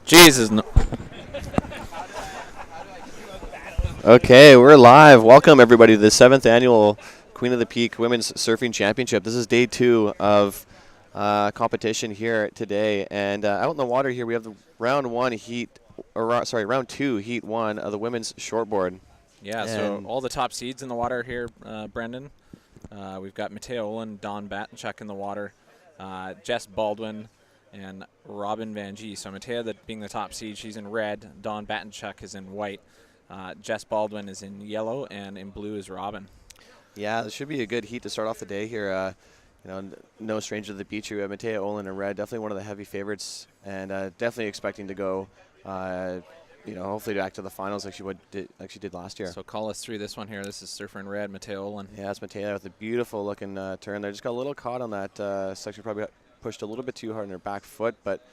Jesus. No. Okay, we're live. Welcome, everybody, to the 7th Annual Queen of the Peak Women's Surfing Championship. This is day 2 of competition here today. And out in the water here, we have the round 2, heat 1 of the women's shortboard. Yeah, so all the top seeds in the water here, Brendan. We've got Mattea Olin, Dawn Batenchuk in the water, Jess Baldwin, and Robin Van Gee. So Mattea being the top seed, she's in red. Dawn Batenchuk is in white. Jess Baldwin is in yellow, and in blue is Robin. Yeah, this should be a good heat to start off the day here. No stranger to the beach here. We have Mattea Olin in red, definitely one of the heavy favorites, and definitely expecting to go, hopefully back to the finals like she did last year. So call us through this one here. This is Surfer in red, Mattea Olin. Yeah, it's Mattea with a beautiful looking turn there. Just got a little caught on that section, probably got pushed a little bit too hard on her back foot, but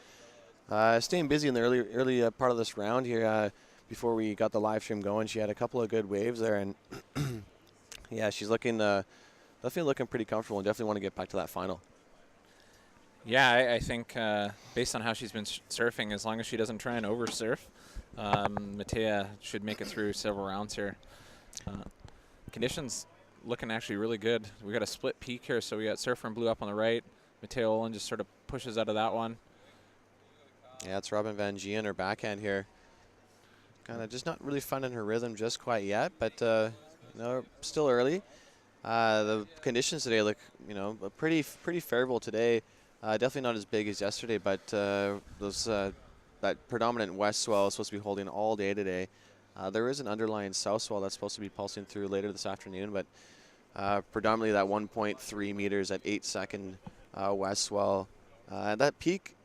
staying busy in the early part of this round here. Before we got the live stream going, she had a couple of good waves there, and yeah, she's definitely looking pretty comfortable and definitely want to get back to that final. Yeah, I think based on how she's been surfing, as long as she doesn't try and oversurf, Mattea should make it through several rounds here. Conditions looking actually really good. We got a split peak here, so we got Surfer in blue up on the right. Mattea Olin just sort of pushes out of that one. Yeah, it's Robin Van Gee in her backhand here. Kind of just not really finding her rhythm just quite yet, but still early. The conditions today look, pretty favorable today. Definitely not as big as yesterday, but that predominant west swell is supposed to be holding all day today. There is an underlying south swell that's supposed to be pulsing through later this afternoon, but predominantly that 1.3 meters at 8-second west swell. That peak,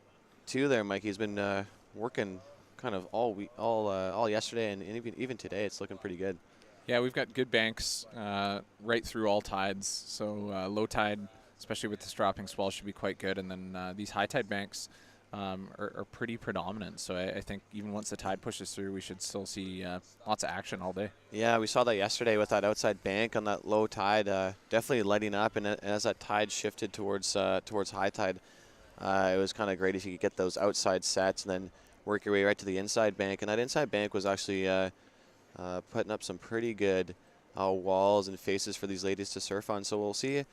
too, there, Mikey, has been working kind of all yesterday, and even today it's looking pretty good. Yeah, we've got good banks right through all tides, so low tide, especially with this dropping swell, should be quite good, and then these high tide banks are pretty predominant, so I think even once the tide pushes through, we should still see lots of action all day. Yeah, we saw that yesterday with that outside bank on that low tide, definitely lighting up, and as that tide shifted towards high tide, it was kind of great if you could get those outside sets and then work your way right to the inside bank. And that inside bank was actually putting up some pretty good walls and faces for these ladies to surf on. So we'll see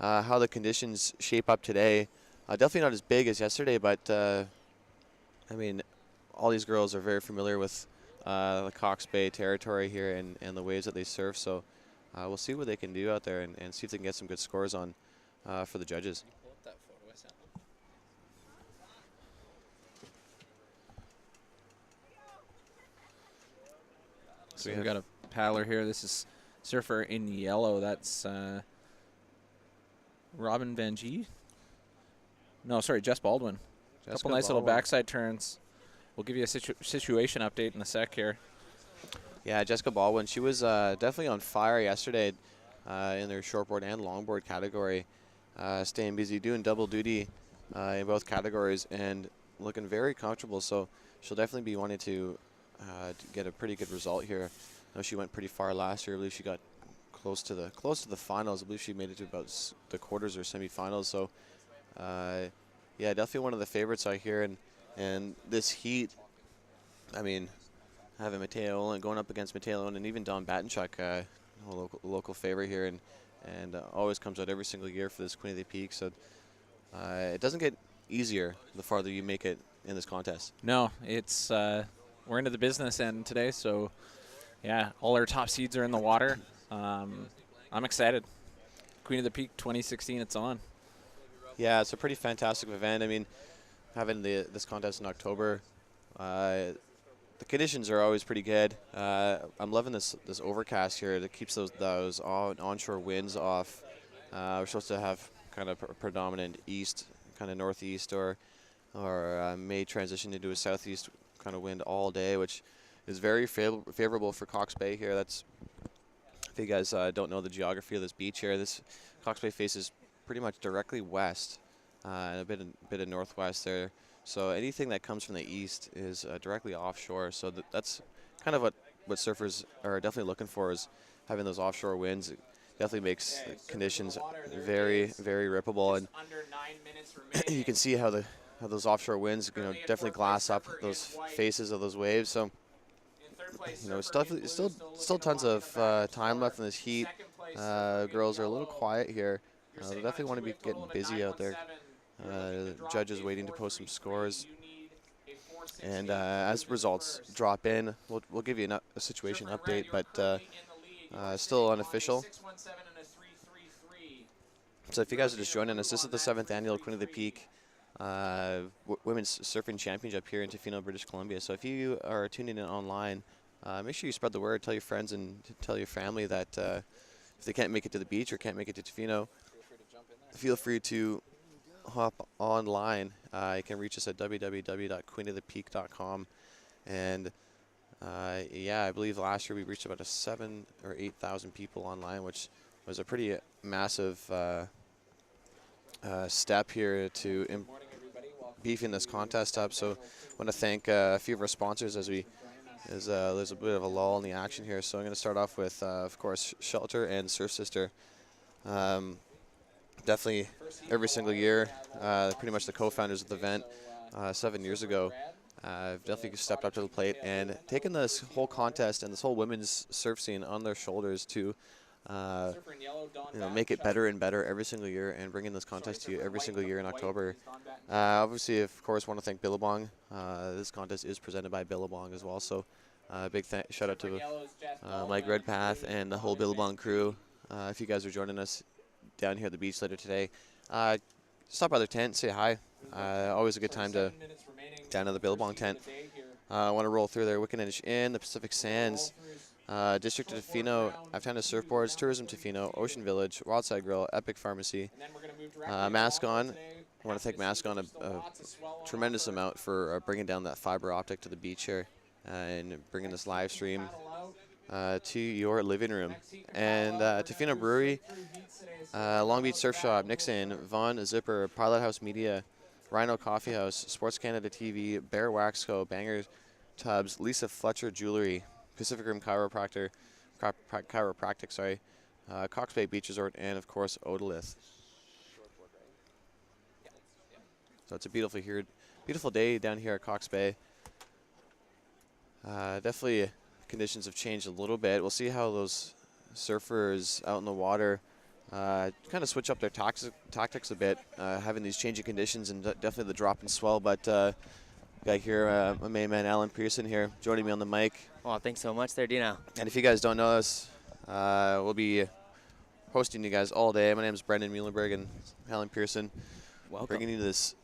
how the conditions shape up today. Definitely not as big as yesterday, but all these girls are very familiar with the Cox Bay territory here and the waves that they surf. So we'll see what they can do out there and see if they can get some good scores on for the judges. So we've got a paddler here. This is Surfer in yellow. That's Robin Van Gee. No, sorry, Jess Baldwin. A couple nice little backside turns. We'll give you a situation update in a sec here. Yeah, Jessica Baldwin, she was definitely on fire yesterday in their shortboard and longboard category. Staying busy, doing double duty in both categories and looking very comfortable. So she'll definitely be wanting to get a pretty good result here. I know she went pretty far last year. I believe she got close to the finals. I believe she made it to about the quarters or semifinals. So yeah, definitely one of the favorites out here. And this heat, having Mattea Olin going up against Mattea Olin and even Dawn Batenchuk, a local favorite here, and always comes out every single year for this Queen of the Peak. So it doesn't get easier the farther you make it in this contest. No, it's we're into the business end today, so yeah, all our top seeds are in the water. I'm excited. Queen of the Peak 2016, it's on. Yeah, it's a pretty fantastic event. Having this contest in October, the conditions are always pretty good. I'm loving this overcast here that keeps those onshore winds off. We're supposed to have kind of a predominant east, kind of northeast, or may transition into a southeast kind of wind all day, which is very favorable for Cox Bay here. If you guys don't know the geography of this beach here, this Cox Bay faces pretty much directly west and a bit of northwest there. So anything that comes from the east is directly offshore. So that's kind of what surfers are definitely looking for, is having those offshore winds. It definitely makes the conditions very, very rippable. And you can see how the how those offshore winds, definitely glass up those faces of those waves. So, it's definitely still tons of time left in this heat. Girls are a little quiet here. They definitely want to be getting busy out there. Judges waiting to post some scores. And as results drop in, we'll give you a situation update, but still unofficial. So if you guys are just joining us, this is the 7th annual Queen of the Peak Women's Surfing Championship here in Tofino, British Columbia. So if you are tuning in online, make sure you spread the word, tell your friends and tell your family that if they can't make it to the beach or can't make it to Tofino, feel free to hop online. You can reach us at www.queenofthepeak.com. And yeah, I believe last year we reached about 7,000 or 8,000 people online, which was a pretty massive step here to beefing this contest up. So I want to thank a few of our sponsors as there's a bit of a lull in the action here. So I'm going to start off with, of course, Shelter and Surf Sister. Definitely every single year, pretty much the co-founders of the event 7 years ago, definitely stepped up to the plate and taken this whole contest and this whole women's surf scene on their shoulders to make it better and better every single year and bringing this contest to you every single year in October. Obviously, of course, want to thank Billabong. This contest is presented by Billabong as well, so big shout out to Mike Redpath and the whole Billabong crew. If you guys are joining us down here at the beach later today, stop by their tent, say hi. Always a good time to down to the Billabong tent. I want to roll through there. Wickenedge Inn, the Pacific Sands, District of Tofino, Aftana Surfboards, Tourism Tofino, Ocean Village, Wildside Grill, Epic Pharmacy, Mascon. I want to thank Mascon a tremendous amount for bringing down that fiber optic to the beach here and bringing this live stream to your living room. And Tofino Brewery, Long Beach Surf Shop, Nixon, Vaughn Zipper, Pilot House Media, Rhino Coffee House, Sports Canada TV, Bear Wax Co., Banger Tubs, Lisa Fletcher Jewelry, Pacific Rim Chiropractic, Cox Bay Beach Resort, and of course Odalith. So it's a beautiful day down here at Cox Bay. Definitely conditions have changed a little bit. We'll see how those surfers out in the water kind of switch up their tactics a bit, having these changing conditions and definitely the drop in swell. But got here my main man Alan Pearson here joining me on the mic. Well, thanks so much there, Dino. And if you guys don't know us, we'll be hosting you guys all day. My name is Brendan Muhlenberg and Alan Pearson. Welcome. Bringing you this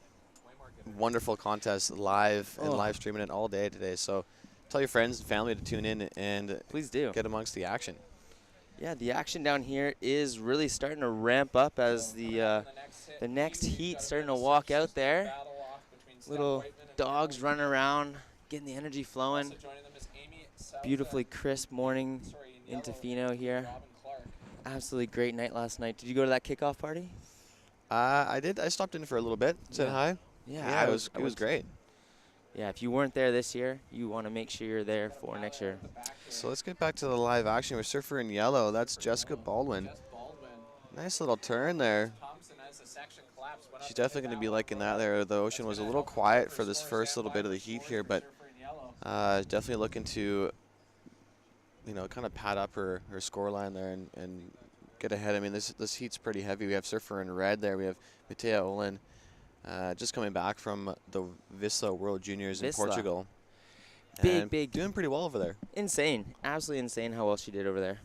wonderful contest live and live streaming it all day today. So tell your friends and family to tune in and please do get amongst the action. Yeah, the action down here is really starting to ramp up as the next heat starting to walk out there. Little dogs running around, getting the energy flowing. Beautifully crisp morning in Tofino here. Absolutely great night last night. Did you go to that kickoff party? I did. I stopped in for a little bit, said hi. Yeah, it was great. Yeah, if you weren't there this year, you want to make sure you're there for next year. So let's get back to the live action with Surfer in Yellow. That's Jessica Baldwin. Nice little turn there. She's definitely going to be liking that there. The ocean was a little quiet for this first little bit of the heat here, but definitely looking to, kind of pad up her score line there and get ahead. I mean, this heat's pretty heavy. We have Surfer in red there. We have Matea Olin. Just coming back from the Visla World Juniors in Portugal. Big. Doing pretty well over there. Insane. Absolutely insane how well she did over there.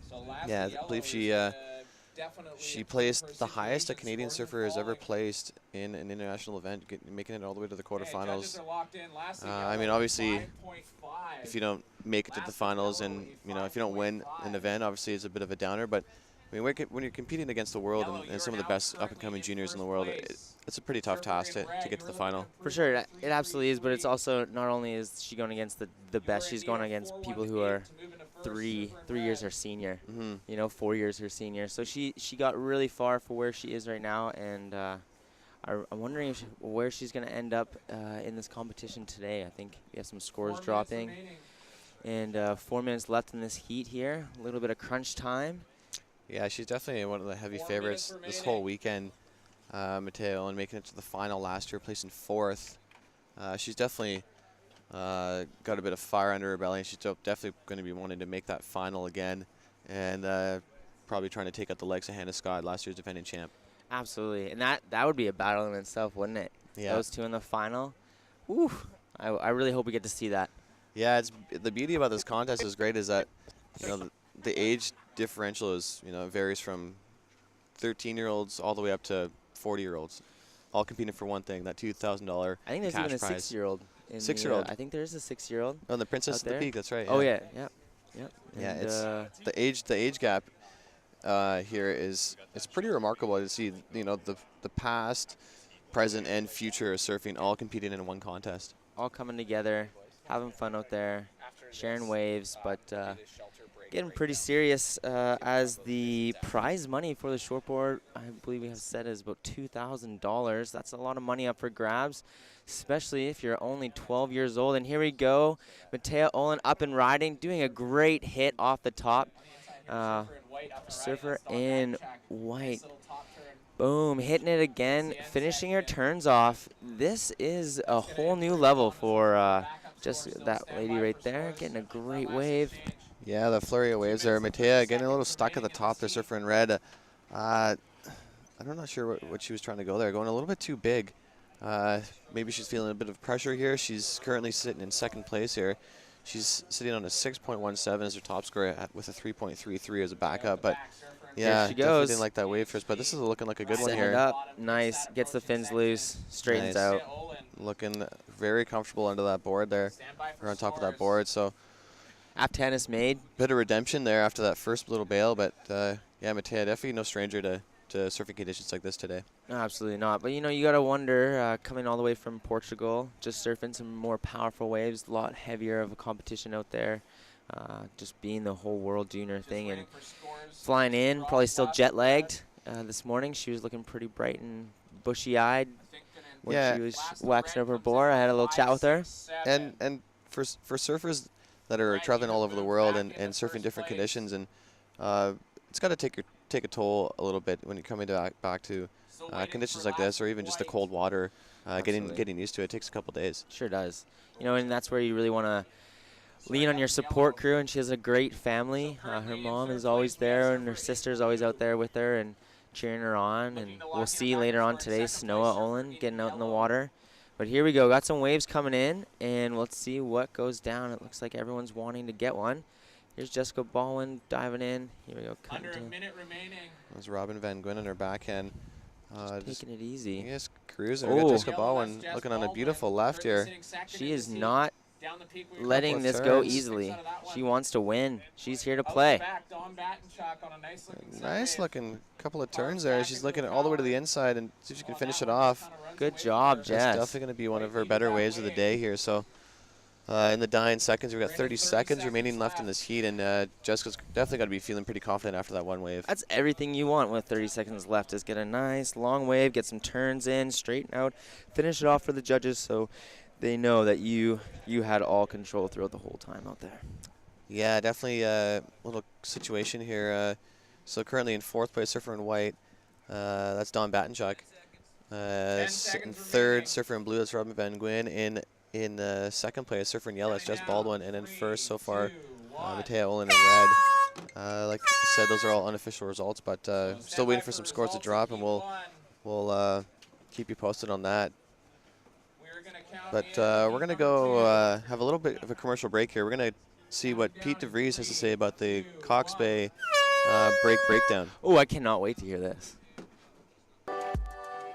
Yeah, I believe she placed the highest a Canadian surfer has ever placed in an international event, making it all the way to the quarterfinals. I mean, obviously, if you don't make it to the finals and, if you don't win an event, obviously it's a bit of a downer. But I mean, when you're competing against the world and some of the best up-and-coming juniors in the world, it's a pretty tough task to get to the final. For sure, it absolutely is, but it's also not only is she going against the best, she's going against people who are three years her senior, 4 years her senior. So she got really far for where she is right now, and I'm wondering where she's going to end up in this competition today. I think we have some scores dropping, and 4 minutes left in this heat here. A little bit of crunch time. Yeah, she's definitely one of the heavy favorites this whole weekend. Mateo Owen making it to the final last year, placing 4th. She's definitely got a bit of fire under her belly, and she's definitely going to be wanting to make that final again, and probably trying to take out the legs of Hannah Scott, last year's defending champ. Absolutely, and that would be a battle in itself, wouldn't it? Yeah. Those two in the final. Ooh, I really hope we get to see that. Yeah, it's the beauty about this contest is great is that, you know, the age differential is, you know, varies from 13-year-olds all the way up to 40-year-olds, all competing for one thing, that $2,000 I think there's cash even a prize. 6-year-old. 6-year-old. I think there is a 6-year-old. Oh, and the Princess out of the there. Peak, that's right. Oh yeah, yeah. Yeah, And, it's the age gap here is it's pretty remarkable to see, you know, the past, present, and future of surfing all competing in one contest. all coming together, having fun out there, sharing waves, but getting pretty serious as the prize money for the shortboard, I believe we have said, is about $2,000. That's a lot of money up for grabs, especially if you're only 12 years old. And here we go, Mateo Olin up and riding, doing a great hit off the top. Surfer in white. Boom, hitting it again, finishing her turns off. This is a whole new level for just that lady right there, getting a great wave. Yeah, the flurry of waves there. Matea getting a little stuck at the top there, surfer in red. I'm not sure what she was trying to go there, going a little bit too big. Maybe she's feeling a bit of pressure here. She's currently sitting in 2nd place here. She's sitting on a 6.17 as her top score with a 3.33 as a backup. But yeah, she definitely goes. didn't like that wave first. But this is looking like a good one Setting here. it up, nice, gets the fins loose, straightens Nice. out. Looking very comfortable under that board there, or on top of that board. So App tennis made. bit of redemption there after that first little bail. But yeah, Matea definitely no stranger to surfing conditions like this today. No, absolutely not. But, you know, you got to wonder, coming all the way from Portugal, just surfing some more powerful waves, a lot heavier of a competition out there, just being the whole world junior thing. And flying in, probably still jet-lagged this morning. She was looking pretty bright and bushy-eyed when Yeah. she was waxing up her board. I had a little chat with her. And for surfers that are traveling all over the world and surfing different conditions, and it's got to take a toll a little bit when you're coming back to conditions like this, or even just the cold water. Getting used to it takes a couple days. Sure does. You know, and that's where you really want to lean on your support crew, and she has a great family. Her mom is always there, and her sister's always out there with her and cheering her on. And we'll see later on today Snowa Olin getting out in the water. But here we go. Got some waves coming in, and let's see what goes down. It looks like everyone's wanting to get one. Here's Jessica Baldwin diving in. Here we go. Under a minute remaining. There's Robin Van Gwyn on her backhand. Just taking it easy. Yes, cruising. We got Oh. Jessica Baldwin looking on a beautiful left here. She is not letting this go easily. She wants to win. She's here to play. Nice looking couple of turns there. She's looking all the way to the inside and see if she can finish it off. Good job, That's Jess. definitely going to be one of her better waves of the day here. So in the dying seconds, we've got 30 seconds remaining left in this heat, and Jessica's definitely got to be feeling pretty confident after that one wave. That's everything you want with 30 seconds left, is get a nice long wave, get some turns in, straighten out, finish it off for the judges so they know that you had all control throughout the whole time out there. Yeah, definitely a little situation here. So currently in 4th place, surfer in white. That's Don Battenchuk. In 3rd, surfer in blue, that's Robin Van Gwyn. In 2nd place, surfer in yellow, it's Jess Baldwin. And in 1st so far, Matea Olin in red. Like I said, those are all unofficial results, but still waiting for some scores to drop, and we'll keep you posted on that. But we're going to go have a little bit of a commercial break here. We're going to see what Pete DeVries has to say about the Cox Bay breakdown. Oh, I cannot wait to hear this.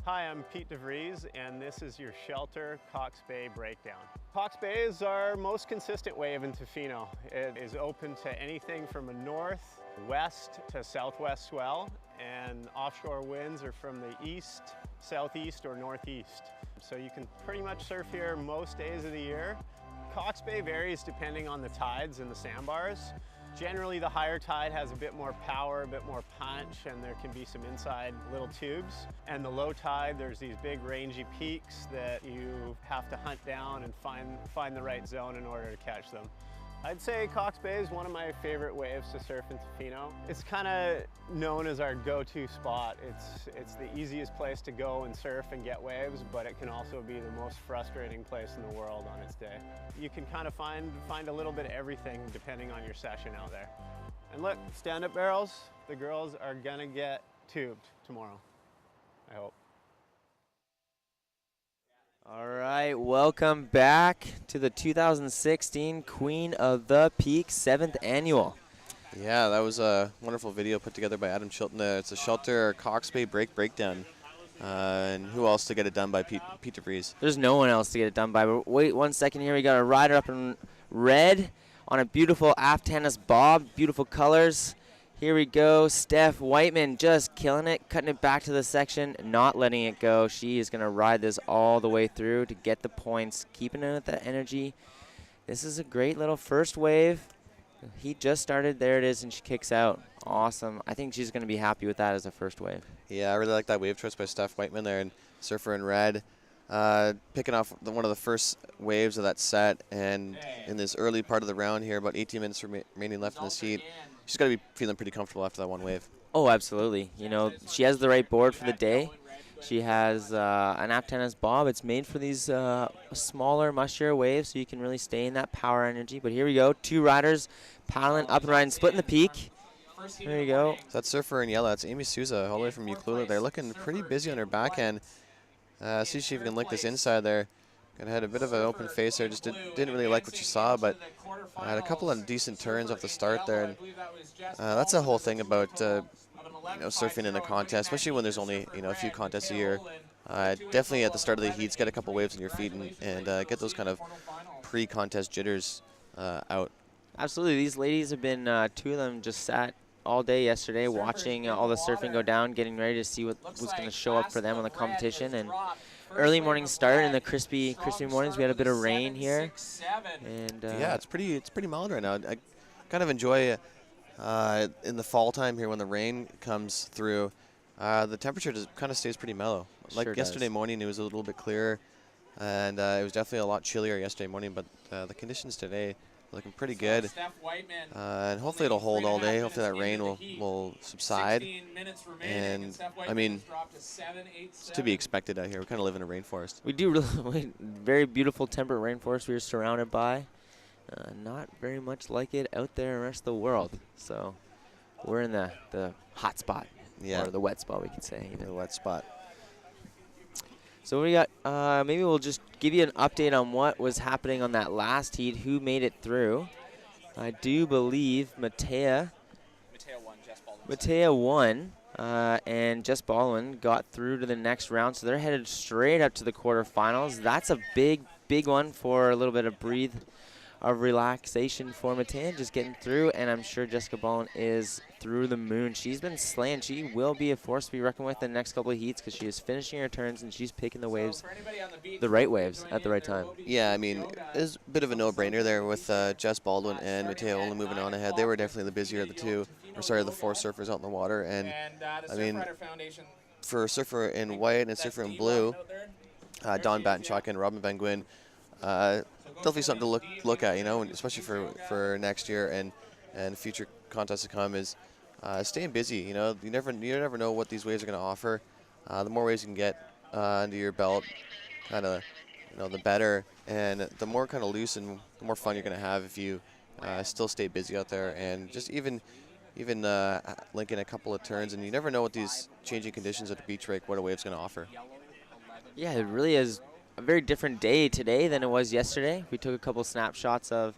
Hi, I'm Pete DeVries, and this is your Shelter Cox Bay Breakdown. Cox Bay is our most consistent wave in Tofino. It is open to anything from a north, west to southwest swell, and offshore winds are from the east, southeast, or northeast. So you can pretty much surf here most days of the year. Cox Bay varies depending on the tides and the sandbars. Generally, the higher tide has a bit more power, a bit more punch, and there can be some inside little tubes. And the low tide, there's these big rangy peaks that you have to hunt down and find the right zone in order to catch them. I'd say Cox Bay is one of my favorite waves to surf in Tofino. It's kind of known as our go-to spot. It's the easiest place to go and surf and get waves, but it can also be the most frustrating place in the world on its day. You can kind of find a little bit of everything depending on your session out there. And look, stand-up barrels, the girls are gonna get tubed tomorrow, I hope. All right, welcome back to the 2016 Queen of the Peak 7th Annual. Yeah, that was a wonderful video put together by Adam Chilton. It's a Shelter Cox Bay breakdown. And who else to get it done by? Pete DeVries. There's no one else to get it done by. But wait 1 second here. We got a rider up in red on a beautiful aft tennis bob. Beautiful colors. Here we go. Steph Whiteman just killing it, cutting it back to the section, not letting it go. She is going to ride this all the way through to get the points, keeping it with that energy. This is a great little first wave. He just started. There it is, and she kicks out. Awesome. I think she's going to be happy with that as a first wave. Yeah, I really like that wave choice by Steph Whiteman there, and surfer in red. Picking off one of the first waves of that set, and in this early part of the round here, about 18 minutes remaining left in this heat, she's got to be feeling pretty comfortable after that one wave. Oh, absolutely. You know, she has the right board for the day. She has an aft tennis bob. It's made for these smaller, mushier waves, so you can really stay in that power energy. But here we go. Two riders paddling up and riding, splitting the peak. There you go. So that surfer in yellow, that's Amy Souza, all the way from Ucluelet. They're looking pretty busy on her backhand. See if she can link this inside there. Kind of had a bit of an open face there. Just didn't really like what she saw, but had a couple of decent turns off the start there. And that's the whole thing about surfing in a contest, especially when there's only a few contests a year. Definitely at the start of the heats, get a couple waves on your feet and get those kind of pre-contest jitters out. Absolutely. These ladies have been, two of them just sat all day yesterday watching all the surfing go down, getting ready to see what was going to show up for them on the competition. And early morning start in the crispy mornings. We had a bit of rain here. And yeah, it's pretty mild right now. I kind of enjoy in the fall time here when the rain comes through. The temperature just kind of stays pretty mellow. Like Sure yesterday does. morning, it was a little bit clearer, and it was definitely a lot chillier yesterday morning. But the conditions today looking pretty good, and hopefully it'll hold all day. Hopefully that rain will subside. And I mean, it's to be expected out here. We kind of live in a rainforest. we do really very beautiful temperate rainforest we are surrounded by. Not very much like it out there in the rest of the world. So we're in the hot spot, Yeah, or the wet spot, we could say. the wet spot. So we got, maybe we'll just give you an update on what was happening on that last heat, who made it through. I do believe Matea won, and Jess Baldwin got through to the next round, so they're headed straight up to the quarterfinals. That's a big one for a little bit of relaxation for Matea, just getting through, and I'm sure Jessica Baldwin is through the moon. She's been slaying. She will be a force to be reckoned with in the next couple of heats because she is finishing her turns and she's picking the waves, the right waves at the right time. Yeah, I mean, it's a bit of a no-brainer there with Jess Baldwin and Matea Ola moving on ahead. They were definitely the busier of the two, the four surfers out in the water. And I mean, for surfer in white and surfer in blue, Don Battenchuk and Robin Van Gwyn, definitely something to look at, especially for next year and future contests to come, is staying busy. You never know what these waves are going to offer. The more waves you can get under your belt, kind of, the better, and the more kind of loose and the more fun you're going to have if you still stay busy out there and just even link in a couple of turns. And you never know what these changing conditions at the beach break, what a wave's going to offer. Yeah, it really is a very different day today than it was yesterday. We took a couple snapshots of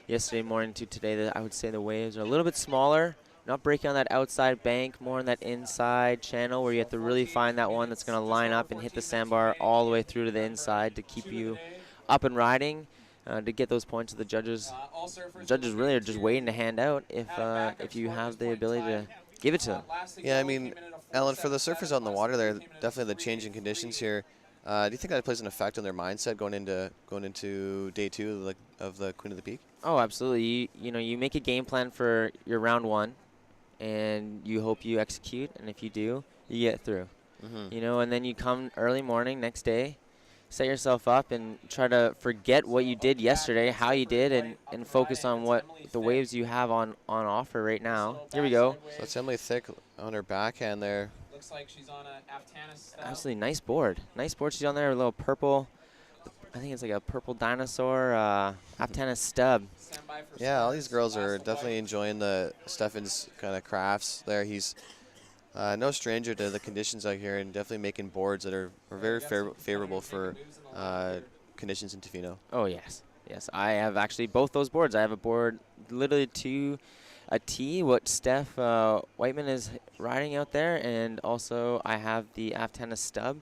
yesterday morning to today. That I would say the waves are a little bit smaller, not breaking on that outside bank, more on that inside channel where you have to really find that one that's going to line up and hit the sandbar all the way through to the inside to keep you up and riding, to get those points to the judges. The judges really are just waiting to hand out if you have the ability to give it to them. Yeah, I mean, Alan, for the surfers on the water there, definitely the changing conditions here. Do you think that plays an effect on their mindset going into day two of the Queen of the Peak? Oh, absolutely. You make a game plan for your round one, and you hope you execute. And if you do, you get through. And then you come early morning next day, set yourself up and try to forget what you did yesterday, how you did, and focus on what the waves you have on offer right now. Here we go. So that's Emily Thick on her backhand there. Looks like she's on a Aftana Absolutely nice board. Nice board. She's on there, a little purple. I think it's like a purple dinosaur Aftana stub. Yeah, all these girls are definitely enjoying the Stefan's kind of crafts there. He's no stranger to the conditions out here and definitely making boards that are very favorable for conditions in Tofino. Oh, yes. Yes, I have actually both those boards. I have a board literally to a T, what Steph Whiteman is riding out there, and also I have the Aftana stub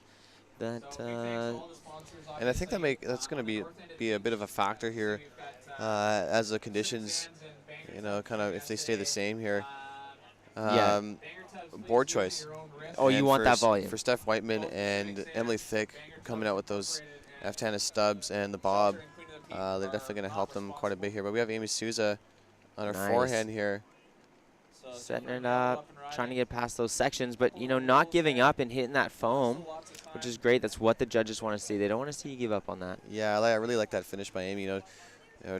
that and I think that's going to be a bit of a factor here as the conditions, kind of if they stay the same here. Board choice. Oh, you want that volume. For Steph Whiteman and Emily Thick coming out with those Aftana stubs and the bob, they're definitely going to help them quite a bit here. But we have Amy Souza on her forehand here. Setting it up, trying to get past those sections, but, not giving up and hitting that foam, which is great. That's what the judges want to see. They don't want to see you give up on that. Yeah, I really like that finish by Amy,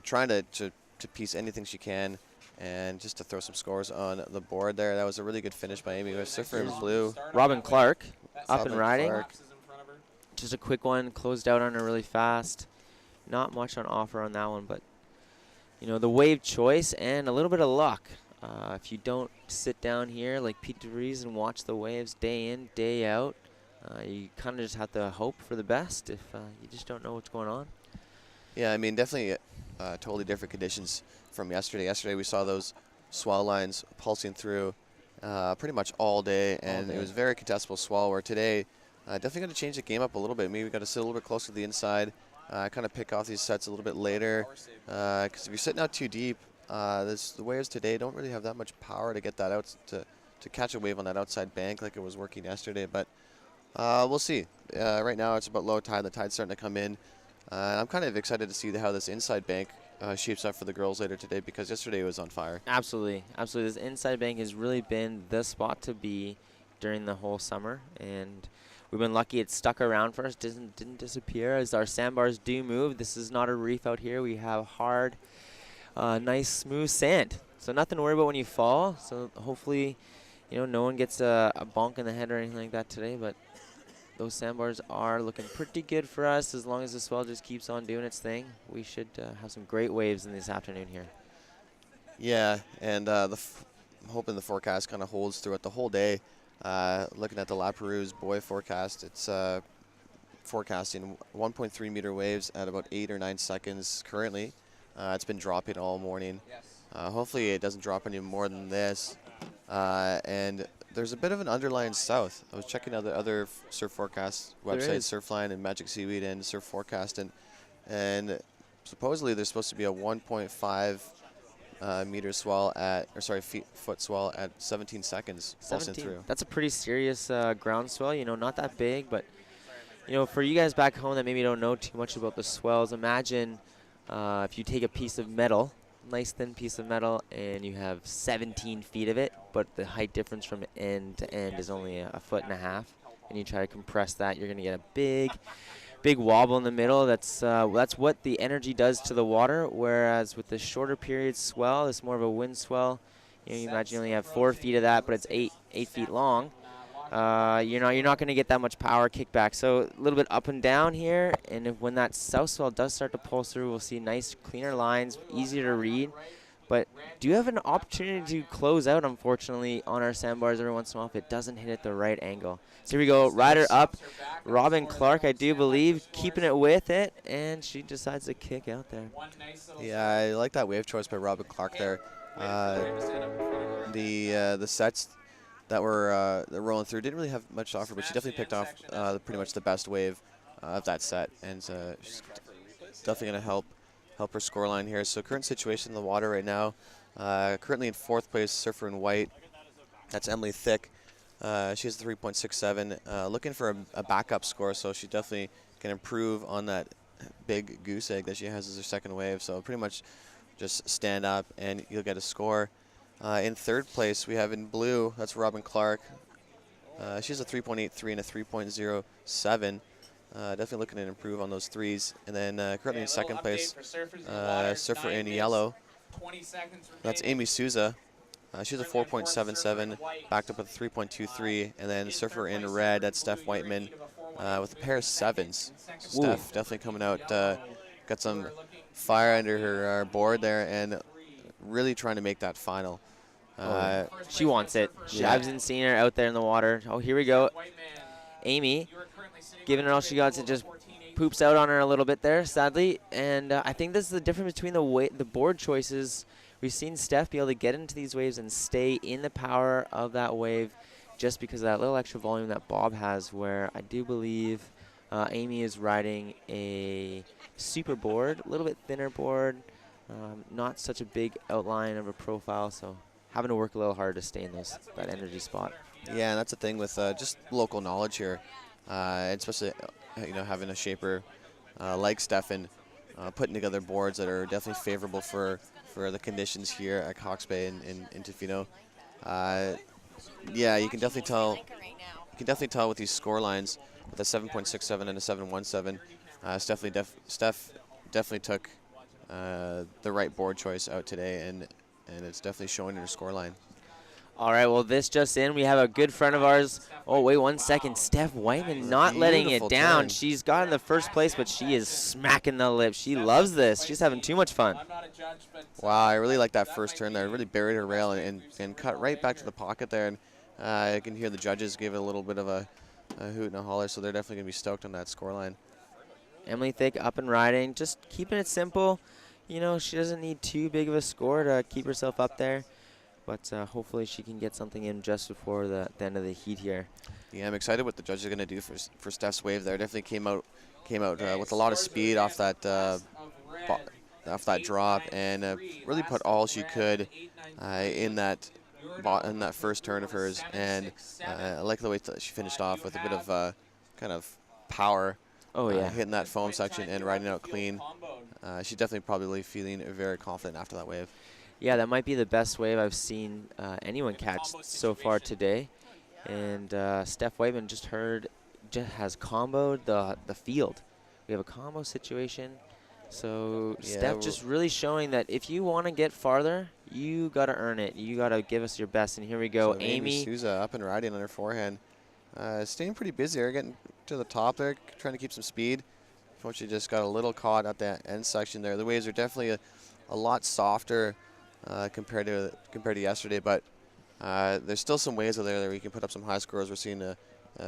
trying to piece anything she can and just to throw some scores on the board there. That was a really good finish by Amy. Surfer in blue. Robin Clark up and riding. Clark. Just a quick one, closed out on her really fast. Not much on offer on that one, but, the wave choice and a little bit of luck. If you don't sit down here like Pete DeVries and watch the waves day in, day out, you kind of just have to hope for the best if you just don't know what's going on. Yeah, I mean, definitely totally different conditions from yesterday. Yesterday we saw those swell lines pulsing through pretty much all day, and it was very contestable swell, where today definitely going to change the game up a little bit. Maybe we've got to sit a little bit closer to the inside, kind of pick off these sets a little bit later, because if you're sitting out too deep, the waves today don't really have that much power to get that out, to catch a wave on that outside bank like it was working yesterday. But we'll see. Right now it's about low tide. The tide's starting to come in. I'm kind of excited to see how this inside bank shapes up for the girls later today, because yesterday it was on fire. Absolutely. Absolutely. This inside bank has really been the spot to be during the whole summer, and we've been lucky it stuck around for us, didn't disappear as our sandbars do move. This is not a reef out here. We have hard, nice smooth sand, so nothing to worry about when you fall. So hopefully, no one gets a bonk in the head or anything like that today, but those sandbars are looking pretty good for us. As long as the swell just keeps on doing its thing, we should have some great waves in this afternoon here. Yeah, and I'm hoping the forecast kind of holds throughout the whole day. Looking at the La Perouse buoy forecast, it's forecasting 1.3 meter waves at about 8 or 9 seconds currently. It's been dropping all morning. Hopefully it doesn't drop any more than this. And there's a bit of an underlying south. I was checking out the other surf forecast websites, Surfline and Magic Seaweed and Surf Forecast, and supposedly there's supposed to be a 1.5 meter swell foot swell at 17 seconds pulsing through. That's a pretty serious ground swell. Not that big, but for you guys back home that maybe don't know too much about the swells, imagine if you take a piece of metal, nice thin piece of metal, and you have 17 feet of it, but the height difference from end to end is only a foot and a half, and you try to compress that, you're going to get a big wobble in the middle. That's what the energy does to the water, whereas with the shorter period swell, it's more of a wind swell. You imagine you only have 4 feet of that, but it's 8 feet long. You're not going to get that much power kickback. So a little bit up and down here, and when that south swell does start to pulse through, we'll see nice, cleaner lines, easier to read. But do you have an opportunity to close out, unfortunately, on our sandbars every once in a while if it doesn't hit at the right angle? So here we go, rider up, Robin Clark, I do believe, keeping it with it, and she decides to kick out there. Yeah, I like that wave choice by Robin Clark there. The sets that were rolling through didn't really have much to offer, but she definitely picked off pretty much the best wave of that set, and she's definitely going to help her scoreline here. So current situation in the water right now, currently in 4th place, surfer in white. That's Emily Thick. She has a 3.67. Looking for a backup score, so she definitely can improve on that big goose egg that she has as her second wave. So pretty much just stand up and you'll get a score. In 3rd place, we have in blue, that's Robin Clark. She has a 3.83 and a 3.07. Definitely looking to improve on those threes. And then currently in second place, surfer in yellow. That's Amy Souza. She's a 4.77, backed up with a 3.23. And then surfer in red, that's Steph Whiteman with a pair of sevens. Steph definitely coming out, got some fire under her board there, and really trying to make that final. She wants it. Yeah. I haven't seen her out there in the water. Oh, here we go. Amy, giving it all she got, to just poops out on her a little bit there, sadly. And I think this is the difference between the board choices. We've seen Steph be able to get into these waves and stay in the power of that wave just because of that little extra volume that Bob has, where I do believe Amy is riding a super board, a little bit thinner board, not such a big outline of a profile, so having to work a little hard to stay in that energy spot. Yeah, and that's the thing with just local knowledge here, especially having a shaper like Stefan putting together boards that are definitely favorable for the conditions here at Cox Bay in Tofino. Yeah, you can definitely tell. You can definitely tell with these score lines, with a 7.67 and a 7.17. Steph definitely took the right board choice out today, and it's definitely showing in her score line. All right, well, this just in. We have a good friend of ours. Oh, wait 1 second. Steph Whiteman not letting it down. Turn. She's got in the first place, but she is smacking the lips. She loves this. She's having too much fun. Wow, I really like that first turn there. Really buried her rail and cut right back to the pocket there. And I can hear the judges give it a little bit of a hoot and a holler, so they're definitely going to be stoked on that score line. Emily Thick up and riding, just keeping it simple. She doesn't need too big of a score to keep herself up there. But hopefully she can get something in just before the end of the heat here. Yeah, I'm excited what the judges are going to do for Steph's wave there. Definitely came out with a lot of speed off that drop, and really put all she could in that first turn of hers. And I like the way that she finished off with a bit of kind of power. Oh yeah, hitting that foam section and riding out clean. She's definitely probably feeling very confident after that wave. Yeah, that might be the best wave I've seen anyone catch so far today. And Steph Whiteman just has comboed the field. We have a combo situation. So Yeah, Steph just really showing that if you want to get farther, you got to earn it. You got to give us your best. And here we go, So Amy. Souza up and riding on her forehand. Staying pretty busy there, getting to the top there, trying to keep some speed. Unfortunately, just got a little caught at that end section there. The waves are definitely a lot softer compared to yesterday, but there's still some waves out there where you can put up some high scores. We're seeing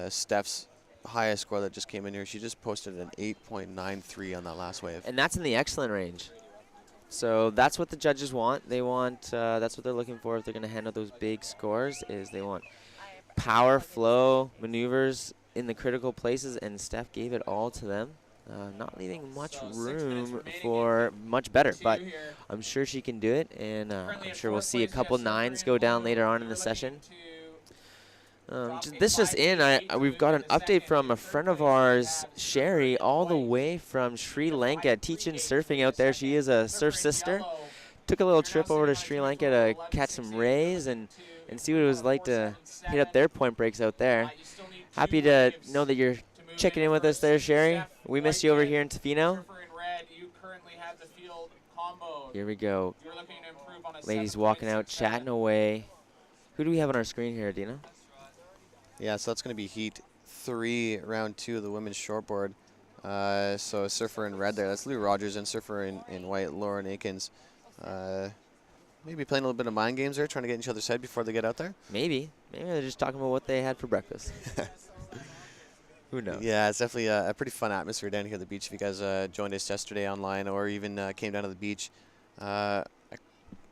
Steph's highest score that just came in here. She just posted an 8.93 on that last wave. And that's in the excellent range. So that's what the judges want. They want, that's what they're looking for if they're going to handle those big scores, is they want power, flow, maneuvers in the critical places, and Steph gave it all to them. Not leaving much room for much better, but I'm sure she can do it, and I'm sure we'll see a couple nines go down later on in the session. We've got an update from a friend of ours, Sherry, all the way from Sri Lanka, teaching surfing out there. She is a surf sister. Took a little trip over to Sri Lanka to catch some rays and see what it was like to hit up their point breaks out there. Happy to know that you're checking in with us there, Sherry. We miss you over here in Tofino. Here we go. Ladies walking out, chatting away. Who do we have on our screen here, Dino? Yeah, so that's going to be Heat 3, Round 2 of the women's shortboard. So a surfer in red there, that's Lou Rogers, and surfer in white, Lauren Akins. Maybe playing a little bit of mind games there, trying to get in each other's head before they get out there. Maybe they're just talking about what they had for breakfast. Who knows? Yeah, it's definitely a pretty fun atmosphere down here at the beach. If you guys joined us yesterday online or even came down to the beach, I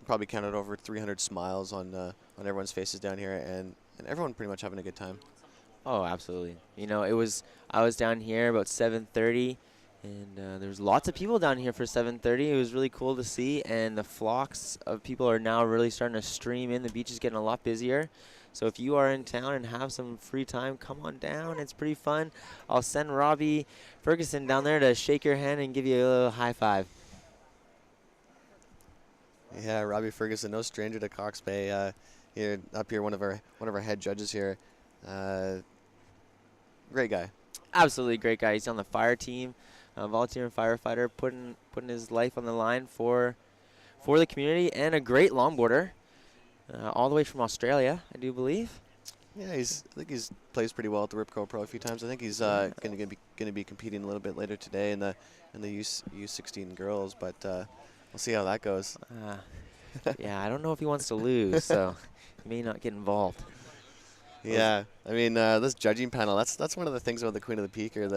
probably counted over 300 smiles on everyone's faces down here, and everyone pretty much having a good time. Oh, absolutely. I was down here about 7:30, and there's lots of people down here for 7:30. It was really cool to see, and the flocks of people are now really starting to stream in. The beach is getting a lot busier. So if you are in town and have some free time, come on down. It's pretty fun. I'll send Robbie Ferguson down there to shake your hand and give you a little high five. Yeah, Robbie Ferguson, no stranger to Cox Bay. Here, one of our head judges here. Great guy. Absolutely great guy. He's on the fire team, volunteer and firefighter, putting his life on the line for the community, and a great longboarder, all the way from Australia, I do believe. Yeah, I think he's plays pretty well at the Rip Curl Pro a few times. I think he's going to be competing a little bit later today in the U16 girls, but we'll see how that goes. Yeah, I don't know if he wants to lose, so he may not get involved. Yeah, I mean this judging panel. That's one of the things about the Queen of the Peak here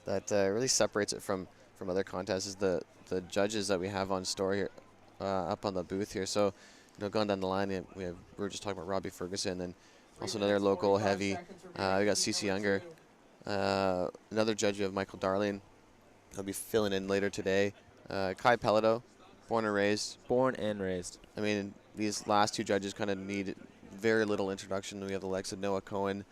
that really separates it from other contests is the judges that we have on store here, up on the booth here. So, going down the line, we were just talking about Robbie Ferguson and also another local heavy. We got CeCe Younger, another judge. You have Michael Darling. He'll be filling in later today. Kai Pelledo, born and raised. Born and raised. I mean, these last two judges kind of need very little introduction. We have the likes of Noah Cohen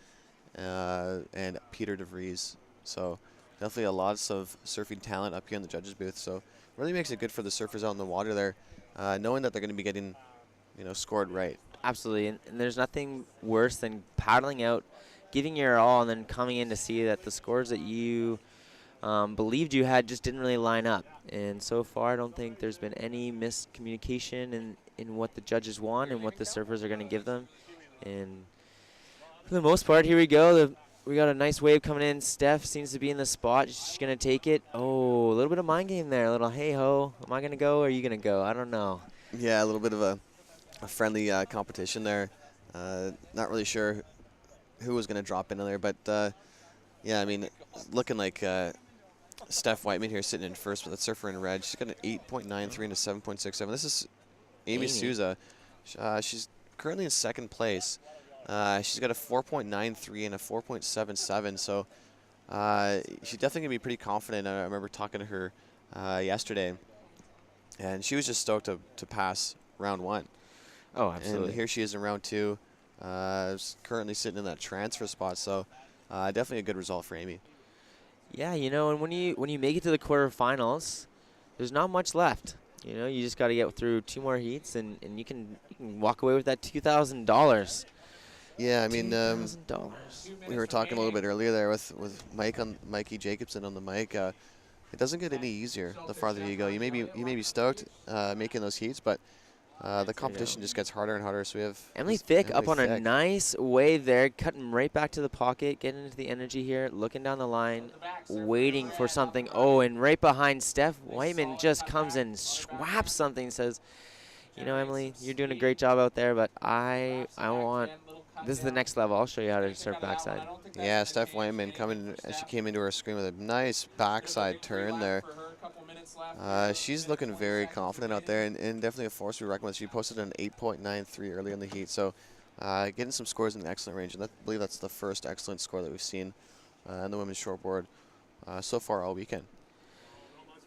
and Peter DeVries. So definitely a lots of surfing talent up here in the judges booth. So really makes it good for the surfers out in the water there, knowing that they're going to be getting, scored right. Absolutely, and there's nothing worse than paddling out, giving your all, and then coming in to see that the scores that you believed you had just didn't really line up. And so far, I don't think there's been any miscommunication in what the judges want and what the surfers are going to give them. And for the most part, here we go. We got a nice wave coming in. Steph seems to be in the spot. She's going to take it. Oh, a little bit of mind game there. A little hey-ho. Am I going to go or are you going to go? I don't know. Yeah, a little bit of a friendly competition there. Not really sure who was going to drop into there, but yeah, I mean, looking like Steph Whiteman here sitting in first with a surfer in red. She's got an 8.93 and a 7.67. This is Amy Souza. She's currently in second place. She's got a 4.93 and a 4.77, so she's definitely going to be pretty confident. I remember talking to her yesterday, and she was just stoked to pass round one. Oh, absolutely. And here she is in round two, currently sitting in that transfer spot, so definitely a good result for Amy. Yeah, and when you make it to the quarterfinals, there's not much left. You just got to get through 2 more heats, and you can walk away with that $2,000. Yeah, I mean, $2,000. we were talking a little bit earlier there with Mikey Jacobson on the mic. It doesn't get any easier the farther you go. You may be stoked making those heats, but the competition just gets harder and harder. So we have Emily Thick up on a nice wave there, cutting right back to the pocket, getting into the energy here, looking down the line, waiting for something. Oh, and right behind Steph Whiteman just comes and swaps something, says, Emily, you're doing a great job out there, but I want, this is the next level. I'll show you how to surf backside. Yeah, Steph Whiteman she came into her screen with a nice backside turn there. She's looking very confident out there, and definitely a force we recommend. She posted an 8.93 earlier in the heat, so getting some scores in an excellent range. And I believe that's the first excellent score that we've seen in the women's shortboard so far all weekend.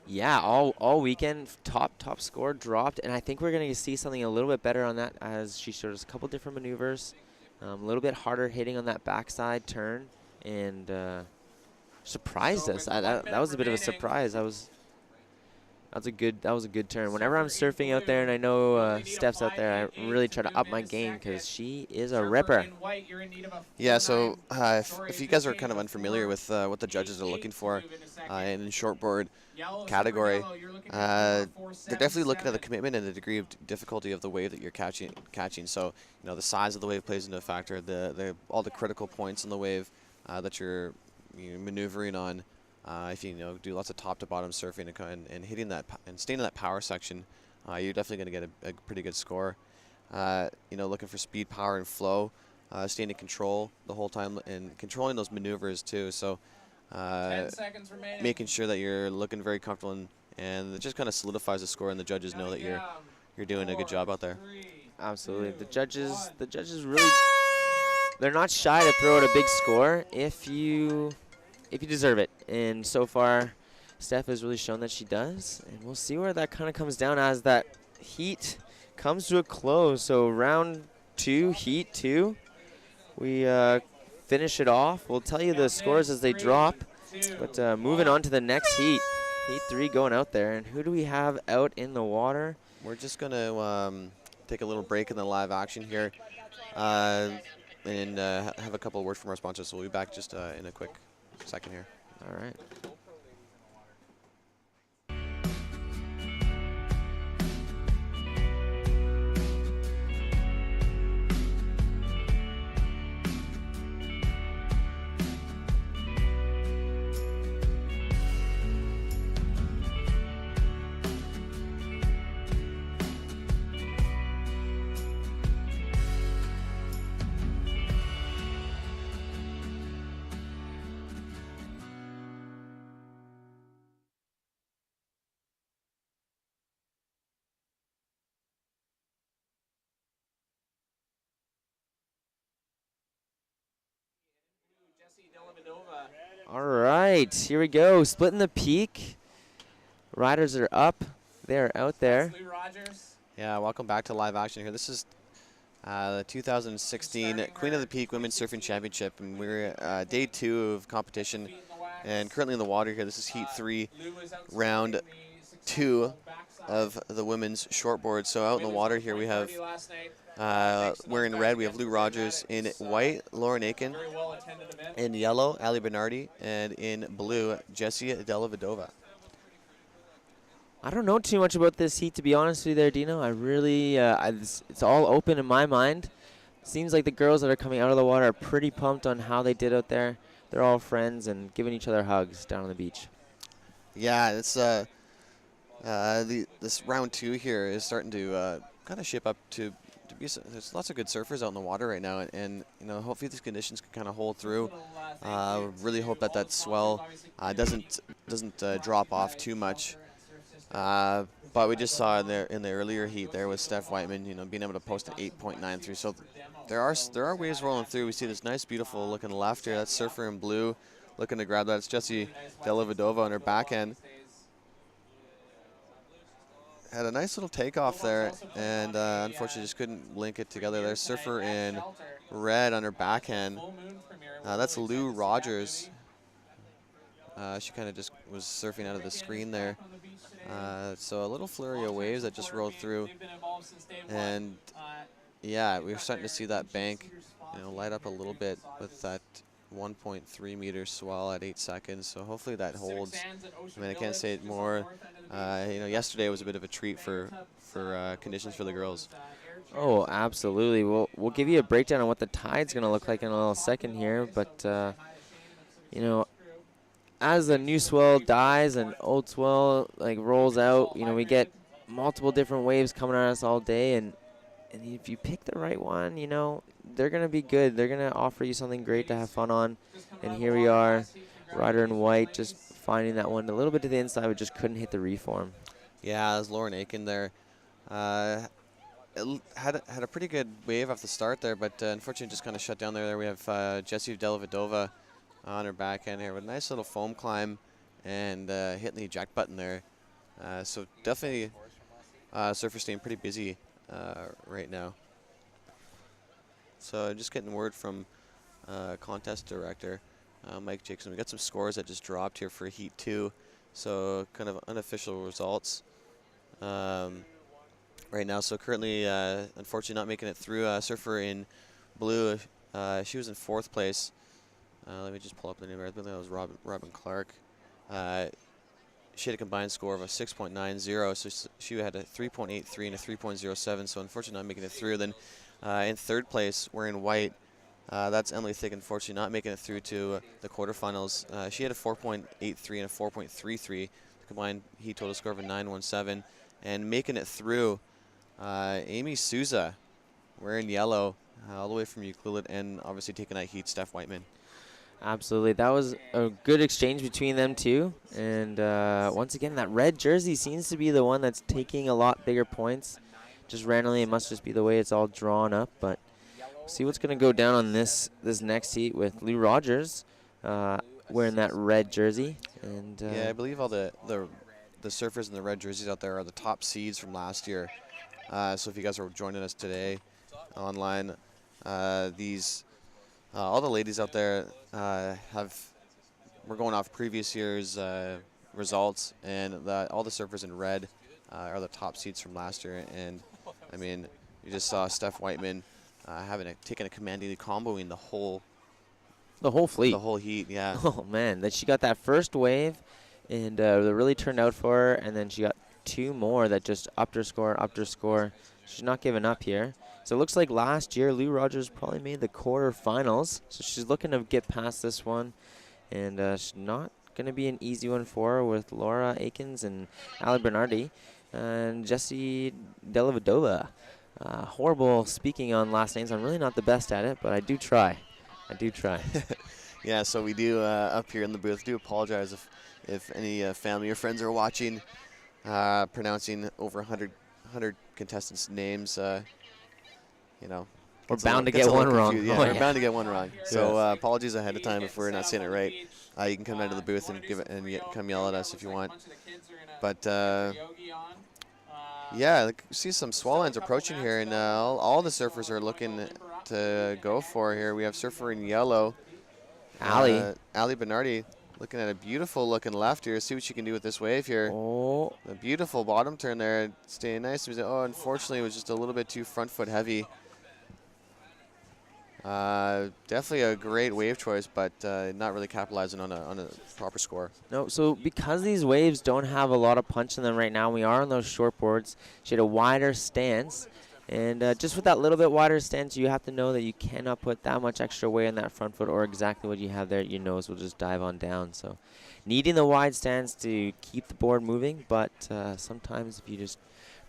Yeah, all weekend, top score dropped, and I think we're going to see something a little bit better on that as she showed us a couple different maneuvers, a little bit harder hitting on that backside turn, and surprised us. That was a bit of a surprise. That was a good turn. Whenever I'm surfing out there and I know Steph's out there, I really try to up my game because she is a ripper. Yeah, so if you guys are kind of unfamiliar with what the judges are looking for in the shortboard category, they're definitely looking at the commitment and the degree of difficulty of the wave that you're catching. So, the size of the wave plays into a factor. All the critical points in the wave that you're maneuvering on. If you do lots of top to bottom surfing and hitting that and staying in that power section, you're definitely going to get a pretty good score. Looking for speed, power, and flow, staying in control the whole time and controlling those maneuvers too. So 10 seconds remaining. Making sure that you're looking very comfortable and it just kind of solidifies the score, and the judges know that you're doing a good job out there. Absolutely, the judges really, they're not shy to throw out a big score if you deserve it, and so far Steph has really shown that she does, and we'll see where that kind of comes down as that heat comes to a close. So round 2, heat 2, we finish it off. We'll tell you the scores as they drop, but moving on to the next heat 3 going out there, and who do we have out in the water? We're just going to take a little break in the live action here and have a couple of words from our sponsors, so we'll be back just in a quick second here. All right. All right, here we go. Splitting the peak. Riders are up. They're out there. Yeah, welcome back to live action here. This is the 2016 Queen of the Peak Women's Surfing Championship, and we're day 2 of competition, and currently in the water here. This is Heat 3, round 2 of the women's shortboard. So out in the water here we have, wearing red, we have Lou Rogers. In white, Lauren Aiken. In yellow, Ali Bernardi. And in blue, Jessie Della Vedova. I don't know too much about this heat, to be honest with you there, Dino. I really, it's all open in my mind. Seems like the girls that are coming out of the water are pretty pumped on how they did out there. They're all friends and giving each other hugs down on the beach. Yeah, it's this round 2 here is starting to kind of shape up to be. There's lots of good surfers out in the water right now, and you know, hopefully these conditions can kind of hold through. Really hope that swell doesn't drop off too much. But we just saw in the earlier heat there with Steph Whiteman, you know, being able to post an 8.93. So there are waves rolling through. We see this nice, beautiful looking left here. That's surfer in blue, looking to grab that. It's Jessie Della Vedova on her backhand. Had a nice little takeoff there, and unfortunately just couldn't link it together. There's surfer in red on her backhand. That's Lou Rogers. She kind of just was surfing out of the screen there. So a little flurry of waves that just rolled through, and yeah, we're starting to see that bank, you know, light up a little bit with that 1.3 meter swell at 8 seconds. So hopefully that holds. I mean, I can't say it more. You know, yesterday was a bit of a treat for conditions for the girls. Oh, absolutely. We'll give you a breakdown on what the tide's going to look like in a little second here, but you know, as the new swell dies and old swell like rolls out, you know, we get multiple different waves coming at us all day, and if you pick the right one, you know, they're going to be good. They're going to offer you something great to have fun on. And here we are, rider in white, just finding that one a little bit to the inside, but just couldn't hit the reform. Yeah, there's Lauren Aiken there. It had a pretty good wave off the start there, but unfortunately just kind of shut down there. We have Jessie Della Vedova on her backhand here with a nice little foam climb and hitting the eject button there. So definitely surfers staying pretty busy right now. So just getting word from contest director Mike Jacobson. We got some scores that just dropped here for Heat 2. So kind of unofficial results right now. So currently, unfortunately, not making it through. Surfer in blue, she was in 4th place. Let me just pull up the name. I believe that was Robin Clark. She had a combined score of a 6.90, so she had a 3.83 and a 3.07, so unfortunately not making it through. Then in 3rd place, wearing white, that's Emily Thick, unfortunately not making it through to the quarterfinals. She had a 4.83 and a 4.33, the combined heat total score of a 917. And making it through, Amy Souza, wearing yellow, all the way from Euclid, and obviously taking that heat, Steph Whiteman. Absolutely. That was a good exchange between them two. And once again, that red jersey seems to be the one that's taking a lot bigger points. Just randomly, it must just be the way it's all drawn up. But we'll see what's going to go down on this next heat with Lou Rogers wearing that red jersey. And yeah, I believe all the surfers in the red jerseys out there are the top seeds from last year. So if you guys are joining us today online, all the ladies out there we're going off previous year's results, and all the surfers in red are the top seeds from last year. And I mean, you just saw Steph Whiteman taking a commanding lead, comboing the whole The whole fleet. The whole heat, yeah. Oh man, then she got that first wave, and that really turned out for her. And then she got 2 more that just upped her score, upped her score. She's not giving up here. So it looks like last year Lou Rogers probably made the quarterfinals. So she's looking to get past this one, and she's not going to be an easy one for her with Laura Akins and Ali Bernardi and Jessie Delavadova. Horrible speaking on last names. I'm really not the best at it, but I do try. I do try. Yeah, so we do up here in the booth. Do apologize if any family or friends are watching, pronouncing over 100 contestants' names. You know, We're gets bound to gets get one wrong. confused. Yeah, Oh, we're yeah. bound to get one wrong. So apologies ahead of time if we're not saying it right. You can come down to the booth and come yell at us if you want. But yeah, see some swell lines approaching here, and all the surfers are looking to go for here. We have surfer in yellow, Ali Bernardi, looking at a beautiful looking left here. See what she can do with this wave here. Oh, A beautiful bottom turn there, staying nice. Oh, unfortunately, it was just a little bit too front foot heavy. Definitely a great wave choice, but not really capitalizing on a proper score. no, so because these waves don't have a lot of punch in them right now, we are on those short boards. She had a wider stance, and just with that little bit wider stance, you have to know that you cannot put that much extra weight on that front foot, or exactly what you have there, your nose will just dive on down. So needing the wide stance to keep the board moving, but sometimes if you're just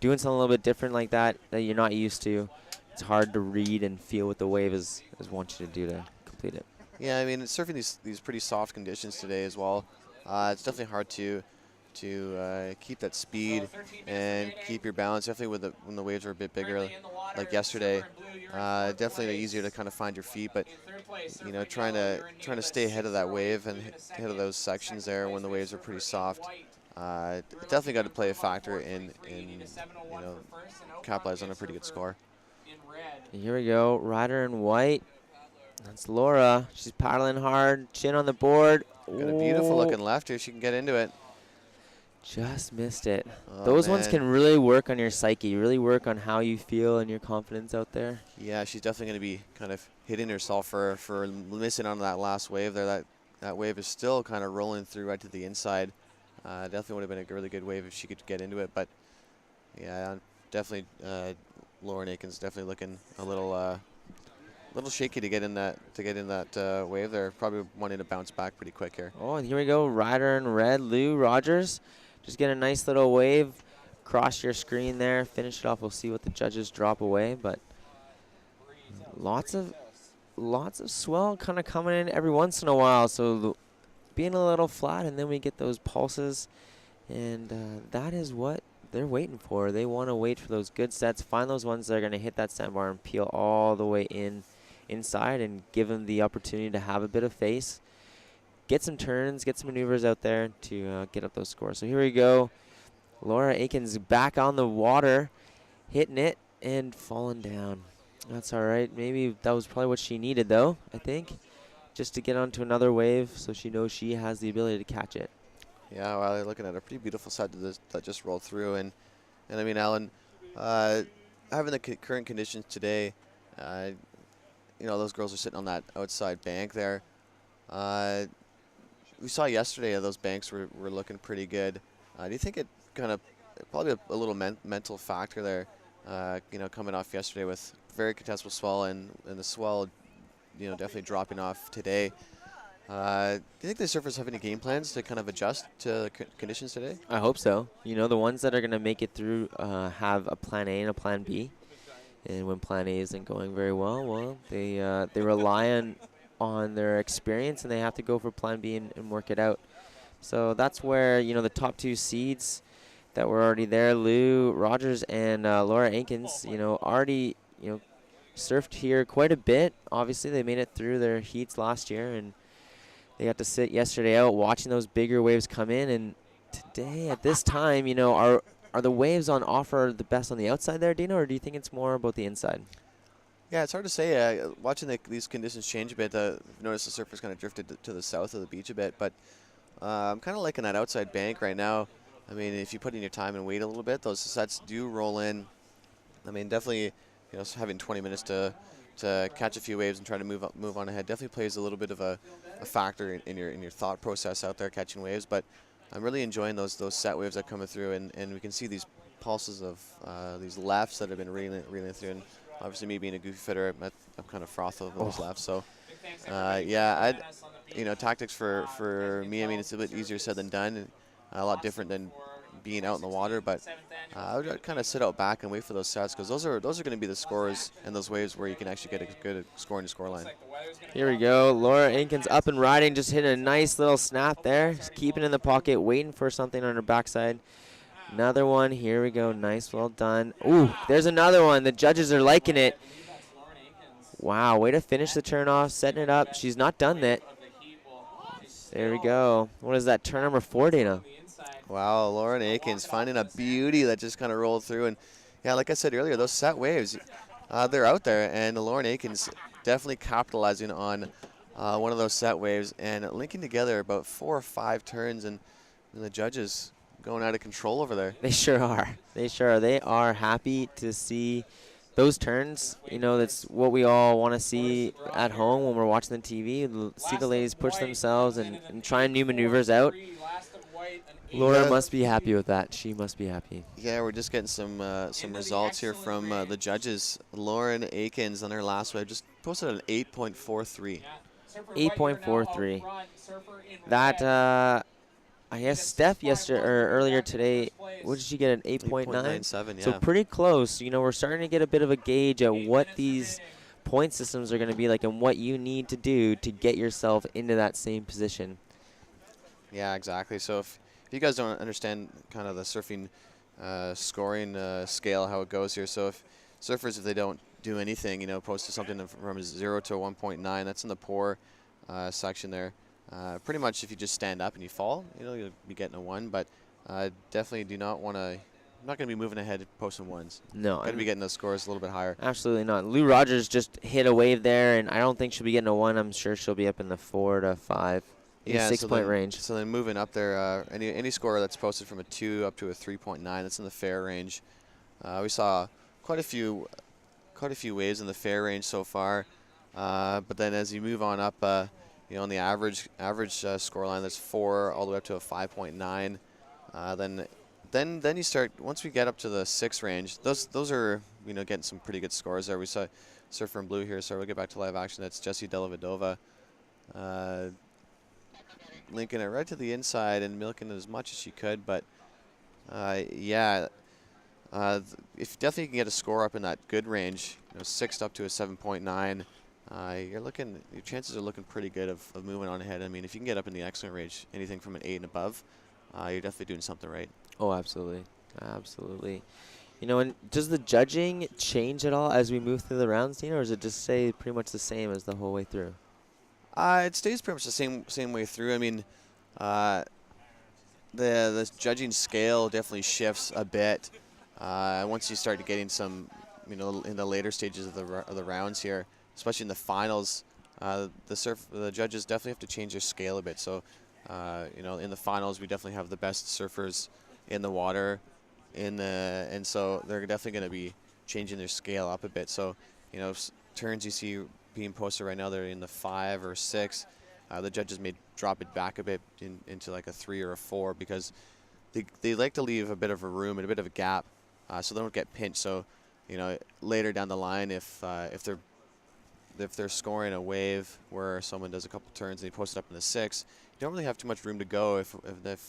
doing something a little bit different like that you're not used to, it's hard to read and feel what the wave is wants you to do to complete it. Yeah, I mean, surfing these pretty soft conditions today as well. It's definitely hard to keep that speed and keep your balance. Definitely when the waves are a bit bigger, like yesterday. Definitely easier to kind of find your feet, but you know, trying to stay ahead of that wave and ahead of those sections there when the waves are pretty soft. Definitely got to play a factor in you know, capitalize on a pretty good score. Here we go, rider in white. That's Laura. She's paddling hard, chin on the board. Got a beautiful Oh, looking left here. She can get into it. just missed it. Oh, Those ones man. can really work on your psyche, really work on how you feel and your confidence out there. Yeah, she's definitely going to be kind of hitting herself for missing on that last wave there. That wave is still kind of rolling through right to the inside. Definitely would have been a really good wave if she could get into it. But yeah, definitely Lauren Akins definitely looking a little shaky to get in that wave there. Probably wanting to bounce back pretty quick here. Oh, and here we go, rider in red, Lou Rogers. Just get a nice little wave across your screen there. Finish it off. We'll see what the judges drop away, but lots of swell kind of coming in every once in a while. So being a little flat, and then we get those pulses, and that is what they're waiting for. They want to wait for those good sets, find those ones that are going to hit that sandbar and peel all the way inside, and give them the opportunity to have a bit of face, get some turns, get some maneuvers out there to get up those scores. So here we go. Laura Akins back on the water, hitting it and falling down. That's all right. Maybe that was probably what she needed, though, I think, just to get onto another wave so she knows she has the ability to catch it. Yeah, well, you're looking at a pretty beautiful set that just rolled through, and I mean, Alan, having the current conditions today, you know, those girls are sitting on that outside bank there. We saw yesterday those banks were looking pretty good. Do you think it kind of probably a little mental factor there? You know, coming off yesterday with very contestable swell and the swell, you know, definitely dropping off today. Do you think the surfers have any game plans to kind of adjust to the conditions today? I hope so. You know, the ones that are going to make it through have a plan A and a plan B. And when plan A isn't going very well, they rely on their experience, and they have to go for plan B and work it out. So that's where, you know, the top 2 seeds that were already there, Lou Rogers and Laura Akins, you know, already, you know, surfed here quite a bit. Obviously, they made it through their heats last year, and they got to sit yesterday out watching those bigger waves come in. And today, at this time, you know, are the waves on offer the best on the outside there, Dino, or do you think it's more about the inside? Yeah, it's hard to say. Watching these conditions change a bit, I've noticed the surfers kind of drifted to the south of the beach a bit. But I'm kind of liking that outside bank right now. I mean, if you put in your time and wait a little bit, those sets do roll in. I mean, definitely, you know, having 20 minutes to to catch a few waves and try to move on ahead definitely plays a little bit of a factor in your thought process out there catching waves. But I'm really enjoying those set waves that come through, and we can see these pulses of these lefts that have been reeling through. And obviously, me being a goofy fitter, I'm kind of froth over those lefts. So yeah, tactics for me, I mean, it's a bit easier said than done, and a lot different than being out in the water, but I would kind of sit out back and wait for those sets, because those are going to be the scores and those waves where you can actually get a good scoring to score line. Here we go. Laura Aikens up and riding, just hit a nice little snap there. Just keeping in the pocket, waiting for something on her backside. Another one. Here we go. Nice, well done. Ooh, there's another one. The judges are liking it. Wow, way to finish the turn off, setting it up. She's not done that. There we go. What is that, turn number 4, Dana? Wow, Lauren Aikens finding a beauty that just kind of rolled through. And yeah, like I said earlier, those set waves, they're out there, and Lauren Aikens definitely capitalizing on one of those set waves and linking together about 4 or 5 turns, and the judges going out of control over there. They sure are. They sure are. They are happy to see those turns. You know, that's what we all want to see at home when we're watching the TV. See the ladies push themselves and try new maneuvers out. Laura must be happy with that. She must be happy. Yeah, we're just getting some results here from the judges. Lauren Aikens on her last wave just posted an 8.43. 8.43. That, I guess Steph earlier today, what did she get, an 8.9? 8.97, yeah. So pretty close. You know, we're starting to get a bit of a gauge at what these point systems are going to be like and what you need to do to get yourself into that same position. Yeah, exactly. So if you guys don't understand kind of the surfing scoring scale, how it goes here. So if surfers, if they don't do anything, you know, post to something from 0 to 1.9, that's in the poor section there. Pretty much if you just stand up and you fall, you know, you'll be getting a 1, but definitely do not want to, I'm not going to be moving ahead posting 1s. No. Got to be getting those scores a little bit higher. Absolutely not. Lou Rogers just hit a wave there, and I don't think she'll be getting a 1. I'm sure she'll be up in the 4 to 5. Yeah, 6-point range. So then moving up there, any score that's posted from a 2 up to a 3.9, that's in the fair range. We saw quite a few waves in the fair range so far, but then as you move on up, you know, on the average score line, that's 4 all the way up to a 5.9. Then you start, once we get up to the 6 range, those are, you know, getting some pretty good scores there. We saw Surfer in Blue here, so we'll get back to live action. That's Jessie Delavedova. Linking it right to the inside and milking it as much as she could, but yeah, if definitely you can get a score up in that good range, you know, 6 up to a 7.9, your chances are looking pretty good of moving on ahead. I mean, if you can get up in the excellent range, anything from an 8 and above, you're definitely doing something right. Oh, absolutely, absolutely. You know, and does the judging change at all as we move through the rounds, Dina, or does it just stay pretty much the same as the whole way through? It stays pretty much the same way through. I mean, the judging scale definitely shifts a bit once you start getting some, you know, in the later stages of the rounds here, especially in the finals. The judges definitely have to change their scale a bit. So, you know, in the finals, we definitely have the best surfers in the water, and so they're definitely going to be changing their scale up a bit. So, you know, turns you see being posted right now, they're in the 5 or 6. The judges may drop it back a bit into like a 3 or a 4, because they like to leave a bit of a room and a bit of a gap, so they don't get pinched. So, you know, later down the line, if they're scoring a wave where someone does a couple turns and they post it up in the 6, you don't really have too much room to go. If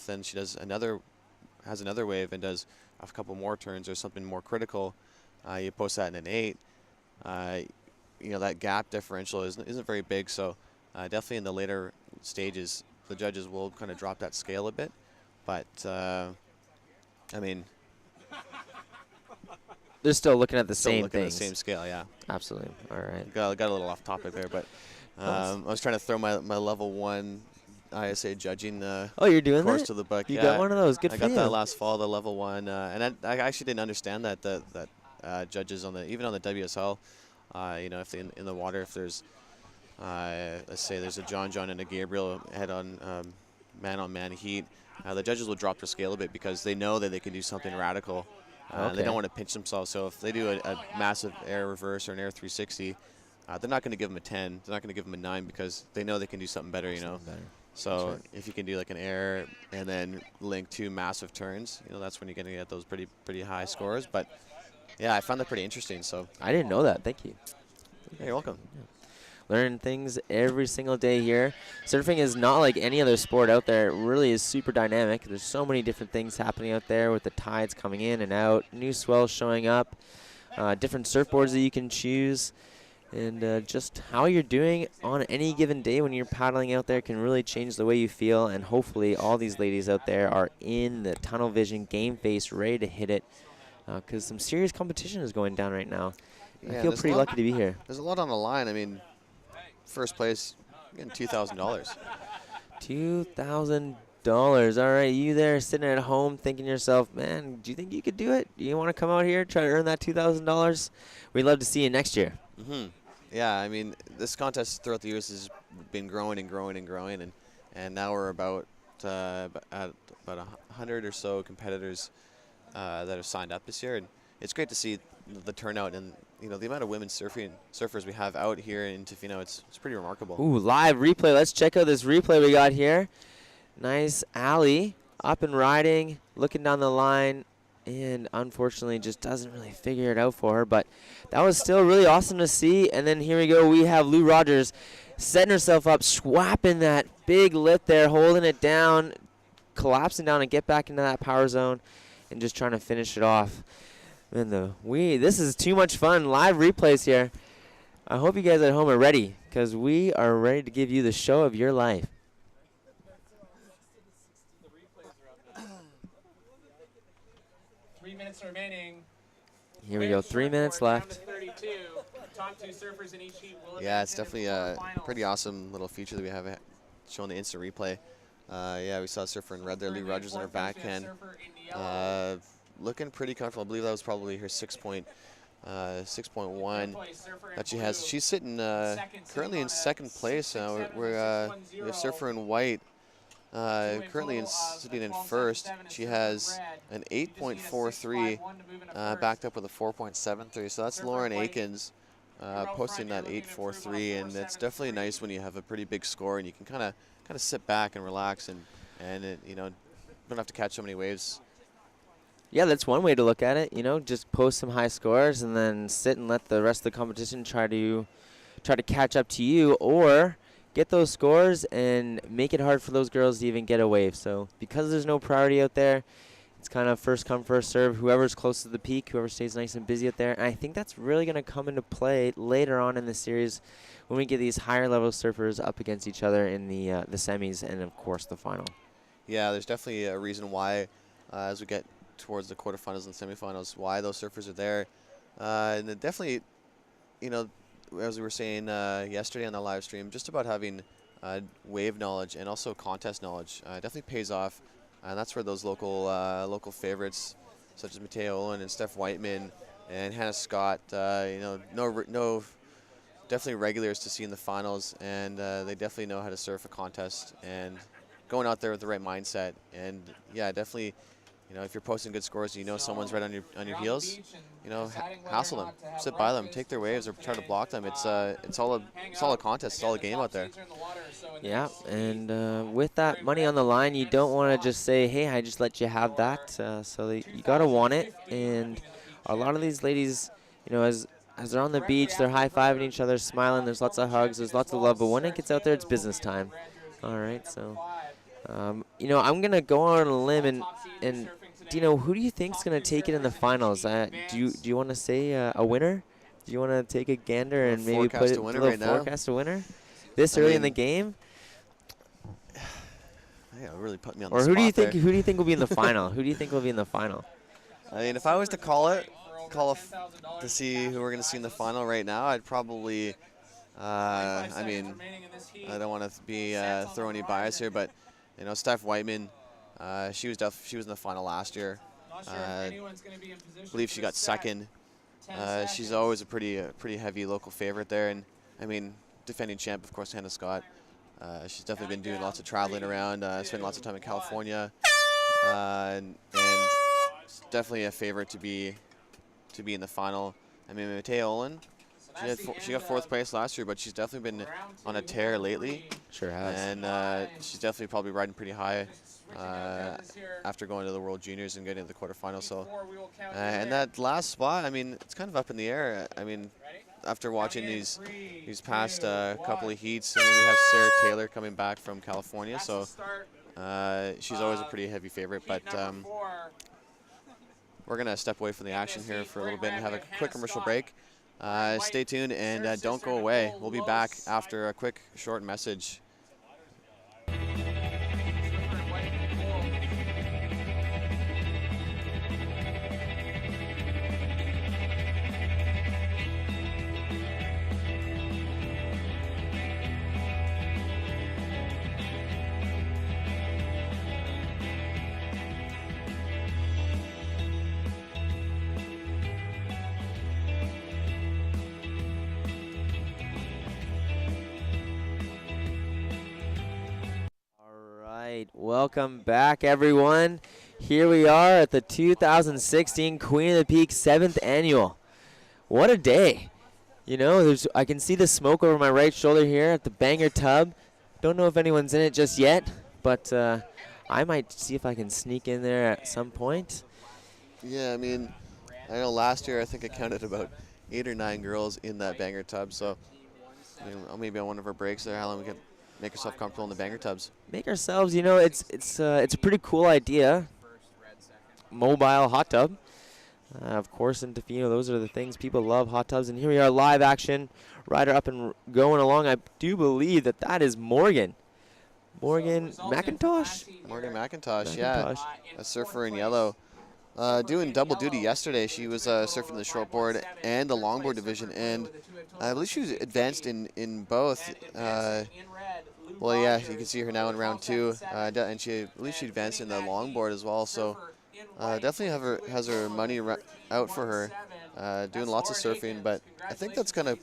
then she has another wave and does a couple more turns or something more critical, you post that in an 8. You know, that gap differential isn't very big, so definitely in the later stages, the judges will kind of drop that scale a bit. But, I mean, they're still looking at the same looking things. at the same scale, yeah. Absolutely. All right. Got a little off topic there, but I was trying to throw my level 1 ISA judging oh, you're doing course that? to the book. You yeah, got one of those. Good I for you. got that last fall, the level 1, and I actually didn't understand that judges even on the WSL, you know, if in the water, if there's let's say there's a John and a Gabriel head-on man-on-man heat, the judges will drop their scale a bit because they know that they can do something radical. They don't want to pinch themselves. So if they do a massive air reverse or an air 360, they're not going to give them a 10. They're not going to give them a 9 because they know they can do something better, you know. So if you can do like an air and then link 2 massive turns, you know, that's when you're going to get those pretty high scores. But yeah, I found that pretty interesting. So I didn't know that. Thank you. yeah, you're welcome. Learning things every single day here. Surfing is not like any other sport out there. It really is super dynamic. There's so many different things happening out there with the tides coming in and out, new swells showing up, different surfboards that you can choose, and just how you're doing on any given day when you're paddling out there can really change the way you feel. And hopefully all these ladies out there are in the tunnel vision, game face, ready to hit it, because some serious competition is going down right now. Yeah, I feel pretty lucky to be here. There's a lot on the line. I mean, first place, getting $2,000. $2,000. All right, you there sitting at home thinking to yourself, man, do you think you could do it? Do you want to come out here, try to earn that $2,000? We'd love to see you next year. Yeah, I mean, this contest throughout the years has been growing and growing and growing, and now we're at about 100 or so competitors that have signed up this year, and it's great to see the turnout and, you know, the amount of women surfers we have out here in Tofino. It's pretty remarkable. Ooh, live replay. Let's check out this replay we got here. Nice alley, up and riding, looking down the line, and unfortunately just doesn't really figure it out for her. But that was still really awesome to see. And then here we go. We have Lou Rogers setting herself up, swapping that big lift there, holding it down, collapsing down and get back into that power zone, and just trying to finish it off. And this is too much fun. Live replays here. I hope you guys at home are ready, because we are ready to give you the show of your life. Minutes remaining. Here we go, 3 minutes left. Top 2 surfers in each heat will Yeah, it's definitely a pretty awesome little feature that we have showing the instant replay. Yeah, we saw a surfer in red there, Lou Rogers on her backhand. Looking pretty comfortable. I believe that was probably her 6.1 that she has. She's sitting currently in second place now. We have surfer in white currently sitting in first. She has an 8.43 backed up with a 4.73. So that's Lauren Akins posting that 8.43, and it's definitely nice when you have a pretty big score and you can kind of sit back and relax and you know, don't have to catch so many waves. Yeah, that's one way to look at it. You know, just post some high scores and then sit and let the rest of the competition try to catch up to you, or get those scores and make it hard for those girls to even get a wave. So because there's no priority out there, it's kind of first come, first serve. Whoever's close to the peak, whoever stays nice and busy out there. And I think that's really going to come into play later on in the series when we get these higher level surfers up against each other in the semis and, of course, the final. Yeah, there's definitely a reason why as we get towards the quarterfinals and semifinals, why those surfers are there. And it definitely, you know, as we were saying yesterday on the live stream, just about having wave knowledge and also contest knowledge definitely pays off. And that's where those local favorites, such as Mateo Olin and Steph Whiteman and Hannah Scott, you know, no definitely regulars to see in the finals, and they definitely know how to surf a contest and going out there with the right mindset. And yeah, definitely, you know, if you're posting good scores, you know someone's right on your heels, you know, hassle them, sit by them, take their waves, or try to block them. It's all a contest, it's all a game out there. Yeah, and with that money on the line, you don't want to just say, hey, I just let you have that. So you got to want it. And a lot of these ladies, you know, as they're on the beach, they're high-fiving each other, smiling. There's lots of hugs. There's lots of love. But when it gets out there, it's business time. All right, so, you know, I'm going to go on a limb and Dino, who do you think is going to take it in the finals? Do you want to say a winner? Do you want to take a gander and maybe put it forecast a winner this early in the game? Yeah, really put me on the spot. Or who do you think will be in the final? Who do you think will be in the final? I mean, if I was to call to see who we're going to see in the final right now, I'd probably, I mean, I don't want to be throw any bias here, but you know, Steph Whiteman, she was in the final last year. I believe she got second. She's always a pretty heavy local favorite there, and I mean, defending champ, of course, Hannah Scott. She's definitely been doing lots of traveling around, spending lots of time in California, and definitely a favorite to be in the final. I mean, Mateo Olin, She got 4th place last year, but she's definitely been on a tear lately. Sure has. And she's definitely probably riding pretty high after going to the World Juniors and getting to the quarterfinals. So, and that last spot, I mean, it's kind of up in the air. I mean, after watching these past couple of heats, and then we have Sarah Taylor coming back from California, so she's always a pretty heavy favorite. But we're gonna step away from the action here for a little bit and have a quick commercial break. Stay tuned and don't go away. We'll be back after a quick short message. Welcome back, everyone. Here we are at the 2016 Queen of the Peak 7th Annual. What a day. You know, I can see the smoke over my right shoulder here at the Banger Tub. Don't know if anyone's in it just yet, but I might see if I can sneak in there at some point. Yeah, I mean, I know last year I think I counted about 8 or 9 girls in that Banger Tub, so I mean, maybe on one of our breaks there, Helen, we can make yourself comfortable in the Banger Tubs. Make ourselves, you know, it's a pretty cool idea. Mobile hot tub. Of course, in Tofino, those are the things people love, hot tubs. And here we are, live action, rider up and going along. I do believe that is Morgan. Morgan McIntosh? Morgan McIntosh, yeah, a surfer in yellow. Doing double duty yesterday. She was surfing the shortboard and the longboard division, and I believe she was advanced in both. Well, yeah, you can see her now in round 2, and I believe she advanced in the longboard as well. So definitely has her money out for her, doing lots of surfing. But I think that's gonna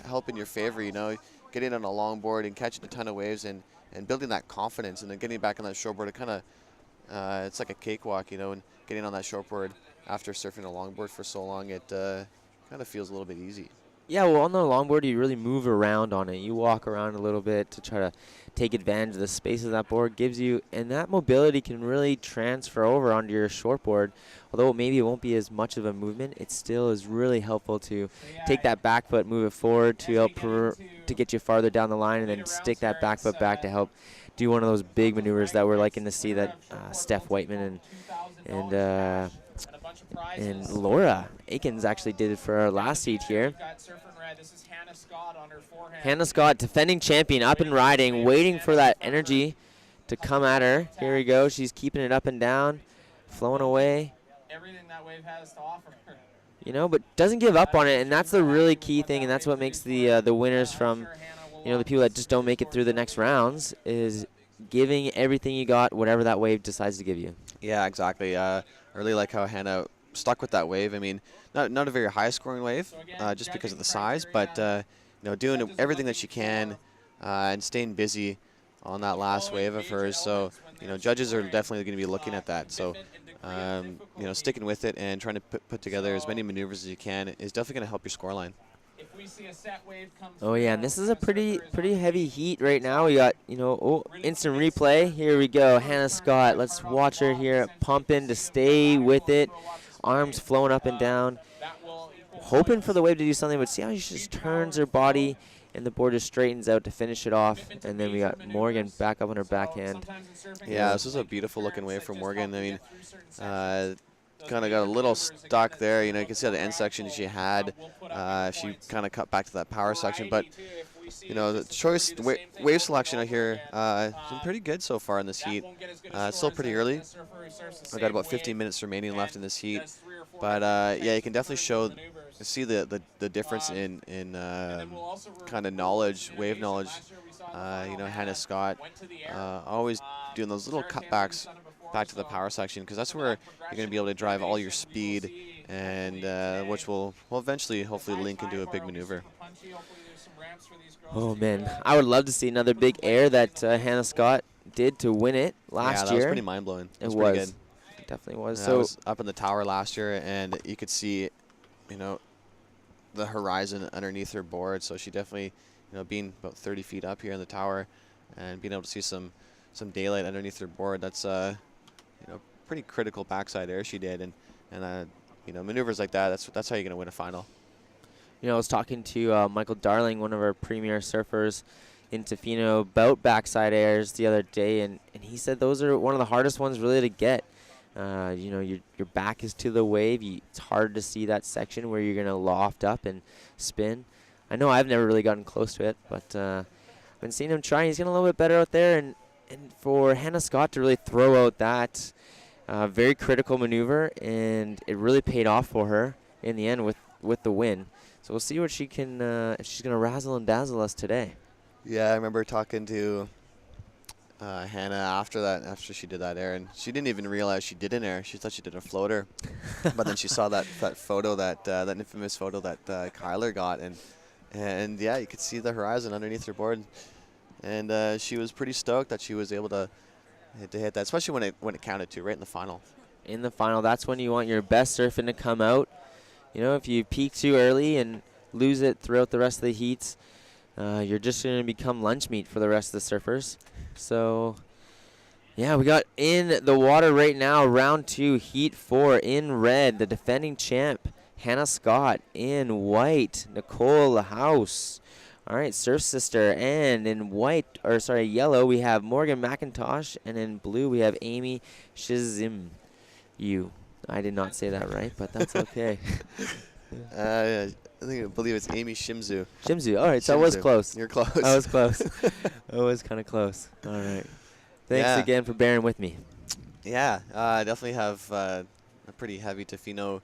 help in your favor. You know, getting on a longboard and catching a ton of waves and building that confidence, and then getting back on that shortboard. It kind of it's like a cakewalk, you know, and getting on that shortboard after surfing a longboard for so long, it kind of feels a little bit easy. Yeah, well, on the longboard, you really move around on it. You walk around a little bit to try to take advantage of the space that board gives you, and that mobility can really transfer over onto your shortboard. Although maybe it won't be as much of a movement, it still is really helpful to take that back foot, move it forward to help to get you farther down the line, and then stick that back foot back to help do one of those big maneuvers that we're liking to see that Steph Whiteman and Laura Aikens actually did it for our last heat here. Hannah Scott, defending champion, up and riding, waiting for that energy to come at her. Here we go. She's keeping it up and down, flowing away. Everything that wave has to offer. You know, but doesn't give up on it, and that's the really key thing, and that's what makes the winners from, you know, the people that just don't make it through the next rounds is giving everything you got, whatever that wave decides to give you. Yeah, exactly. I really like how Hannah stuck with that wave. I mean, not a very high-scoring wave, just because of the size, but you know, doing everything that she can and staying busy on that last wave of hers. So, you know, judges are definitely going to be looking at that. So, you know, sticking with it and trying to put together as many maneuvers as you can is definitely going to help your scoreline. Oh yeah, and this is a pretty heavy heat right now. We got, you know, instant replay. Here we go, Hannah Scott. Let's watch her here pumping to stay with it. Arms flowing up and down, hoping for the wave to do something, but see how she just turns her body and the board just straightens out to finish it off. And then we got Morgan back up on her backhand. Yeah, this is a beautiful looking wave from Morgan. I mean, kind of got a little stuck there. You know, you can see how the end section she had. She kind of cut back to that power section, but you know, the choice wave selection out here has been pretty good so far in this heat. It's still pretty early. I've got about 15 minutes remaining left in this heat, but yeah, you can definitely see the difference in kind of knowledge, wave knowledge. You know, Hannah Scott always doing those little cutbacks back to the power section, because that's where you're going to be able to drive all your speed, and which will eventually hopefully link into a big maneuver. Oh man, I would love to see another big air that Hannah Scott did to win it last year. Yeah, that was pretty mind-blowing. It was. Pretty good. It definitely was. Yeah, so I was up in the tower last year, and you could see, you know, the horizon underneath her board. So she definitely, being about 30 feet up here in the tower and being able to see some daylight underneath her board, that's pretty critical backside air she did. And maneuvers like that, that's how you're going to win a final. I was talking to Michael Darling, one of our premier surfers in Tofino, about backside airs the other day, and he said those are one of the hardest ones really to get. Your back is to the wave. It's hard to see that section where you're going to loft up and spin. I know I've never really gotten close to it, but I've been seeing him trying. He's getting a little bit better out there, and for Hannah Scott to really throw out that very critical maneuver, and it really paid off for her in the end with the win. So we'll see what she can, if she's going to razzle and dazzle us today. Yeah, I remember talking to Hannah after she did that air, and she didn't even realize she did an air. She thought she did a floater, but then she saw that photo, that infamous photo that Kyler got, and yeah, you could see the horizon underneath her board, and she was pretty stoked that she was able to hit that, especially when it counted to right in the final. In the final, that's when you want your best surfing to come out. If you peak too early and lose it throughout the rest of the heats, you're just going to become lunch meat for the rest of the surfers. So, yeah, we got in the water right now, round 2, heat 4 in red, the defending champ, Hannah Scott. In white, Nicole Lahouse. All right, Surf Sister. And in yellow, we have Morgan McIntosh. And in blue, we have Amy Shizim. I did not say that right, but that's okay. I believe it's Amy Shimzu. Shimzu. All right, so I was close. You're close. I was close. I was kind of close. All right. Thanks again for bearing with me. Yeah, I definitely have a pretty heavy Tofino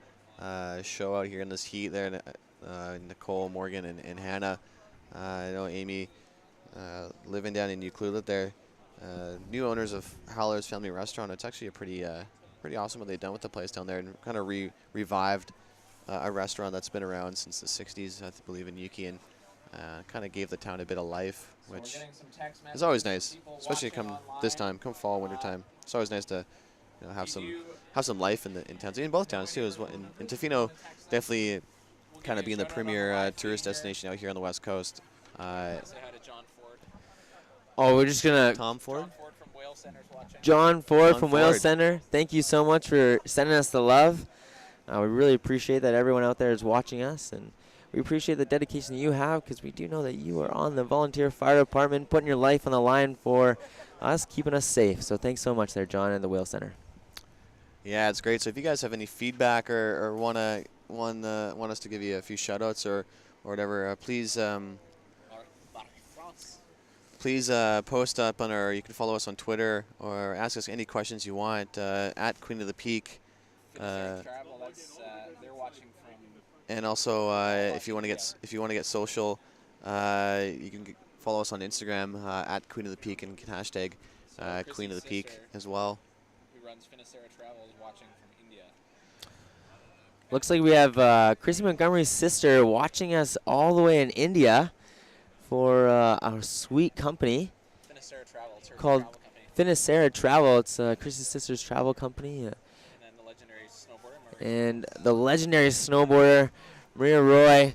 show out here in this heat there. Nicole, Morgan, and Hannah. I know Amy living down in Ucluelet there. New owners of Howler's Family Restaurant. It's actually a pretty awesome what they've done with the place down there, and kind of revived a restaurant that's been around since the 60s, I believe, in Yuki, and kind of gave the town a bit of life, which is always nice, especially come fall, winter time. It's always nice to have some life in town, in both towns too. As well. In Tofino, definitely kind of being the premier tourist destination out here on the West Coast. Say hi to John Ford. Oh, we're just gonna. Tom Ford. John Ford John from Ford. Wales Center. Thank you so much for sending us the love. We really appreciate that everyone out there is watching us, and we appreciate the dedication that you have, because we do know that you are on the volunteer fire department, putting your life on the line for us, keeping us safe. So thanks so much there, John, and the Wales Center. Yeah, it's great. So if you guys have any feedback or want us to give you a few shout-outs or whatever, please post up on you can follow us on Twitter or ask us any questions you want at Queen of the Peak. They're watching from. And also, if you want to get social, you can follow us on Instagram at Queen of the Peak and hashtag Queen of the Peak as well. Who runs Finisera Travel is watching from India. Looks like we have Chrissy Montgomery's sister watching us all the way in India for our sweet company Finisera Travel. It's her called travel company. Finisera Travel. It's Chrissy's sister's travel company. And the legendary snowboarder, Maria Roy,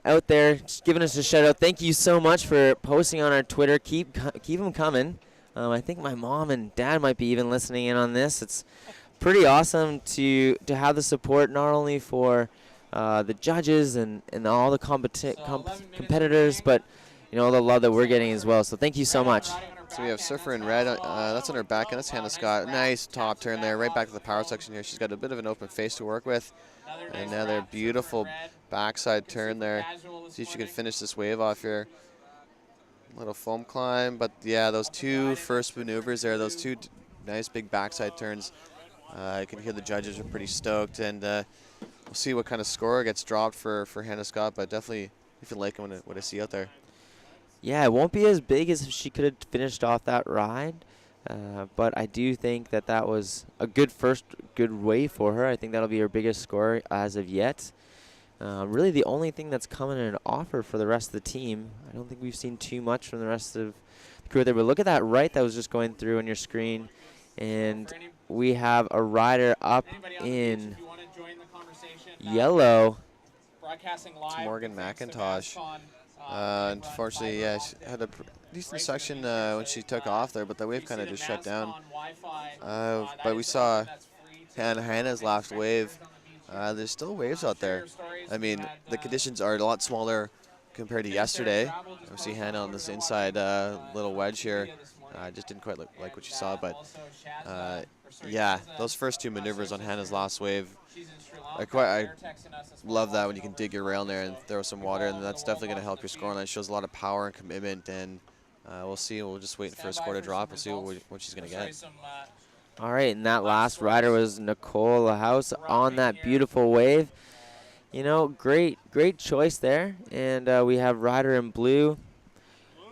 out there just giving us a shout out. Thank you so much for posting on our Twitter. Keep them coming. I think my mom and dad might be even listening in on this. It's pretty awesome to have the support, not only for the judges and all the competitors, but all the love that we're getting as well. So thank you so much. So we have Surfer in red. That's on her back, and that's Hannah Scott. Nice top turn there, right back to the power section here. She's got a bit of an open face to work with. Another beautiful backside turn there. See if she can finish this wave off here. Little foam climb, but yeah, those two first maneuvers there, those two nice big backside turns. I can hear the judges are pretty stoked, and we'll see what kind of score gets dropped for Hannah Scott, but definitely if you like what I see out there. Yeah, it won't be as big as if she could have finished off that ride, but I do think that was a good wave for her. I think that'll be her biggest score as of yet. Really the only thing that's coming in an offer for the rest of the team. I don't think we've seen too much from the rest of the crew there, but look at that right that was just going through on your screen, and we have a rider up in yellow. broadcasting live. Morgan Thanks to McIntosh. Vascon, Unfortunately, yeah, she had a decent section when she took off there, but the wave kind of just shut down. But we saw Hannah's last wave. There's still waves out there. I mean, the conditions are a lot smaller compared to yesterday. We see Hannah on this inside little wedge here. I just didn't quite like what you saw, but yeah, those first 2 maneuvers on Hannah's last wave, I love that when you can dig your rail in there and throw some water, and that's definitely going to help your scoreline. It shows a lot of power and commitment, and we'll see. We'll just wait for a score to drop and see what she's going to get. All right, and that last rider was Nicole Lahouse on that beautiful wave. You know, great choice there. And we have rider in blue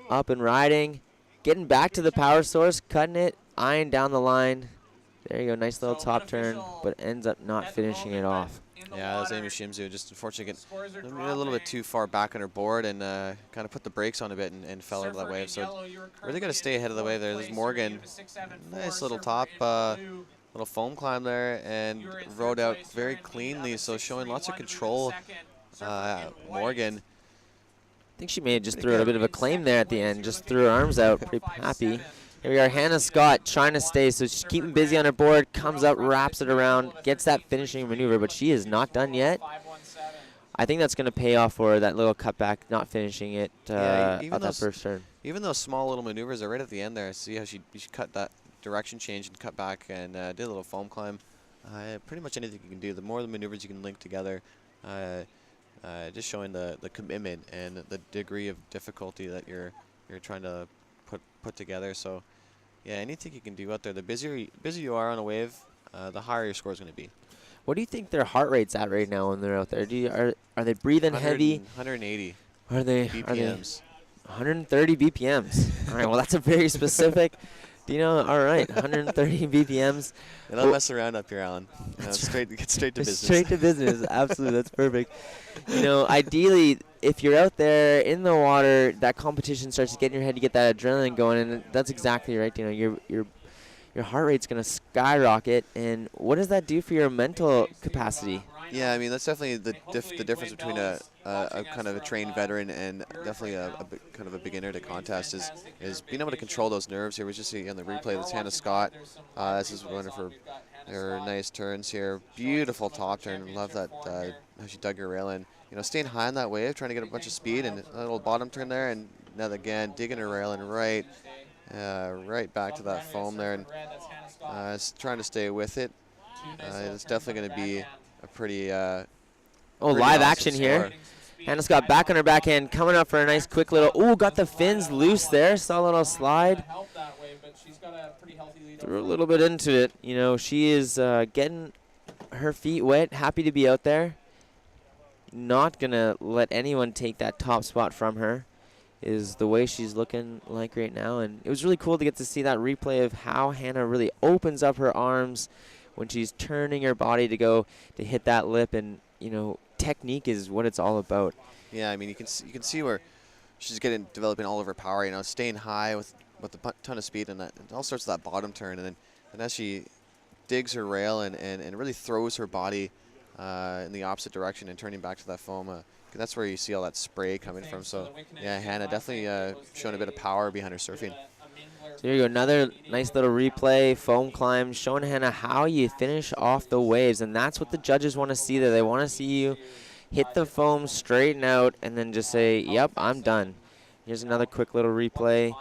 up and riding, getting back to the power source, cutting it, eyeing down the line. There you go, nice little top turn, but ends up not finishing it off. Yeah, that was Amy Shimzu. Just unfortunately getting a little bit too far back on her board and kind of put the brakes on a bit and fell out of that wave. So really got to stay ahead of the wave there. There's Morgan, nice little top, little foam climb there, and rode out very cleanly. So showing lots of control, Morgan. I think she may have just threw out a bit of a claim there at the end, just threw her arms out, pretty happy. Here we are, Hannah Scott trying to stay, so she's keeping busy on her board, comes up, wraps it around, gets that finishing maneuver, but she is not done yet. I think that's going to pay off for her, that little cutback, not finishing it on that first turn. Even those small little maneuvers are right at the end there. See how she cut that direction change and cut back and did a little foam climb. Pretty much anything you can do. The more the maneuvers you can link together, just showing the commitment and the degree of difficulty that you're trying to put together. So yeah, anything you can do out there, the busier you are on a wave, the higher your score is going to be. What do you think their heart rate's at right now when they're out there? Are they breathing heavy? 180 Are they BPMs. 130 BPMs. All right, well, that's a very specific. Do you know? All right, 130 BPMs. They don't mess around up here, Alan. Get straight to business. Straight to business. Absolutely, that's perfect. You know, ideally, if you're out there in the water, that competition starts to get in your head. You get that adrenaline going, and that's exactly right. You know, your heart rate's going to skyrocket. And what does that do for your mental capacity? Yeah, I mean, that's definitely the difference between a kind of a trained veteran and definitely kind of a beginner to contest is being able to control those nerves here. We just see on the replay, that's Hannah Scott. This is one of her nice turns here. Beautiful top turn. Love that how she dug her rail in. You know, staying high on that wave, trying to get a bunch of speed, and a little bottom turn there, and now again digging her rail in right back to that foam there, and trying to stay with it. It's definitely going to be a pretty live awesome action here. Hannah Scott back on her backhand, coming up for a nice quick little. Ooh, got the fins loose there. Saw a little slide. Threw a little bit into it. You know, she is getting her feet wet. Happy to be out there. Not gonna let anyone take that top spot from her. Is the way she's looking like right now, and it was really cool to get to see that replay of how Hannah really opens up her arms when she's turning her body to go to hit that lip, and you know, technique is what it's all about. Yeah, I mean, you can see where she's developing all of her power. You know, staying high with a ton of speed and all sorts of that bottom turn, and as she digs her rail and really throws her body in the opposite direction and turning back to that foam. That's where you see all that spray coming from. So yeah, Hannah definitely showing a bit of power behind her surfing. So here you go, another nice little replay, foam climb, showing Hannah how you finish off the waves, and that's what the judges want to see there. They want to see you hit the foam, straighten out, and then just say, yep, I'm done. Here's another quick little replay.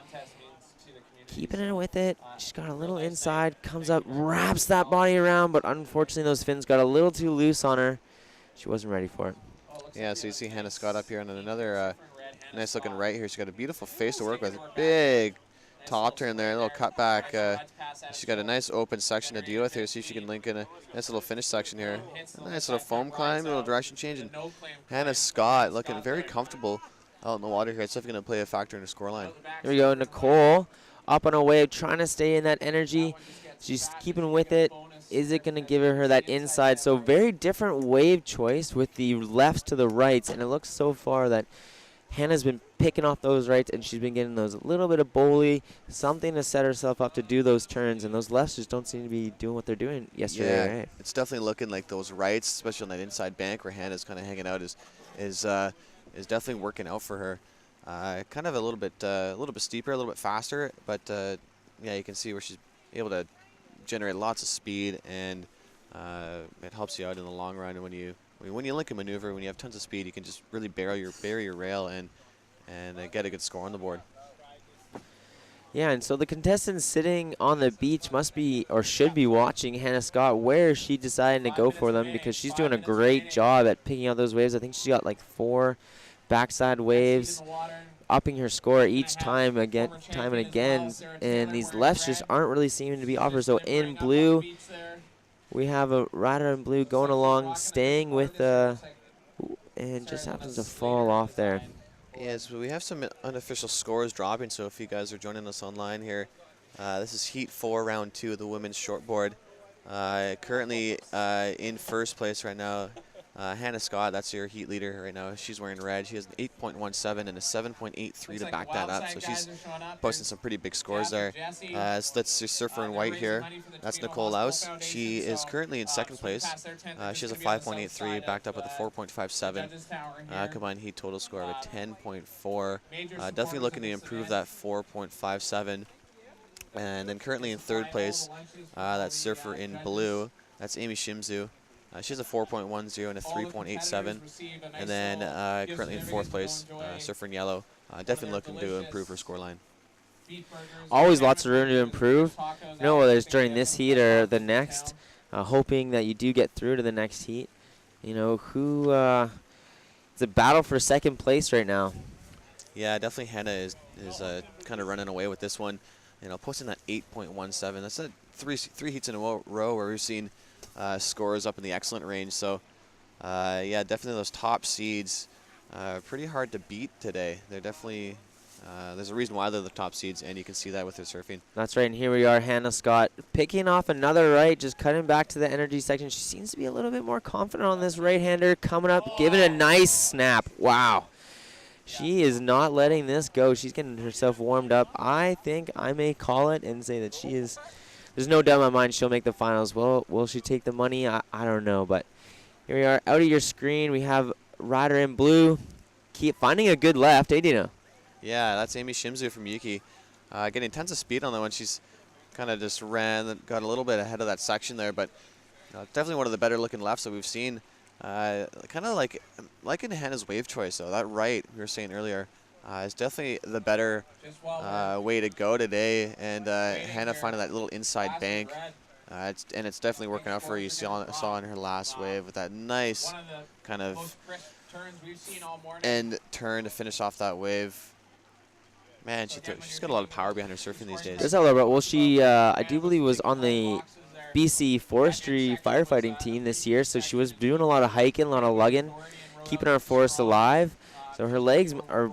Keeping it with it. She's got a little inside, comes up, wraps that body around, but unfortunately those fins got a little too loose on her. She wasn't ready for it. Yeah, so you see Hannah Scott up here on another nice looking right here. She's got a beautiful face to work with. Big top turn there, a little cut back. She's got a nice open section to deal with here. See if she can link in a nice little finish section here. A nice little foam climb, a little direction change. And Hannah Scott looking very comfortable out in the water here. It's definitely going to play a factor in her scoreline. Here we go, Nicole up on a wave, trying to stay in that energy. She's keeping with it. Is it going to give her that inside? So very different wave choice with the lefts to the rights, and it looks so far that Hannah's been picking off those rights, and she's been getting those a little bit of bowly, something to set herself up to do those turns, and those lefts just don't seem to be doing what they're doing yesterday. Yeah, right? It's definitely looking like those rights, especially on that inside bank where Hannah's kind of hanging out, is is definitely working out for her. Kind of a little bit steeper, a little bit faster, but yeah, you can see where she's able to generate lots of speed, and it helps you out in the long run. And when you link a maneuver, when you have tons of speed, you can just really bury your rail and get a good score on the board. Yeah, and so the contestants sitting on the beach must be or should be watching Hannah Scott. Where is she deciding to go for them? Because she's doing a great job at picking out those waves. I think she's got like 4 backside waves, upping her score each time and again. And these lefts just aren't really seeming to be offered. So in blue, we have a rider in blue going along, staying with and just happens to fall off there. Yes, we have some unofficial scores dropping, so if you guys are joining us online here, this is Heat 4, Round 2 of the women's shortboard. Currently in first place right now, Hannah Scott, that's your heat leader right now. She's wearing red. She has an 8.17 and a 7.83 to back that up, so she's posting some pretty big scores there. So that's your surfer in white here. That's Nicole Laus. She is currently in second place. She has a 5.83 backed up with a 4.57. Combined heat total score of a 10.4. Definitely looking to improve that 4.57. And then currently in third place, that's surfer in blue. That's Amy Shimzu. She has a 4.10 and a 3.87. And then currently in fourth place, surfer in yellow. Definitely looking to improve her scoreline. Always lots of room to improve. No, whether it's during this heat or the next, hoping that you do get through to the next heat. You know, it's a battle for second place right now. Yeah, definitely Hannah is kind of running away with this one. You know, posting that 8.17. That's a three heats in a row where we've seen scores up in the excellent range. So, yeah, definitely those top seeds, pretty hard to beat today. They're definitely, there's a reason why they're the top seeds, and you can see that with their surfing. That's right, and here we are, Hannah Scott, picking off another right, just cutting back to the energy section. She seems to be a little bit more confident on this right-hander, coming up, giving a nice snap. Wow. She is not letting this go. She's getting herself warmed up. I think I may call it and say that she is. There's no doubt in my mind she'll make the finals. Well, will she take the money? I don't know. But here we are. Out of your screen, we have rider in blue. Keep finding a good left, Dino? Yeah, that's Amy Shimzu from Yuki. Getting tons of speed on that one. She's kind of just got a little bit ahead of that section there. But definitely one of the better looking lefts that we've seen. Kind of like in Hannah's wave choice, though. That right we were saying earlier is definitely the better way to go today. And Hannah finding that little inside bank, it's definitely working out for her. You saw in her last wave with that nice kind of end turn to finish off that wave. Man, she's got a lot of power behind her surfing these days. Well, she I do believe was on the BC Forestry firefighting team this year, so she was doing a lot of hiking, a lot of lugging, keeping our forest alive. So her legs are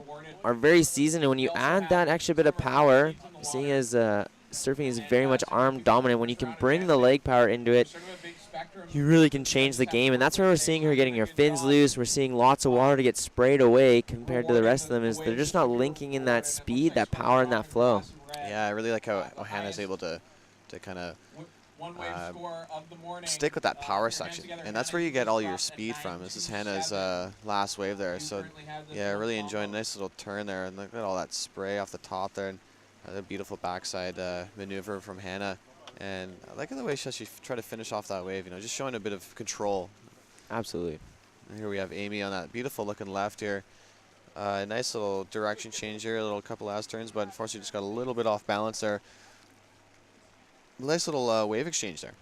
very seasoned, and when you add that extra bit of power, seeing as surfing is very much arm dominant, when you can bring the leg power into it, you really can change the game. And that's where we're seeing her getting her fins loose. We're seeing lots of water to get sprayed away compared to the rest of them. Is they're just not linking in that speed, that power, and that flow. Yeah, I really like how Hannah's able to kind of stick with that power section, and that's where you get all your speed from. This is Hannah's last wave there, so yeah, really enjoying a nice little turn there, and look at all that spray off the top there, and a beautiful backside maneuver from Hannah. And I like the way she tried to finish off that wave, you know, just showing a bit of control. Absolutely. And here we have Amy on that beautiful looking left here. Nice little direction change here, a little couple last turns, but unfortunately just got a little bit off balance there. Nice little wave exchange there.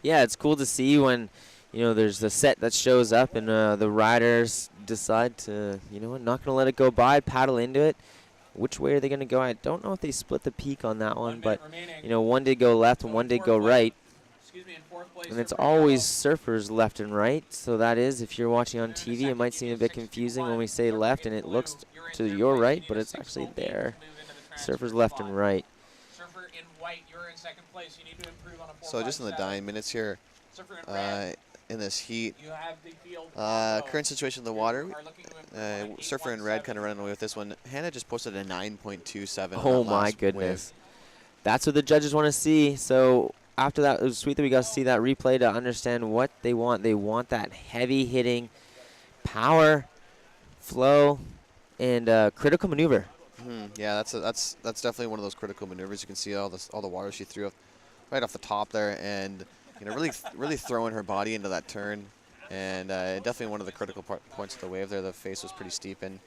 Yeah, it's cool to see when, you know, there's a set that shows up and the riders decide to, you know what, not going to let it go by, paddle into it. Which way are they going to go? I don't know if they split the peak on that one, but, you know, one did go left and one did go right. And it's always surfers left and right. So that is, if you're watching on TV, it might seem a bit confusing when we say left and it looks to your right, but it's actually there. Surfers left and right. So just in the dying minutes here, in this heat, current situation in the water, surfer in red kind of running away with this one. Hannah just posted a 9.27. Oh my goodness. That's what the judges want to see. So after that, it was sweet that we got to see that replay to understand what they want. They want that heavy hitting power flow, and critical maneuver. Yeah, that's definitely one of those critical maneuvers. You can see all the water she threw right off the top there, and really throwing her body into that turn. And definitely one of the critical points of the wave there. The face was pretty steep and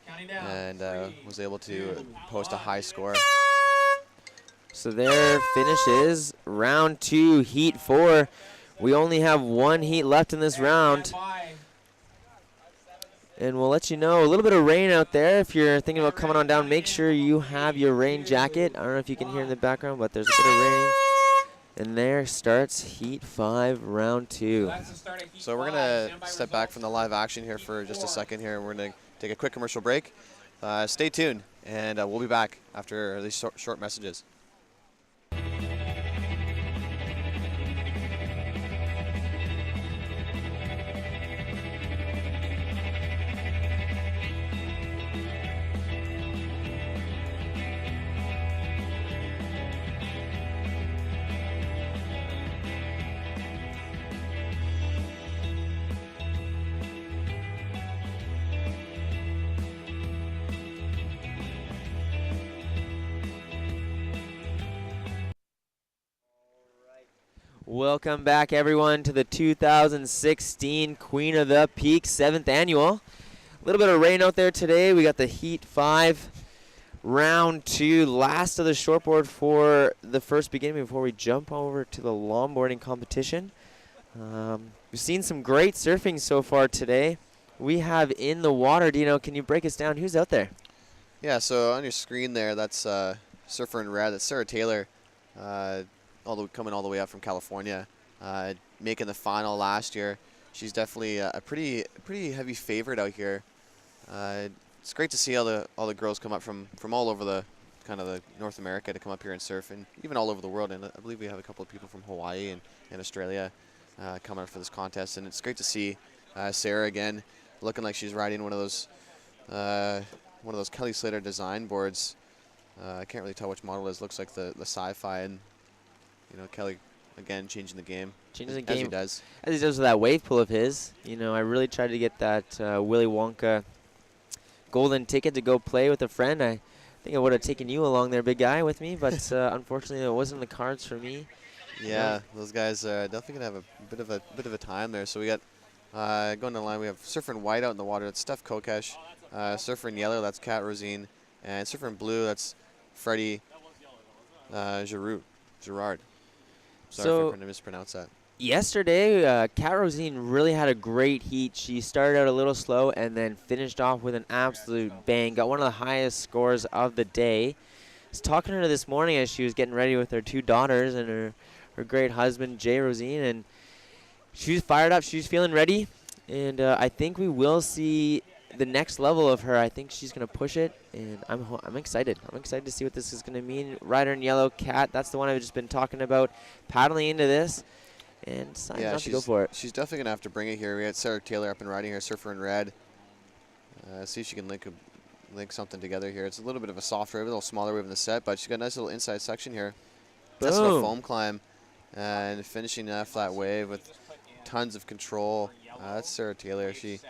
was able to post a high score. So their finish is round 2, heat 4. We only have 1 heat left in this round. And we'll let you know, a little bit of rain out there. If you're thinking about coming on down, make sure you have your rain jacket. I don't know if you can hear in the background, but there's a bit of rain. And there starts heat 5, round 2. So we're going to step back from the live action here for just a second here. We're going to take a quick commercial break. Stay tuned, and we'll be back after these short messages. Welcome back, everyone, to the 2016 Queen of the Peak 7th Annual. A little bit of rain out there today. We got the Heat 5, round 2, last of the shortboard for the first beginning before we jump over to the longboarding competition. We've seen some great surfing so far today. We have in the water, Dino, can you break us down? Who's out there? Yeah, so on your screen there, that's Surfer in Red. That's Sarah Taylor. Coming all the way up from California, making the final last year. She's definitely a pretty heavy favorite out here. It's great to see all the girls come up from all over the North America to come up here and surf, and even all over the world. And I believe we have a couple of people from Hawaii and Australia coming up for this contest. And it's great to see Sarah again, looking like she's riding one of those Kelly Slater design boards. I can't really tell which model it is. Looks like the Sci-Fi. And Kelly, again, changing the game. Changing the game. As he does. As he does with that wave pool of his. I really tried to get that Willy Wonka golden ticket to go play with a friend. I think I would have taken you along there, big guy, with me, but unfortunately it wasn't in the cards for me. Yeah, those guys definitely going to have a bit of a time there. So we got, going down the line, we have Surfer in White out in the water. That's Steph Kokesh. Surfer in Yellow, that's Kat Rosine. And Surfer in Blue, that's Freddie Gerard. Sorry if I mispronounced that. Yesterday, Kat Rosine really had a great heat. She started out a little slow and then finished off with an absolute bang. Got one of the highest scores of the day. I was talking to her this morning as she was getting ready with her 2 daughters and her great husband, Jay Rosine. And she was fired up. She was feeling ready. And I think we will see the next level of her. I think she's going to push it, and I'm excited. I'm excited to see what this is going to mean. Rider in Yellow, Kat, that's the one I've just been talking about, paddling into this, and signs up to go for it. She's definitely going to have to bring it here. We had Sarah Taylor up and riding here, Surfer in Red. See if she can link something together here. It's a little bit of a soft wave, a little smaller wave in the set, but she's got a nice little inside section here. That's a foam climb, and finishing that flat wave with tons of control. That's Sarah Taylor. She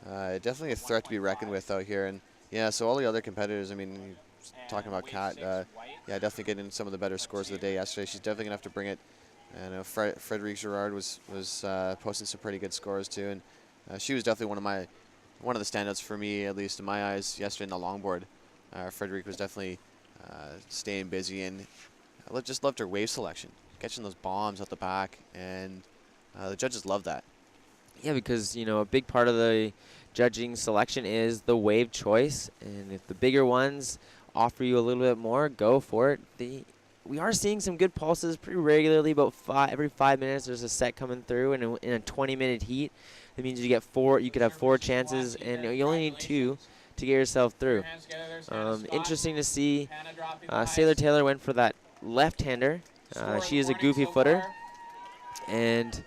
definitely a threat to be reckoned with out here. And yeah, so all the other competitors, I mean, talking about Kat, yeah, definitely getting some of the better scores of the day yesterday. She's definitely going to have to bring it. And Frederique Gerard was posting some pretty good scores too. And she was definitely one of the standouts for me, at least in my eyes, yesterday in the longboard. Frederique was definitely staying busy, and I just loved her wave selection, catching those bombs out the back, and the judges loved that. Yeah, because, a big part of the judging selection is the wave choice, and if the bigger ones offer you a little bit more, go for it. We are seeing some good pulses pretty regularly. About every 5 minutes, there's a set coming through, and in a 20-minute heat, that means you get 4. You could have 4 chances, and you only need 2 to get yourself through. Interesting to see. Sailor Taylor went for that left-hander. She is a goofy footer, and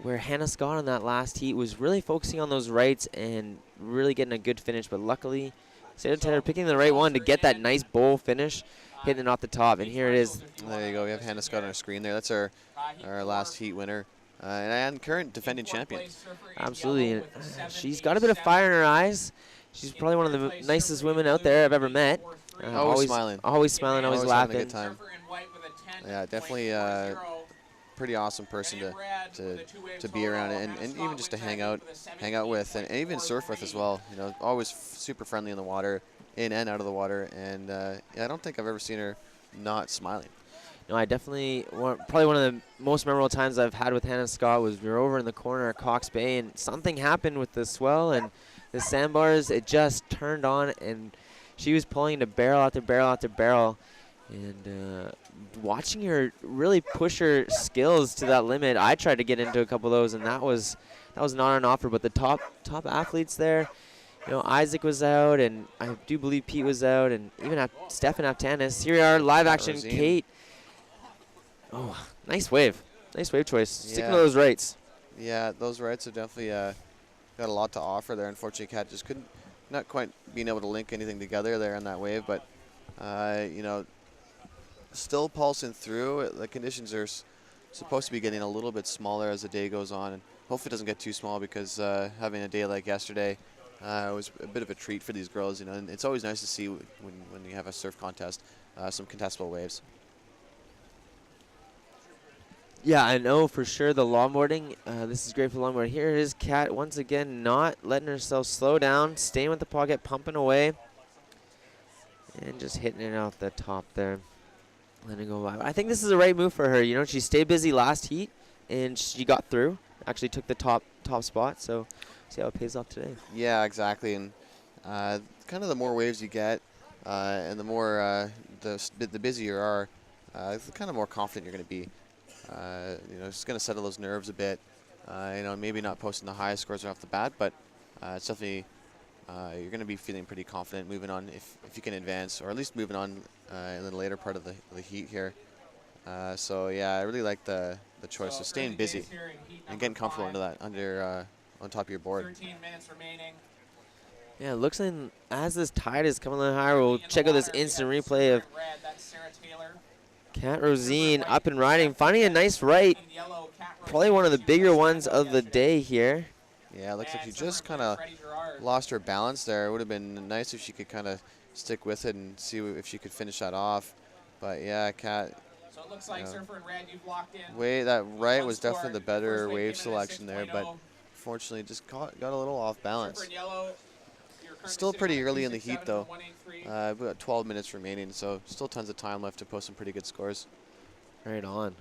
where Hannah Scott on that last heat was really focusing on those rights and really getting a good finish, but luckily Sailor Taylor picking the right one to get that nice bowl finish, hitting it off the top, and here it is. There you go. We have Hannah Scott on our screen there. That's our last heat winner. and current defending champion. Absolutely. And, she's got a bit of fire in her eyes. She's probably one of the nicest women out there I've ever met. Always smiling. Always smiling, always Having laughing. a good time. Yeah, definitely pretty awesome person to be around and even just to hang out with and even surf with as well. You know, always super friendly in the water, in and out of the water, and yeah, I don't think I've ever seen her not smiling. No, I definitely, probably one of the most memorable times I've had with Hannah Scott was we were over in the corner at Cox Bay, and something happened with the swell and the sandbars. It just turned on, and she was pulling into barrel after barrel after barrel. And watching her really push her skills to that limit, I tried to get into a couple of those, and that was not on offer. But the top athletes there, you know, Isaac was out, and I do believe Pete was out, and even Stefan Aptanis. Here we are, live action, Rosine. Kate. Oh, nice wave choice. Sticking Yeah. to those rights. Yeah, those rights have definitely got a lot to offer there. Unfortunately, Kat just not quite being able to link anything together there on that wave, but you know, still pulsing through. The conditions are supposed to be getting a little bit smaller as the day goes on, and hopefully it doesn't get too small because having a day like yesterday was a bit of a treat for these girls. You know, and it's always nice to see when you have a surf contest some contestable waves. Yeah, I know for sure the longboarding, this is great for longboarding. Here is Kat once again not letting herself slow down, staying with the pocket, pumping away, and just hitting it out the top there. Letting go by. I think this is the right move for her. You know, she stayed busy last heat, and she got through. Actually took the top spot, so see how it pays off today. Yeah, exactly. And kind of the more waves you get, and the more the busier you are, the kind of more confident you're going to be. You know, it's going to settle those nerves a bit. You know, maybe not posting the highest scores right off the bat, but it's definitely you're going to be feeling pretty confident moving on if you can advance, or at least moving on in the later part of the heat here. So yeah, I really like the choice of staying busy and getting comfortable on top of your board. 13 minutes remaining. Yeah, it looks like as this tide is coming a little higher, we'll check out this instant replay of Kat Rosine up and riding, finding a nice right. Probably one of the bigger ones of the day here. Yeah, it looks like she just kind of lost her balance there. It would have been nice if she could kind of stick with it and see if she could finish that off. But yeah, Kat. So it looks like Surfer and Red, you've locked in. That right was definitely the better wave selection there, but unfortunately just got a little off balance. Still pretty early in the heat though. About 12 minutes remaining, so still tons of time left to post some pretty good scores. Right on.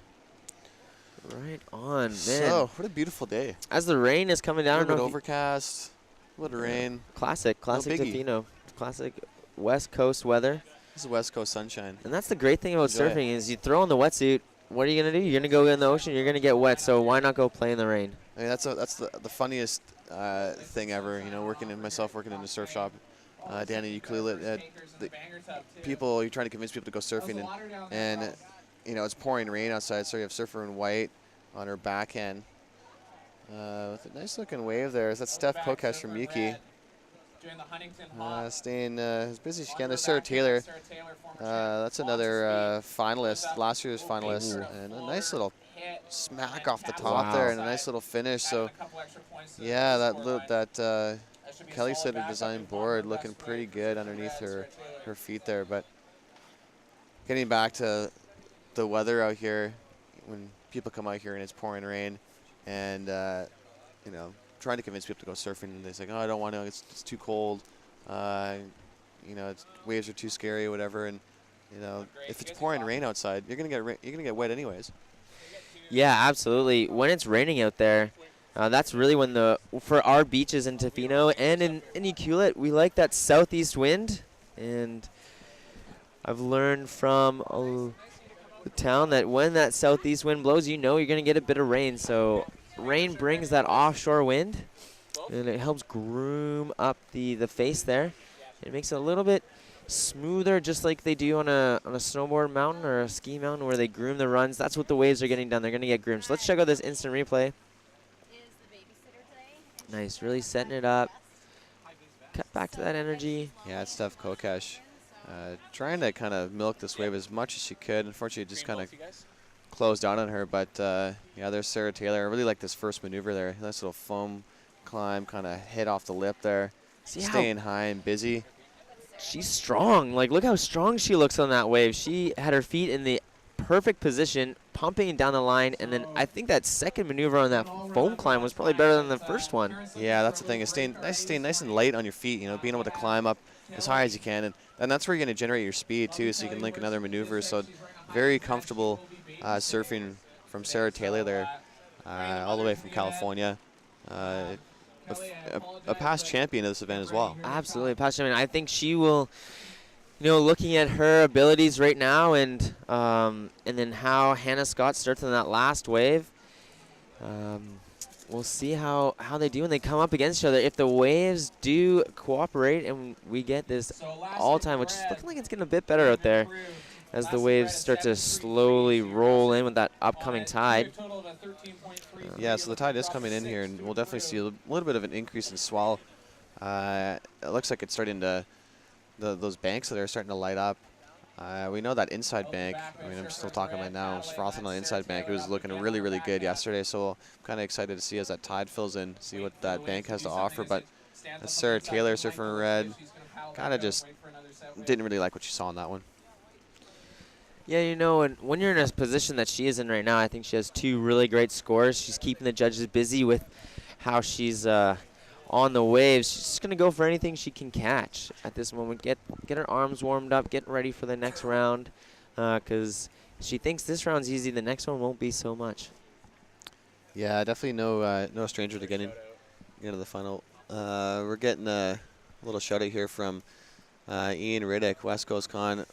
Right on, man. So, what a beautiful day. As the rain is coming down, A little bit overcast, a little rain. Classic biggie. Tofino. Classic West Coast weather. This is West Coast sunshine. And that's the great thing about Enjoy surfing is you throw on the wetsuit. What are you going to do? You're going to go in the ocean. You're going to get wet. So why not go play in the rain? I mean, that's the funniest thing ever. You know, working in the surf shop. Danny Ukulele, people, you're trying to convince people to go surfing, and you know, it's pouring rain outside, so you have Surfer in white on her backhand. With a nice looking wave there. That's Steph Kokesh from Yuki. Staying as busy as she can. There's Sarah Taylor. That's another finalist, last year's finalist. And a nice little smack off the top there, and a nice little finish. So, yeah, that Kelly Slater design board looking pretty good underneath her feet there. But getting back to the weather out here, when people come out here and it's pouring rain, and you know, trying to convince people to go surfing, and they're like, oh, I don't want to, it's too cold, you know, waves are too scary or whatever. And you know, if it's pouring rain outside, you're gonna get wet anyways. Yeah, absolutely. When it's raining out there, that's really when for our beaches in Tofino and in Ucluelet, we like that southeast wind. And I've learned from the town that when that southeast wind blows, you know you're going to get a bit of rain. So rain brings that offshore wind, and it helps groom up the face there. It makes it a little bit smoother, just like they do on a snowboard mountain or a ski mountain where they groom the runs. That's what the waves are getting done. They're going to get groomed. So let's check out this instant replay. Nice, really setting it up. Cut back to that energy. Yeah, it's Steph Kokesh. Trying to kind of milk this wave as much as she could. Unfortunately, it just kind of close down on her. But yeah, there's Sarah Taylor. I really like this first maneuver there. Nice little foam climb, kind of hit off the lip there. See how Staying high and busy. she's strong. Like, look how strong she looks on that wave. She had her feet in the perfect position, pumping down the line, and then I think that second maneuver on that foam climb was probably better than the first one. Yeah, that's the thing, is staying nice and light on your feet, you know, being able to climb up as high as you can, and that's where you're going to generate your speed too, so you can link another maneuver. So very comfortable surfing from Sarah Taylor there, all the way from California. A past champion of this event as well. Absolutely, Pasha. I mean, I think she will, you know, looking at her abilities right now, and then how Hannah Scott starts on that last wave, we'll see how they do when they come up against each other. If the waves do cooperate and we get this all-time, which is looking like it's getting a bit better out there as the waves start to slowly roll in with that upcoming tide. Yeah, so the tide is coming in here, and we'll definitely see a little bit of an increase in swell. It looks like it's starting to, those banks that are starting to light up. We know that inside bank, I mean, I'm still talking right now, it's frothing on the inside bank. It was looking really, really good yesterday, so I'm kind of excited to see as that tide fills in, see what that bank has to offer. But that's Sarah Taylor surfing in red. Kind of just didn't really like what you saw on that one. Yeah, you know, and when you're in a position that she is in right now, I think she has two really great scores. She's keeping the judges busy with how she's on the waves. She's just going to go for anything she can catch at this moment. Get her arms warmed up, getting ready for the next round, because she thinks this round's easy, the next one won't be so much. Yeah, definitely no stranger to getting into the final. We're getting a little shout out here from Ian Riddick, West Coast Con.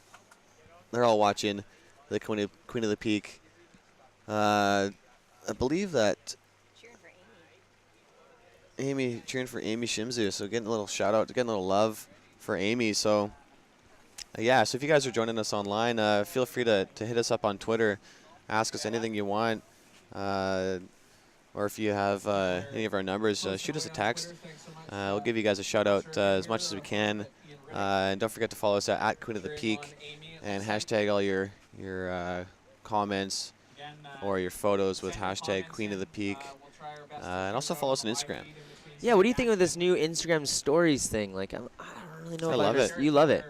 They're all watching the Queen of the Peak. I believe that Amy cheering for Amy Shimzu, so getting a little shout out, getting a little love for Amy. So yeah, so if you guys are joining us online, feel free to hit us up on Twitter, ask us anything you want, or if you have any of our numbers, shoot us a text. We'll give you guys a shout out as much as we can, and don't forget to follow us at Queen of the Peak, and hashtag all your comments or your photos with hashtag Queen of the Peak, and also follow us on Instagram. Yeah, what do you think of this new Instagram stories thing? Like, I don't really know. I love it. You love it.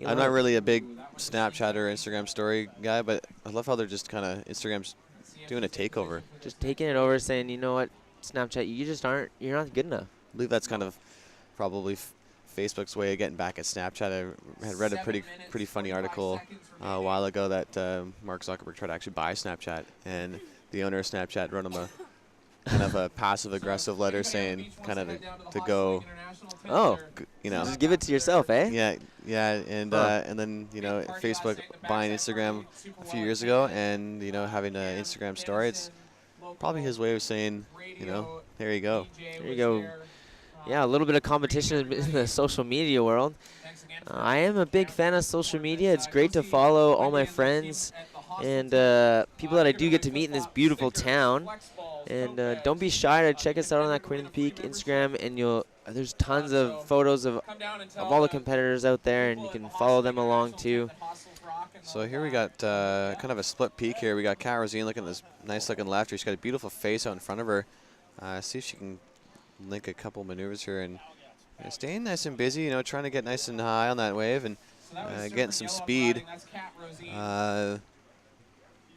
I'm not really a big Snapchat or Instagram story guy, but I love how they're just kind of Instagram's doing a takeover. Just taking it over, saying, you know what, Snapchat, you just aren't. You're not good enough. I believe that's kind of probably Facebook's way of getting back at Snapchat. I had read a pretty funny article a while ago that Mark Zuckerberg tried to actually buy Snapchat, and the owner of Snapchat wrote him a kind of a passive-aggressive letter saying kind of to go. Oh, you know, just give it to yourself, eh? Yeah, and then, you know, Facebook buying Instagram a few years ago, and, you know, having an Instagram story. It's probably his way of saying, you know, there you go. There you go. Yeah, a little bit of competition in the social media world. I am a big fan of social media. It's great to follow all my friends and people that I do get to meet in this beautiful town. And don't be shy to check us out on that Queen of the Peak Instagram, and there's tons of photos of all the competitors out there, and you can follow them along too. So here we got kind of a split peak here. We got Kat Rosine looking at this nice-looking left. She's got a beautiful face out in front of her. See if she can link a couple maneuvers here, and staying nice and busy, you know, trying to get nice and high on that wave and getting some speed.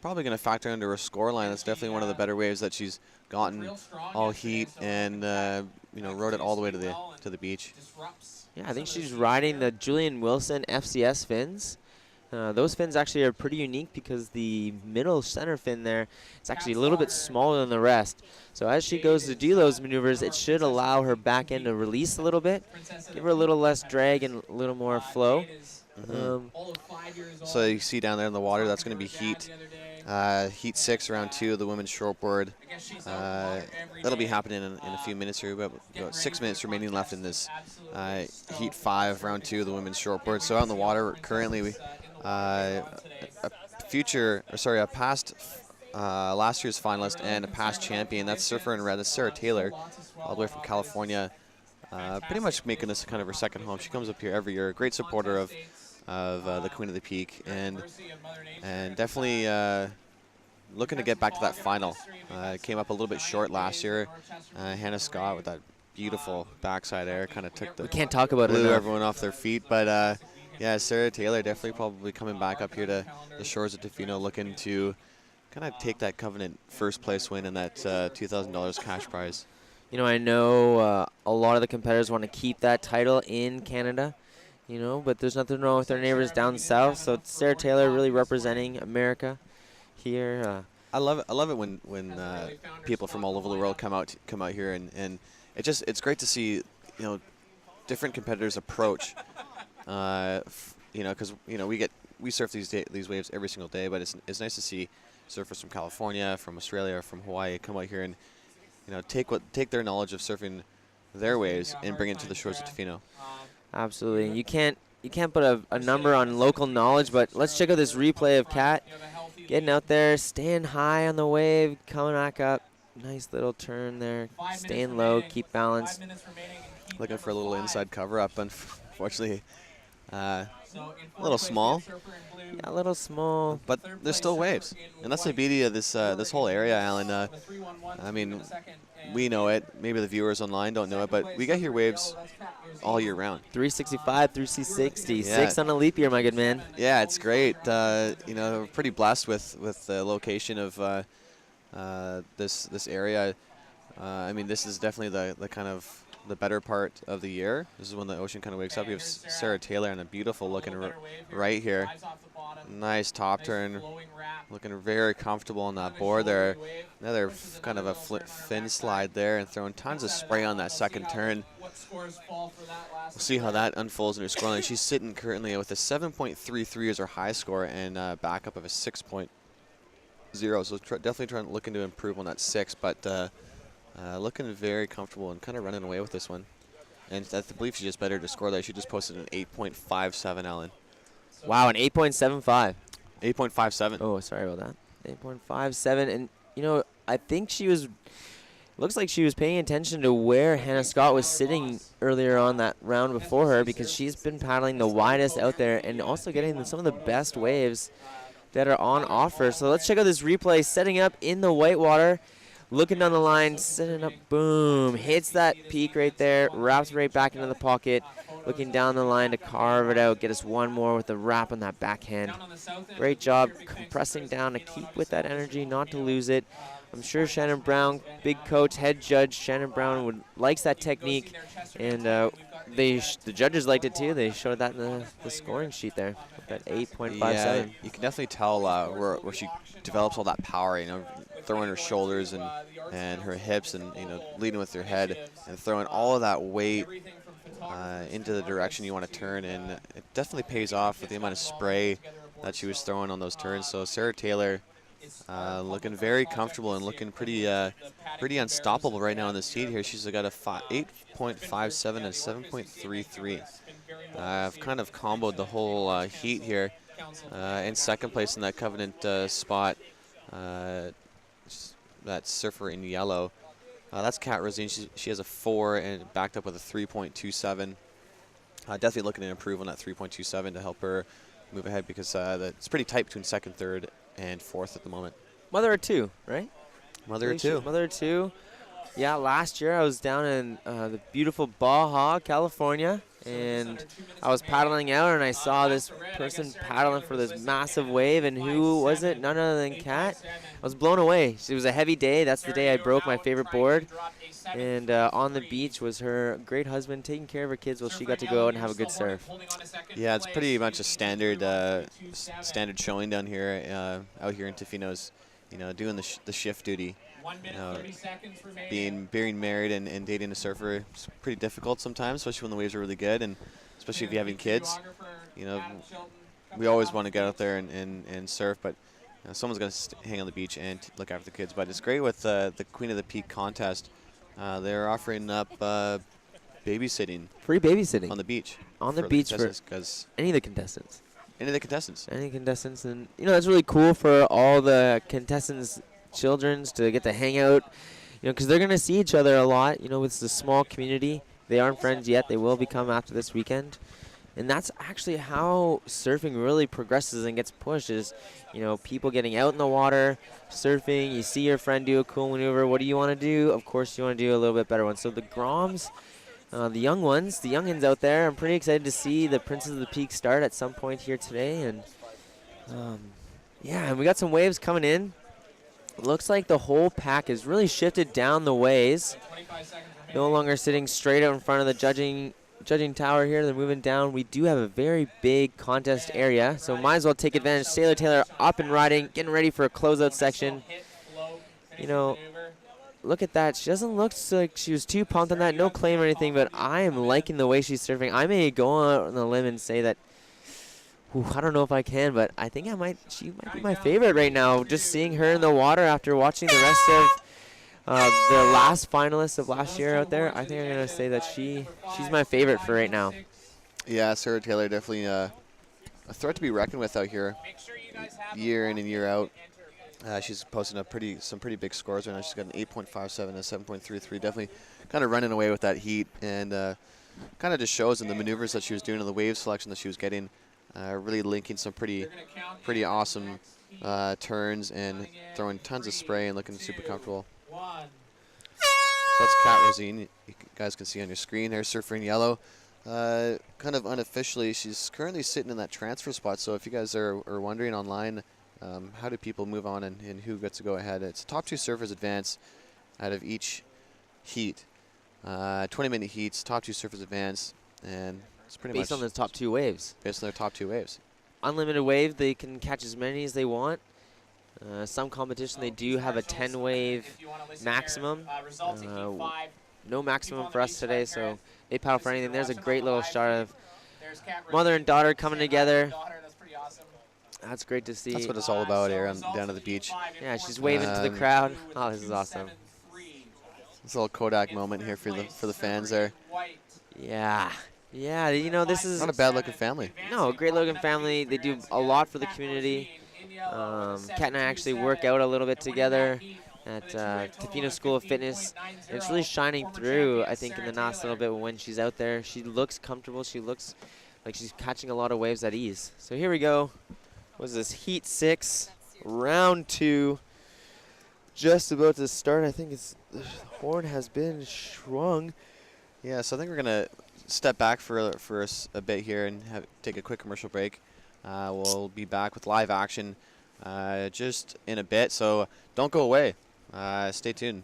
Probably going to factor into her score line. That's definitely one of the better waves that she's gotten all heat, and you know, rode it all the way to the beach. Yeah, I think she's riding the Julian Wilson FCS fins. Those fins actually are pretty unique because the middle center fin there is actually a little bit smaller than the rest. So as she goes to do those maneuvers, it should allow her back end to release a little bit, give her a little less drag and a little more flow. So you see down there in the water, that's going to be heat. Heat 6, round 2 of the women's shortboard. That'll be happening in a few minutes here. We have about 6 minutes remaining left in this Heat 5, round 2 of the women's shortboard. So out in the water currently, a past last year's finalist and a past champion. That's surfer in red. That's Sarah Taylor, all the way from California. Pretty much making this kind of her second home. She comes up here every year. A great supporter of the Queen of the Peak, and definitely looking to get back to that final. Came up a little bit short last year. Hannah Scott with that beautiful backside air kind of took the We can't talk about it blew enough. everyone off their feet. But yeah, Sarah Taylor definitely probably coming back up here to the shores of Tofino, looking to kind of take that Covenant first place win and that $2,000 cash prize. You know, I know a lot of the competitors want to keep that title in Canada, you know, but there's nothing wrong with their neighbors down south. So it's Sarah Taylor really representing America here. I love it when people from all over the world come out here, and it's great to see, you know, different competitors approach. You know, because you know we surf these waves every single day, but it's nice to see surfers from California, from Australia, from Hawaii come out here and, you know, take their knowledge of surfing their waves and bring it to the shores of Tofino. Absolutely. You can't put a number on local knowledge, but let's check out this replay of Kat getting out there, staying high on the wave, coming back up. Nice little turn there. Staying low, keep balance. Looking for a little inside cover up, unfortunately. A little small. Yeah, a little small. But there's still waves, and that's the beauty of this whole area, Alan. I mean, we know it. Maybe the viewers online don't know it, but we got here waves all year round. 365, 360, Yeah. 6 on a leap year, my good man. Yeah, it's great. You know, we're pretty blessed with the location of this area. I mean, this is definitely the kind of the better part of the year. This is when the ocean kind of wakes up. We have Sarah Taylor and a beautiful looking right here. Nice top turn, looking very comfortable on that board there. Another kind of a fin slide there, and throwing tons of spray on that second turn. We'll see how that unfolds in her scoreline. She's sitting currently with a 7.33 as her high score and backup of a 6.0. So definitely looking to improve on that 6, but looking very comfortable and kind of running away with this one. And I believe she just better to score that. She just posted an 8.57, Alan. Wow, an 8.75. 8.57. Oh, sorry about that. 8.57. And, you know, I think looks like she was paying attention to where Hannah Scott was sitting earlier on that round before her, because she's been paddling the widest out there and also getting some of the best waves that are on offer. So let's check out this replay. Setting up in the whitewater, looking down the line, setting up, boom, hits that peak right there, wraps right back into the pocket, looking down the line to carve it out, get us one more with a wrap on that backhand. Great job compressing down to keep with that energy, not to lose it. I'm sure Shannon Brown, big coach, head judge Shannon Brown likes that technique, and the judges liked it too. They showed that in the scoring sheet there, that 8.57. Yeah, you can definitely tell where she develops all that power, you know, throwing her shoulders and her hips, and, you know, leading with her head and throwing all of that weight into the direction you want to turn, and it definitely pays off with the amount of spray that she was throwing on those turns. So Sarah Taylor looking very comfortable and looking pretty unstoppable right now on the seat here. She's got a 8.57 and 7.33. I've kind of comboed the whole heat here. In second place in that Covenant spot, that surfer in yellow. That's Kat Rosine. She has a 4 and backed up with a 3.27. Definitely looking to improve on that 3.27 to help her move ahead, because it's pretty tight between second, third, and fourth at the moment. Mother of two, right? Mother of two. Mother of two. Yeah, last year I was down in the beautiful Baja, California, and I was paddling out, and I saw this person paddling for this massive wave, and who was it? None other than Kat. I was blown away. It was a heavy day. That's the day I broke my favorite board, and on the beach was her great husband taking care of her kids while she got to go out and have a good surf. Yeah, it's pretty much a standard showing down here, out here in Tofino's, you know, doing the shift duty. You know, being married and dating a surfer is pretty difficult sometimes, especially when the waves are really good, and especially if you're having kids. You know, we always want to get out there and surf, but you know, someone's going to hang on the beach and look after the kids. But it's great with the Queen of the Peak contest. They're offering up babysitting. Free babysitting. On the beach. On the beach for any of the contestants. Any of the contestants. Any contestants. And, you know, that's really cool for all the contestants' children's to get to hang out, you know, because they're going to see each other a lot. You know, it's a small community. They aren't friends yet. They will become after this weekend. And that's actually how surfing really progresses and gets pushed is, you know, people getting out in the water, surfing, you see your friend do a cool maneuver. What do you want to do? Of course, you want to do a little bit better one. So the Groms, the young ones, the youngins out there, I'm pretty excited to see the Princes of the Peak start at some point here today. And yeah, and we got some waves coming in. Looks like the whole pack has really shifted down the ways. No longer sitting straight out in front of the judging tower here. They're moving down. We do have a very big contest area, so might as well take advantage. Sailor Taylor up and riding, getting ready for a closeout section. You know, look at that. She doesn't look like she was too pumped on that. No claim or anything, but I am liking the way she's surfing. I may go out on a limb and say that, I don't know if I can, but I think she might be my favorite right now. Just seeing her in the water after watching the rest of the last finalists of last year out there, I think I'm going to say that she's my favorite for right now. Yeah, Sarah Taylor definitely a threat to be reckoned with out here, year in and year out. She's posting some pretty big scores right now. She's got an 8.57 and a 7.33. Definitely kind of running away with that heat, and kind of just shows in the maneuvers that she was doing and the wave selection that she was getting, really linking some pretty awesome turns and throwing tons of spray and looking super comfortable. So that's Kat Rosine. You guys can see on your screen there, surfer in yellow. Kind of unofficially, she's currently sitting in that transfer spot. So if you guys are wondering online, how do people move on and who gets to go ahead? It's top 2 surfers advance out of each heat. 20-minute heats, top 2 surfers advance, and it's pretty much based on the top 2 waves. Based on their top 2 waves. Unlimited wave, they can catch as many as they want. Some competition, they do have a 10-wave maximum. No maximum for us today, so they paddle for anything. There's a great little shot of mother and daughter coming together. That's great to see. That's what it's all about here down at the beach. Yeah, she's waving to the crowd. Oh, this is awesome. This little Kodak moment here for the fans there. Yeah. Yeah, you know, this is not a bad-looking family. No, a great-looking family. They do a lot for the community. Kat and I actually work out a little bit together at Tofino School of Fitness. And it's really shining through, I think, in the last little bit when she's out there. She looks comfortable. She looks like she's catching a lot of waves at ease. So here we go. What is this? Heat 6, round 2. Just about to start. I think the horn has been shrung. Yeah, so I think we're going to step back for a bit here and take a quick commercial break. We'll be back with live action just in a bit, so don't go away. Stay tuned.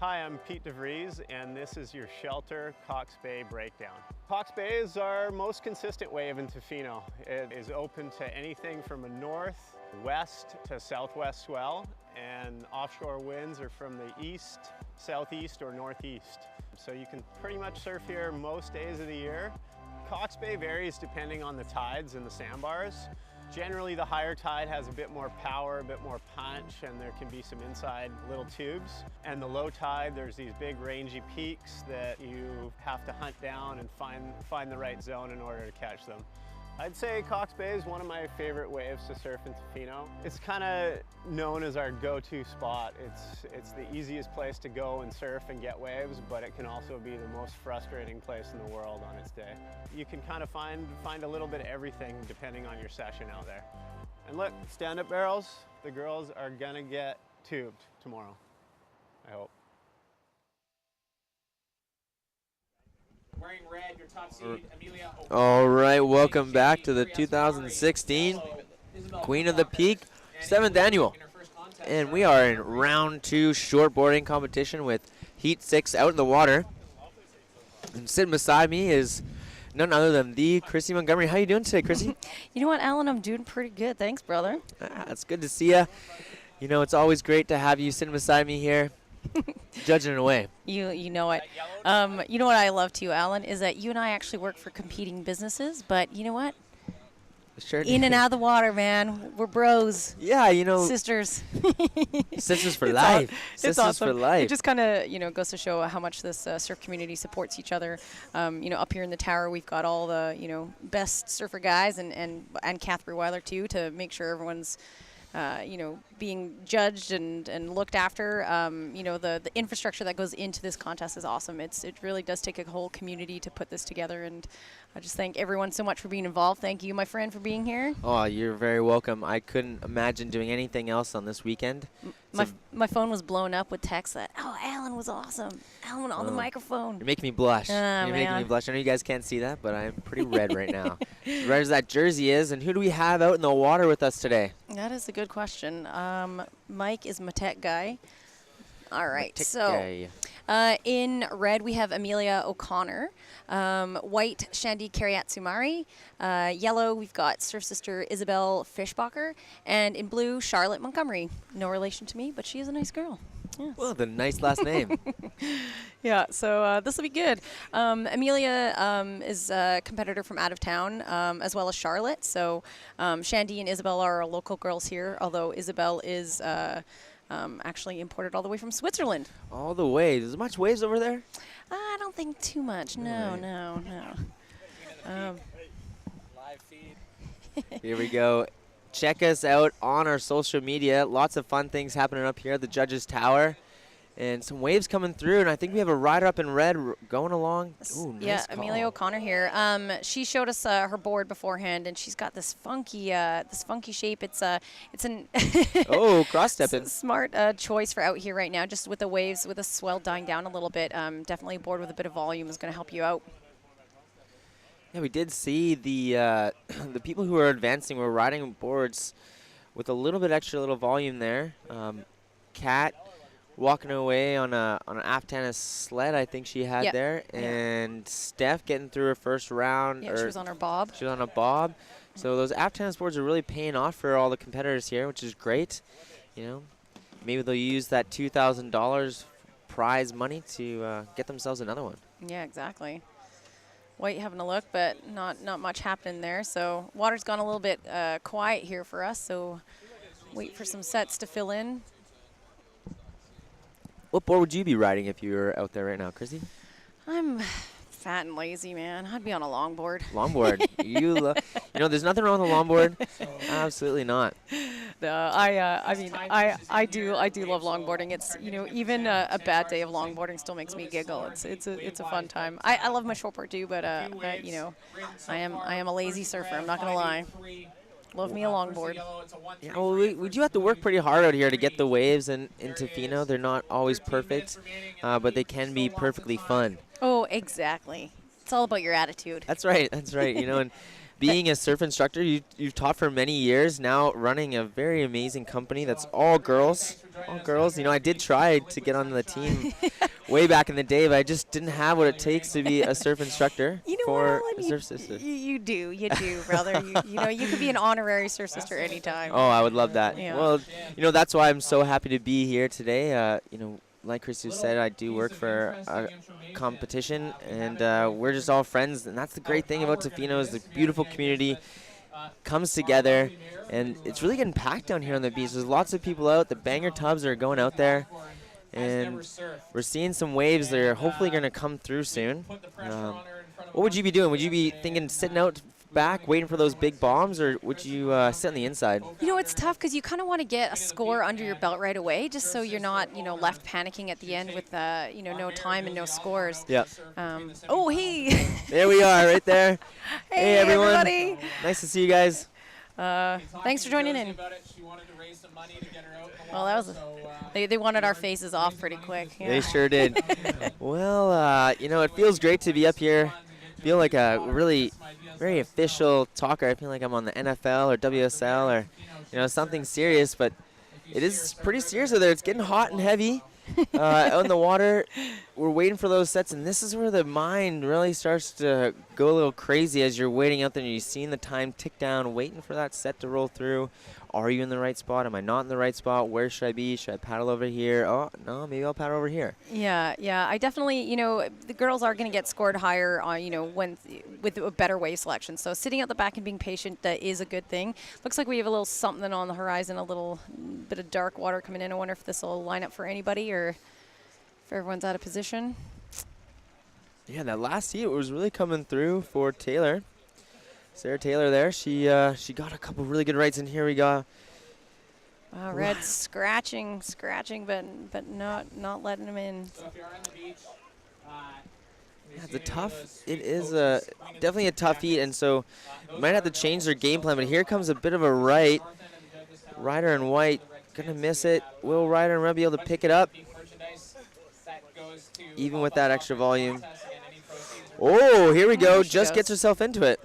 Hi, I'm Pete DeVries, and this is your Shelter Cox Bay Breakdown. Cox Bay is our most consistent wave in Tofino. It is open to anything from a north, west to southwest swell, and offshore winds are from the east, southeast, or northeast. So you can pretty much surf here most days of the year. Cox Bay varies depending on the tides and the sandbars. Generally, the higher tide has a bit more power, a bit more punch, and there can be some inside little tubes. And the low tide, there's these big rangy peaks that you have to hunt down and find the right zone in order to catch them. I'd say Cox Bay is one of my favorite waves to surf in Tofino. It's kind of known as our go-to spot. It's the easiest place to go and surf and get waves, but it can also be the most frustrating place in the world on its day. You can kind of find a little bit of everything depending on your session out there. And look, stand-up barrels, the girls are gonna get tubed tomorrow, I hope. Wearing red, your top seed, Amelia. All right, welcome back to the 2016 Queen of the Peak 7th Annual. And we are in round 2 shortboarding competition with Heat 6 out in the water. And sitting beside me is none other than the Chrissy Montgomery. How you doing today, Chrissy? You know what, Alan? I'm doing pretty good. Thanks, brother. It's good to see you. You know, it's always great to have you sitting beside me here. Judging it away. You know it. You know what I love too, Alan, is that you and I actually work for competing businesses, but you know what? Sure. In and out of the water, man. We're bros. Yeah, you know, Sisters. sisters for It's life. It's Sisters awesome. for life. It just kind of, goes to show how much this surf community supports each other. Up here in the tower, we've got all the, best surfer guys and Catherine Weiler too, to make sure everyone's, being judged and looked after. The infrastructure that goes into this contest is awesome. It really does take a whole community to put this together, and I just thank everyone so much for being involved. Thank you, my friend, for being here. Oh, you're very welcome. I couldn't imagine doing anything else on this weekend. My phone was blown up with texts that, Alan was awesome. Alan on the microphone. You're making me blush. Ah, You're making me man. blush. I know you guys can't see that, but I'm pretty red right now. As red as that jersey is. And who do we have out in the water with us today? That is a good question. Mike is my tech guy. All right, Tick so guy. in red we have Amelia O'Connor. White, Shandy Kariatsumari. Yellow, we've got surf sister Isabel Fischbacher. And in blue, Charlotte Montgomery. No relation to me, but she is a nice girl. Yes. Well, the nice last name. Yeah, so this will be good. Amelia is a competitor from out of town, as well as Charlotte. So Shandy and Isabel are our local girls here, although Isabel is actually imported all the way from Switzerland. All the way. There's much waves over there? I don't think too much. No. Live feed. Here we go. Check us out on our social media. Lots of fun things happening up here at the Judges Tower. And some waves coming through, and I think we have a rider up in red going along. Ooh, nice Yeah, call. Amelia O'Connor here. She showed us her board beforehand, and she's got this funky shape. It's an Oh, cross-stepping. smart choice for out here right now, just with the waves, with the swell dying down a little bit. Definitely a board with a bit of volume is going to help you out. Yeah, we did see the the people who are advancing were riding boards with a little bit extra little volume there. Kat walking away on an Aftana sled, I think she had Yep. there, Yeah. and Steph getting through her first round. Yeah, she was on her bob. She was on a bob. So those Aftana boards are really paying off for all the competitors here, which is great. Maybe they'll use that $2,000 prize money to get themselves another one. Yeah, exactly. White having a look, but not much happening there. So water's gone a little bit quiet here for us. So wait for some sets to fill in. What board would you be riding if you were out there right now, Chrissy? I'm fat and lazy, man. I'd be on a longboard. Longboard. There's nothing wrong with a longboard. Absolutely not. No, I do love longboarding. It's even a bad day of longboarding still makes me giggle. It's a fun time. I love my shortboard too, but I am a lazy surfer. I'm not gonna lie. Love me a longboard. Yeah, well, we do have to work pretty hard out here to get the waves in Tofino. They're not always perfect, but they can be perfectly fun. Oh, exactly. It's all about your attitude. That's right. And being a surf instructor, you've taught for many years, now running a very amazing company that's all girls. I did try to get on the team way back in the day, but I just didn't have what it takes to be a surf instructor for a surf sister. You do, brother. You could be an honorary surf sister anytime. Oh, I would love that. Yeah. Well, that's why I'm so happy to be here today. Like Christy said, I do work for a competition, and we're just all friends. And that's the great thing about Tofino is the beautiful community comes together, and it's really getting packed down here on the beach. There's lots of people out. The banger tubs are going out there, and we're seeing some waves that are hopefully going to come through soon. What would you be doing? Would you be thinking sitting out back waiting for those big bombs, or would you sit on the inside? It's tough because you kind of want to get a score under your belt right away, just so you're not, left panicking at the end with, no time and no scores. Yeah. Oh, hey. There we are, right there. Hey, everyone. everybody. Nice to see you guys. Thanks for joining in. Well, that was. They wanted our faces off pretty quick. Yeah. They sure did. Well, it feels great to be up here. I feel like a really very official talker. I feel like I'm on the NFL or WSL or something serious, but it is pretty serious out there. It's getting hot and heavy, On the water, we're waiting for those sets, and this is where the mind really starts to go a little crazy as you're waiting out there and you're seeing the time tick down, waiting for that set to roll through. Are you in the right spot? Am I not in the right spot? Where should I be? Should I paddle over here? Oh, no, maybe I'll paddle over here. Yeah, I definitely, the girls are going to get scored higher on, with a better wave selection. So sitting at the back and being patient is a good thing. Looks like we have a little something on the horizon, a little bit of dark water coming in. I wonder if this will line up for anybody or if everyone's out of position. Yeah, that last heat was really coming through for Taylor. Sarah Taylor there, she got a couple really good rights, and here we go. Red scratching, but not letting him in. So if you're on the beach, Yeah, it's a tough. It is definitely a tough heat, and so might have to change their game plan. But here comes a bit of a right. Ryder in white gonna miss it. Will Ryder and Red be able to pick it up? Even with that extra volume. Oh, here we go. There she Just goes. gets herself into it.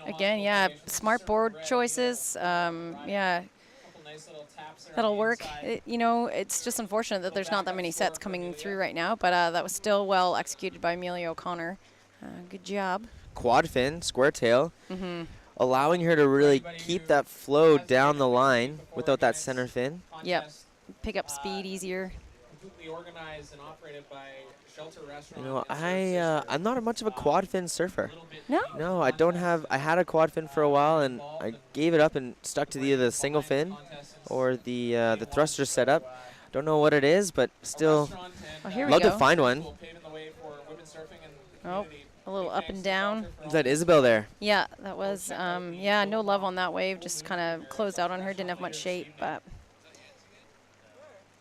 Again, yeah, smart board choices. Yeah, that'll work. It's just unfortunate that there's not that many sets coming through right now, but that was still well executed by Amelia O'Connor. Good job. Quad fin, square tail, allowing her to really keep that flow down the line without that center fin. Yep. Pick up speed easier. completely organized and operated by Shelter Restaurant. You know, I'm not much of a quad fin surfer. No? No, I don't have. I had a quad fin for a while, and I gave it up and stuck to either the single fin or the thruster setup. Don't know what it is, but still, Oh, here we love go. to find one. Oh, a little up and down. Is that Isabel there? Yeah, that was, yeah, no love on that wave. Just kind of closed out on her. Didn't have much shape, but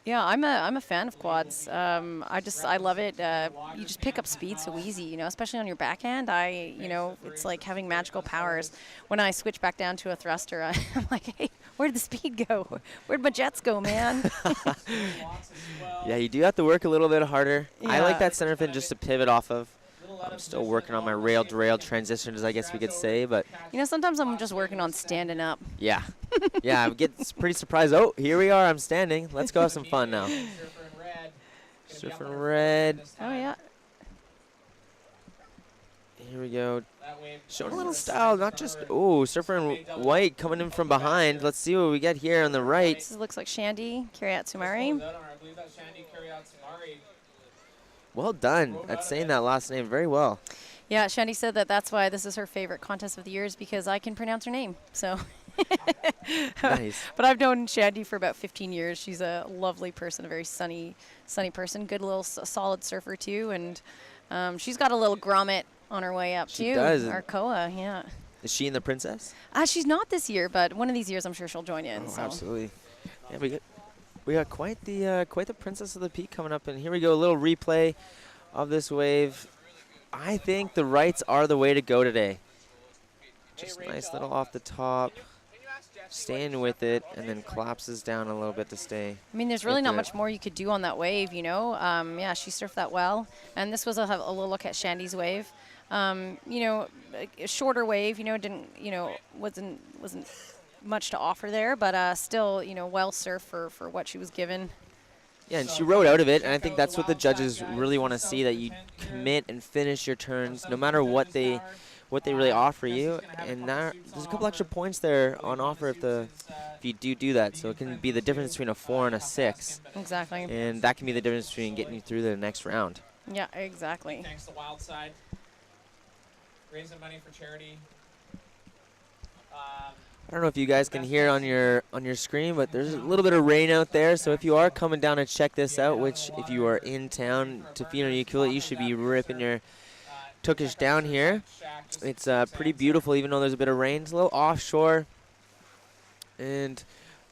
yeah, I'm a fan of quads. I love it. You just pick up speed so easy, you know, especially on your backhand. It's like having magical powers. When I switch back down to a thruster, I'm like, hey, where'd the speed go? Where'd my jets go, man? Yeah, you do have to work a little bit harder. I Yeah. like that center fin just to pivot off of. I'm still working on my rail-to-rail transitions, I guess we could say, but You know, sometimes I'm just working on standing up. yeah. Yeah, I get pretty surprised. Oh, here we are. I'm standing. Let's go have some fun now. Surfer in red. Oh, yeah. Here we go. Showing a little style, not just, oh, surfer in white coming in from behind. Let's see what we get here on the right. This looks like Shandy Kiriatsumari. Well done at saying that last name very well. Yeah, Shandy said that's why this is her favorite contest of the year is because I can pronounce her name. So, Nice. But I've known Shandy for about 15 years. She's a lovely person, a very sunny person, good little solid surfer too, and she's got a little grommet on her way up She too. does. Arcoa, yeah. Is she in the princess? She's not this year, but one of these years I'm sure she'll join in. Oh, so. absolutely. Yeah, we got quite the Princess of the Peak coming up, and here we go, a little replay of this wave. I think the rights are the way to go today. Just nice little off the top, staying with it, and then collapses down a little bit to stay. I mean, there's really with not it. much more you could do on that wave, you know. Yeah, she surfed that well, and this was a little look at Shandy's wave. A shorter wave, wasn't much to offer there, but still, well surfed for what she was given. Yeah, and she rode out of it, and I think that's what the judges really want to see, that you commit and finish your turns no matter what they really offer you. And there's a couple extra points there on offer if you do that. So it can be the difference between a 4 and a 6. Exactly. And that can be the difference between getting you through the next round. Yeah, exactly. Thanks to Wildside. Raising money for charity. I don't know if you guys can hear on your screen, but there's a little bit of rain out there. So if you are coming down to check this out, which if you are in town, Tofino Ucluelet, you should be ripping your Tookish down here. It's pretty beautiful, even though there's a bit of rain. It's a little offshore, and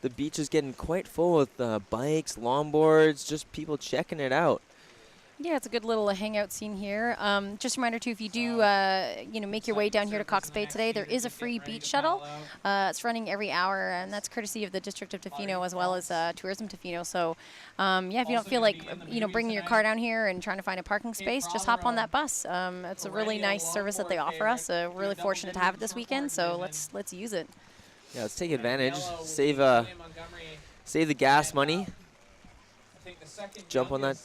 the beach is getting quite full with bikes, longboards, just people checking it out. Yeah, it's a good little hangout scene here. Just a reminder, too, if you do, make your way down here to Cox Bay today, there is a free beach shuttle. It's running every hour, and that's courtesy of the District of Tofino as well as Tourism Tofino. So, if you don't feel like, bringing your car down here and trying to find a parking space, just hop on that bus. It's a really nice service that they offer us. Really fortunate to have it this weekend, so let's use it. Yeah, let's take advantage. Save the gas money. jump on that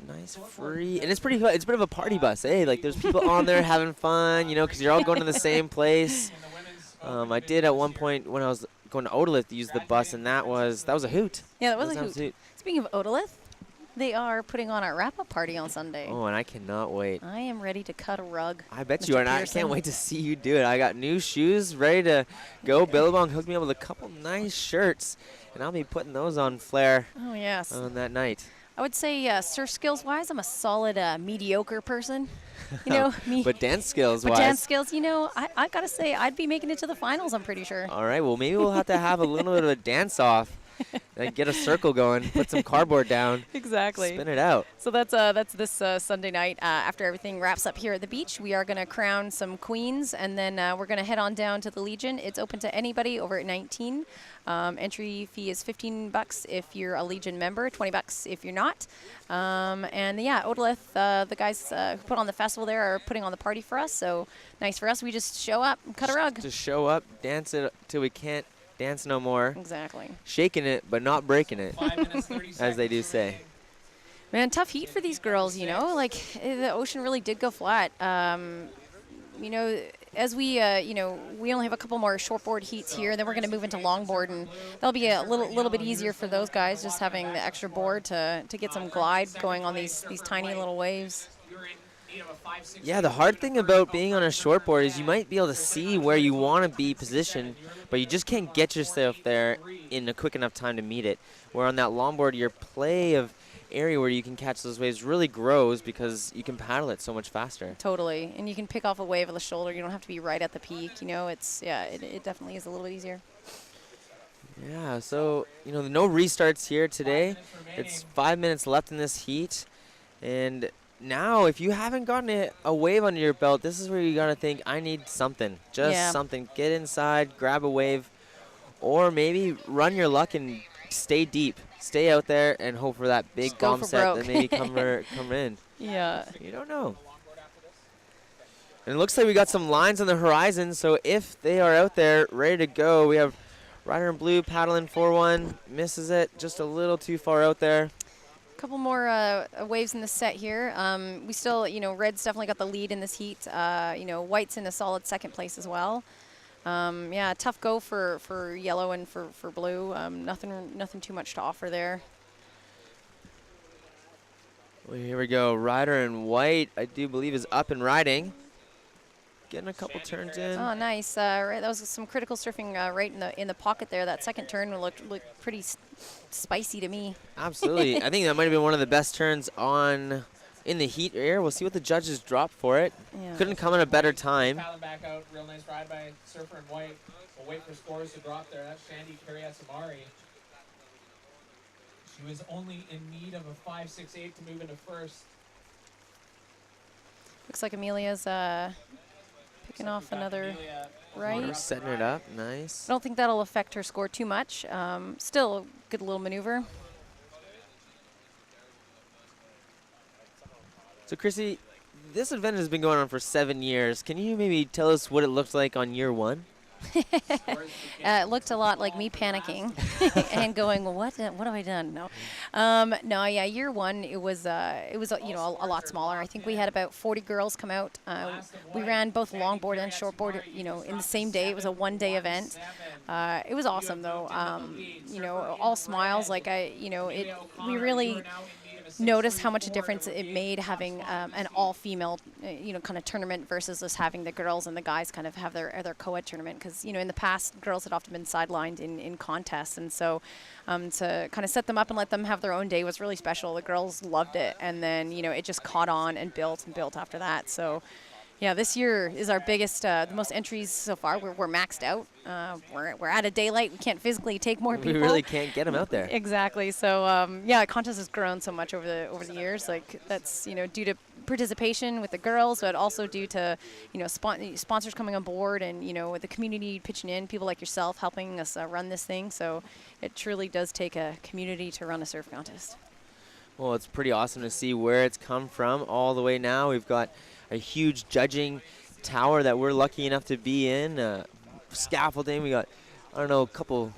nice free, and it's pretty fun. It's a bit of a party bus, like there's people on there having fun, because you're all going to the same place. I did at one point when I was going to Odalith use the bus, and that was a hoot. Yeah, that was a an hoot. absolute- Speaking of Odalith, they are putting on a wrap-up party on Sunday. Oh, and I cannot wait. I am ready to cut a rug. I bet Mr. you are, and I Pearson. can't wait to see you do it. I got new shoes ready to go. Billabong hooked me up with a couple nice shirts, and I'll be putting those on Flair Oh, yes. on that night. I would say surf skills-wise, I'm a solid mediocre person. Me. But dance skills But wise. dance skills, I got to say, I'd be making it to the finals, I'm pretty sure. All right, well, maybe we'll have to have a little bit of a dance off. Like get a circle going, put some cardboard down, Exactly. spin it out. So that's this Sunday night. After everything wraps up here at the beach, we are going to crown some queens, and then we're going to head on down to the Legion. It's open to anybody over at 19. Entry fee is $15 if you're a Legion member, $20 if you're not. And yeah, Odalith, the guys who put on the festival there are putting on the party for us. So nice for us. We just show up and cut a rug. Just show up, dance it till we can't dance no more. Exactly. Shaking it, but not breaking it, 5 minutes, 30 as they do seconds say. Man, tough heat for these girls, Like, the ocean really did go flat. As we, we only have a couple more shortboard heats here. Then we're going to move into longboard, and that'll be a little bit easier for those guys, just having the extra board to get some glide going on these tiny little waves. Yeah, the hard thing about being on a shortboard is you might be able to see where you want to be positioned, but you just can't get yourself there in a quick enough time to meet it. Where on that longboard, your play of area where you can catch those waves really grows because you can paddle it so much faster. Totally, and you can pick off a wave of the shoulder. You don't have to be right at the peak. It definitely is a little bit easier. Yeah, so, no restarts here today. It's 5 minutes left in this heat, and now, if you haven't gotten a wave under your belt, this is where you got to think, I need something. Just something. Get inside, grab a wave, or maybe run your luck and stay deep. Stay out there and hope for that big Just go bomb for set broke. that maybe come in. Yeah. You don't know. And it looks like we got some lines on the horizon, so if they are out there ready to go, we have Rider in blue paddling 4-1, misses it just a little too far out there. Couple more waves in the set here. We still, red's definitely got the lead in this heat. White's in a solid second place as well. Tough go for yellow and for blue. Nothing too much to offer there. Well, here we go. Rider in white, I do believe, is up and riding. Getting a couple turns in. Oh, nice. Right, that was some critical surfing right in the pocket there. That second turn looked pretty spicy to me. Absolutely. I think that might have been one of the best turns in the heat area. We'll see what the judges drop for it. Yeah. Couldn't come at a better time. Paddling back out, real nice ride by Surfer in white. We'll wait for scores to drop there. That's Shandy Kuriasamari. She was only in need of a 5.68 to move into first. Looks like Amelia's picking off another right. Setting it up. Nice. I don't think that'll affect her score too much. Still a good little maneuver. So, Chrissy, this event has been going on for 7 years. Can you maybe tell us what it looked like on year one? It looked a lot like me panicking and going, well, what have I done? No, year one it was a lot smaller. I think we had about 40 girls come out. We ran both longboard and shortboard, in the same day. It was a one-day event. It was awesome though. All smiles. We really noticed how much a difference it made having an all-female, kind of tournament versus just having the girls and the guys kind of have their co-ed tournament. Because, in the past, girls had often been sidelined in contests. And so to kind of set them up and let them have their own day was really special. The girls loved it. And then, it just caught on and built after that. So, yeah, this year is our biggest, the most entries so far. We're maxed out. We're out of daylight. We can't physically take more people. We really can't get them out there. Exactly. So the contest has grown so much over the years. Like that's due to participation with the girls, but also due to sponsors coming on board and with the community pitching in, people like yourself helping us run this thing. So it truly does take a community to run a surf contest. Well, it's pretty awesome to see where it's come from all the way now. We've got a huge judging tower that we're lucky enough to be in. Scaffolding. We got, a couple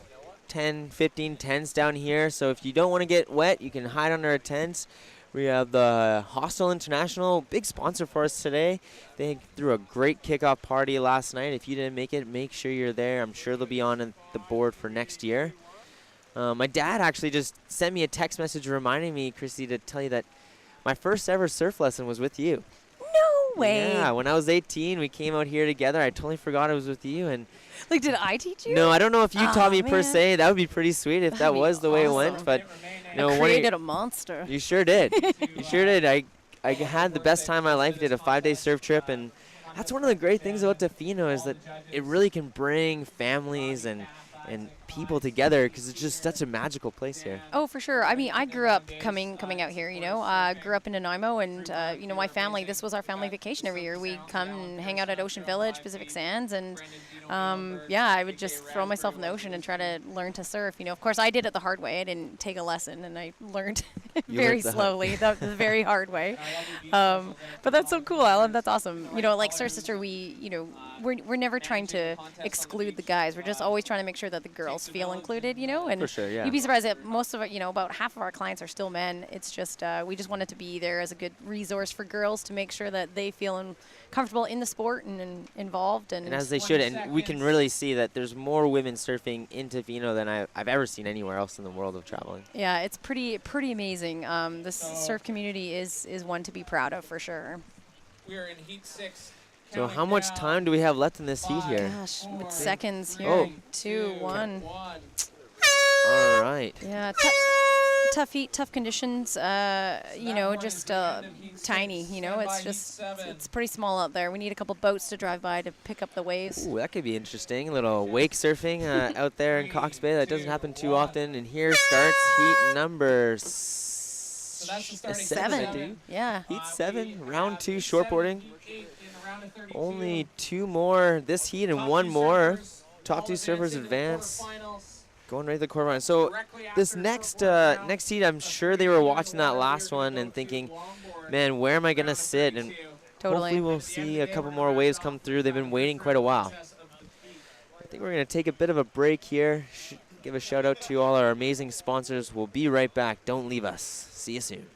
10, 15 tents down here. So if you don't want to get wet, you can hide under a tent. We have the Hostel International, big sponsor for us today. They threw a great kickoff party last night. If you didn't make it, make sure you're there. I'm sure they'll be on the board for next year. My dad actually just sent me a text message reminding me, Christy, to tell you that my first ever surf lesson was with you. No way. Yeah, when I was 18, we came out here together. I totally forgot it was with you. And Like, did I teach you? no, I don't know if you Aw, taught me per man. se. That would be pretty sweet if that That'd be was the way it went. awesome. But I one of created your- a monster. you sure did. You sure did. I had the best time of my life. Did a 5-day surf trip, and that's one of the great things about Tofino is that it really can bring families and people together because it's just such a magical place here. Oh, for sure. I mean, I grew up coming out here, you know. Grew up in Nanaimo, and, you know, my family, this was our family vacation every year. We'd come and hang out at Ocean Village, Pacific Sands, and, yeah, I would just throw myself in the ocean and try to learn to surf. You know, of course, I did it the hard way. I didn't take a lesson, and I learned very learned the hard- slowly, the very hard way. But that's so cool, Alan. That's awesome. You know, like Surf Sister, we're never trying to exclude the guys. We're just always trying to make sure that the girls feel included, you know. And For sure, yeah. you'd be surprised that most of it, you know, about half of our clients are still men. It's just we just wanted to be there as a good resource for girls to make sure that they feel comfortable in the sport and involved. And And as they should. And we can really see that there's more women surfing in Tofino than I've ever seen anywhere else in the world of traveling. yeah, it's pretty amazing. This surf community is one to be proud of for sure. We're in Heat 6. So how much time do we have left in this heat here? Gosh, with seconds here. Oh. 2, 1. All right. Yeah, tough heat, tough conditions. You know, just tiny. You know, it's pretty small out there. We need a couple boats to drive by to pick up the waves. Ooh, that could be interesting. A little wake surfing out there in Cox Bay. That doesn't happen too often. And here starts heat number that's the starting 7. I Seven. do. Yeah. Heat 7, round 2 shortboarding. Only 2 more this heat and 1 more. Top 2 surfers advance. Going right to the quarterfinals. So this next heat, I'm sure they were watching that last one and thinking, man, where am I going to sit? And Totally. hopefully we'll see a couple more waves come through. They've been waiting quite a while. I think we're going to take a bit of a break here. Give a shout out to all our amazing sponsors. We'll be right back. Don't leave us. See you soon.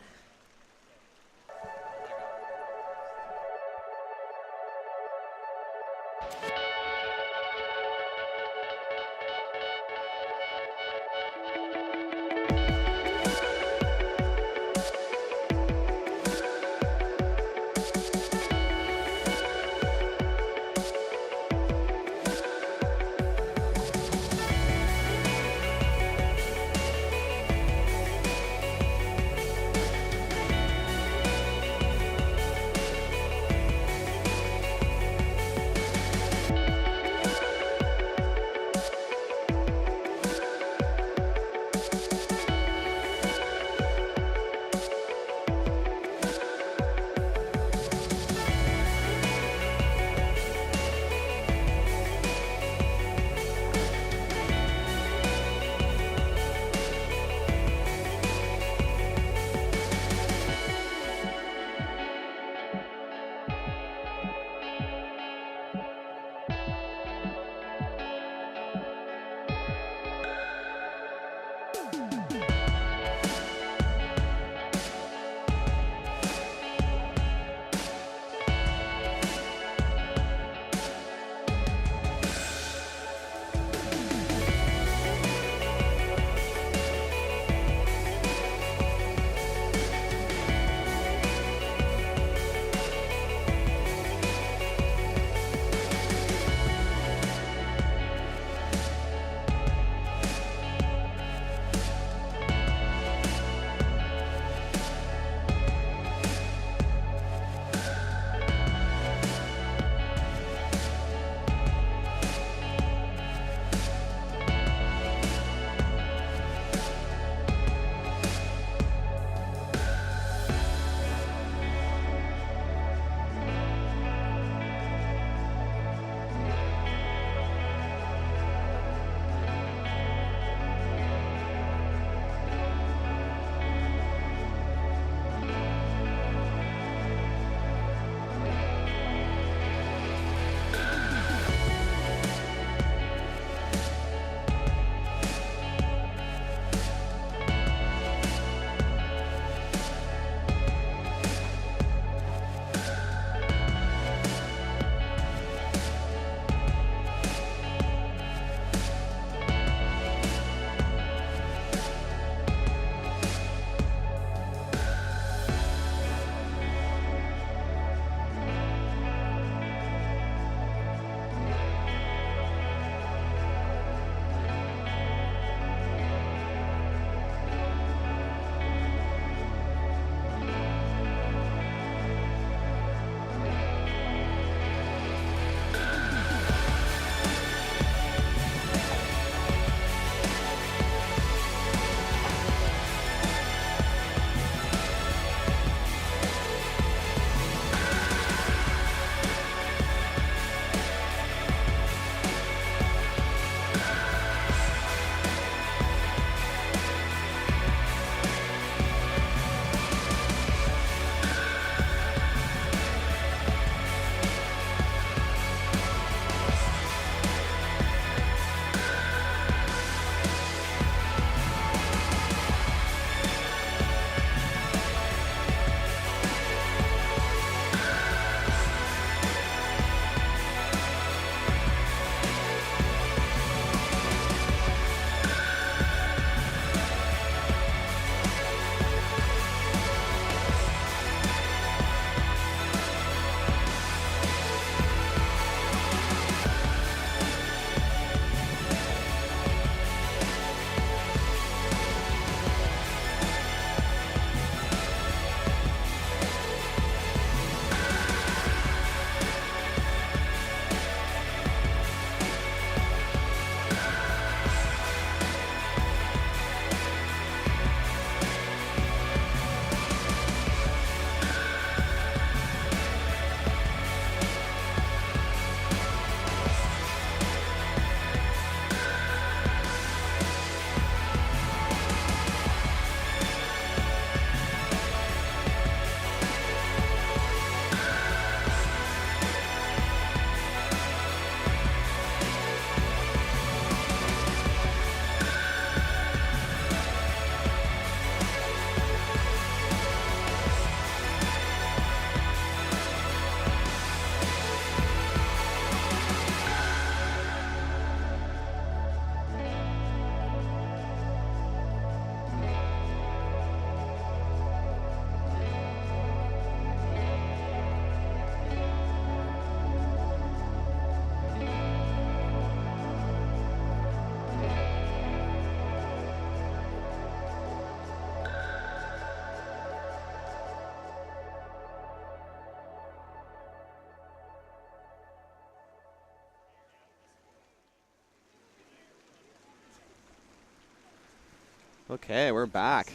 Okay, we're back.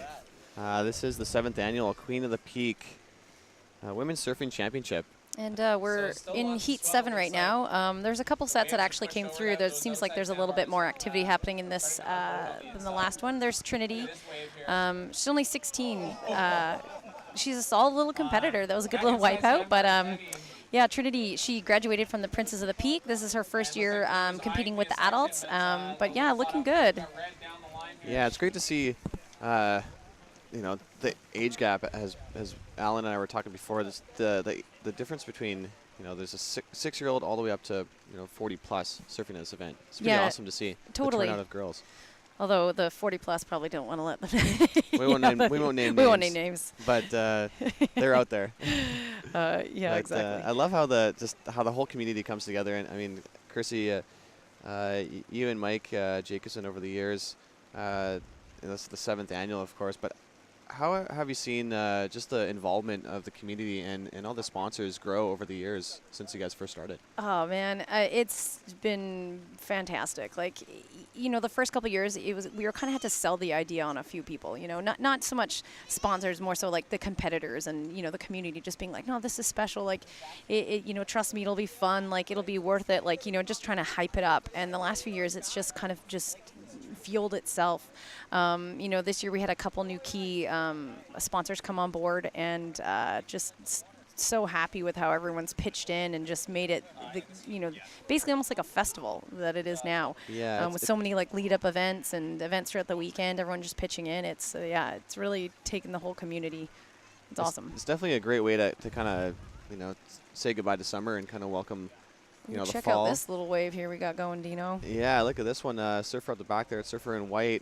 This is the 7th annual Queen of the Peak Women's Surfing Championship. And we're in Heat 7 right now. There's a couple sets that actually came through. There seems like there's a little bit more activity happening in this than the last one. There's Trinity. She's only 16. She's a solid little competitor. That was a good little wipeout. But yeah, Trinity, she graduated from the Princess of the Peak. This is her first year competing with the adults. But yeah, looking good. Yeah, it's great to see, you know, the age gap, as Alan and I were talking before, the difference between, you know, there's a six-year-old all the way up to, you know, 40 plus surfing at this event. It's pretty awesome to see. Totally. The turnout of girls. Although the 40 plus probably don't want to let them. We won't name names. But they're out there. Yeah, but, exactly. I love how the whole community comes together. And I mean, Kirsty, you and Mike Jacobson over the years, and this is the 7th annual, of course, but how have you seen just the involvement of the community and all the sponsors grow over the years since you guys first started? Oh man, it's been fantastic. Like, you know, the first couple of years, we were kind of had to sell the idea on a few people. You know, not so much sponsors, more so like the competitors and, you know, the community just being like, no, this is special. Like, you know, trust me, it'll be fun. Like, it'll be worth it. Like, you know, just trying to hype it up. And the last few years, it's just kind of just fueled itself. You know, this year we had a couple new key sponsors come on board, and just so happy with how everyone's pitched in and just made it, you know, basically almost like a festival that it is now. Yeah. With so many like lead-up events and events throughout the weekend, everyone just pitching in. It's yeah, it's really taken the whole community. It's awesome. It's definitely a great way to kind of, you know, say goodbye to summer and kind of welcome, you know, the check fall. out this little wave here we got going, Dino. Yeah, look at this one. Surfer at the back there. Surfer in white.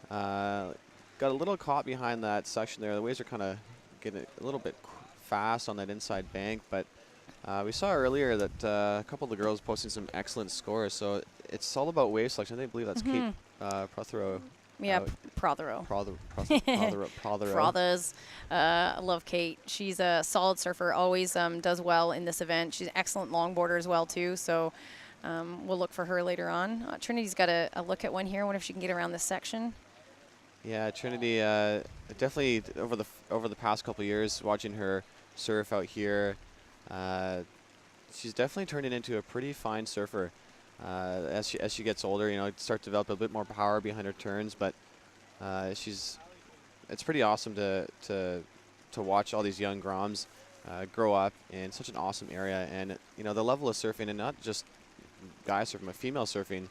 Got a little caught behind that section there. The waves are kind of getting a little bit fast on that inside bank, but we saw earlier that a couple of the girls posting some excellent scores. So it's all about wave selection. I believe that's Kate Prothero. Yeah, Prothero. Prothero. I love Kate. She's a solid surfer, always does well in this event. She's an excellent longboarder as well, too. So we'll look for her later on. Trinity's got a look at one here. I wonder if she can get around this section. Yeah, Trinity, definitely over the past couple of years, watching her surf out here, she's definitely turned into a pretty fine surfer. As she gets older, you know, start to develop a bit more power behind her turns, but it's pretty awesome to watch all these young Groms grow up in such an awesome area. And you know, the level of surfing, and not just guy surfing, but female surfing,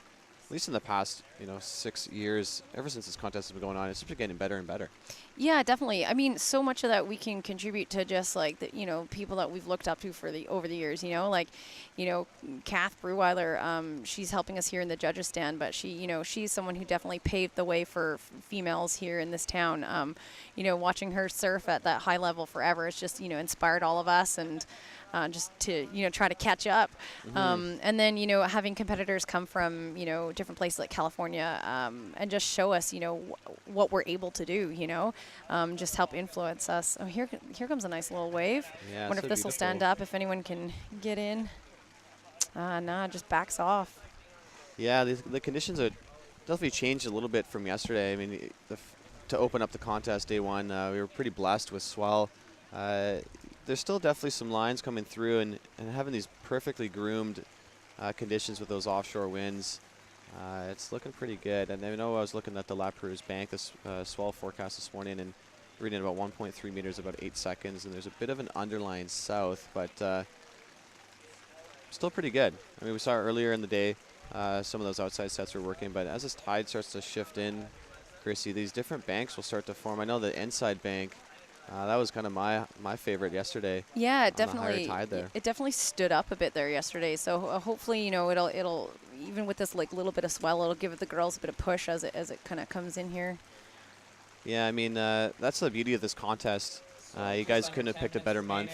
at least in the past, you know, 6 years, ever since this contest has been going on, it's just getting better and better. Yeah, definitely. I mean, so much of that we can contribute to just like the, you know, people that we've looked up to over the years. You know, like, you know, Kath Breweiler. She's helping us here in the judges stand, but she, you know, she's someone who definitely paved the way for females here in this town. You know, watching her surf at that high level forever, it's just, you know, inspired all of us, and just to, you know, try to catch up. And then, you know, having competitors come from, you know, different places like California, and just show us, you know, what we're able to do, you know, just help influence us. Oh, here comes a nice little wave. Yeah, Wonder so if this will stand up, if anyone can get in. Nah, just backs off. Yeah, the conditions are definitely changed a little bit from yesterday. I mean, to open up the contest day one, we were pretty blessed with swell. There's still definitely some lines coming through, and having these perfectly groomed conditions with those offshore winds, it's looking pretty good. And I know I was looking at the La Perouse Bank, this swell forecast this morning, and reading about 1.3 meters, about 8 seconds, and there's a bit of an underlying south, but still pretty good. I mean, we saw earlier in the day some of those outside sets were working, but as this tide starts to shift in, Chrissy, these different banks will start to form. I know the inside bank, that was kind of my favorite yesterday. Yeah, it definitely stood up a bit there yesterday. So hopefully, you know, it'll even with this like little bit of swell, it'll give the girls a bit of push as it kind of comes in here. Yeah, I mean, that's the beauty of this contest. You guys couldn't have picked a better month.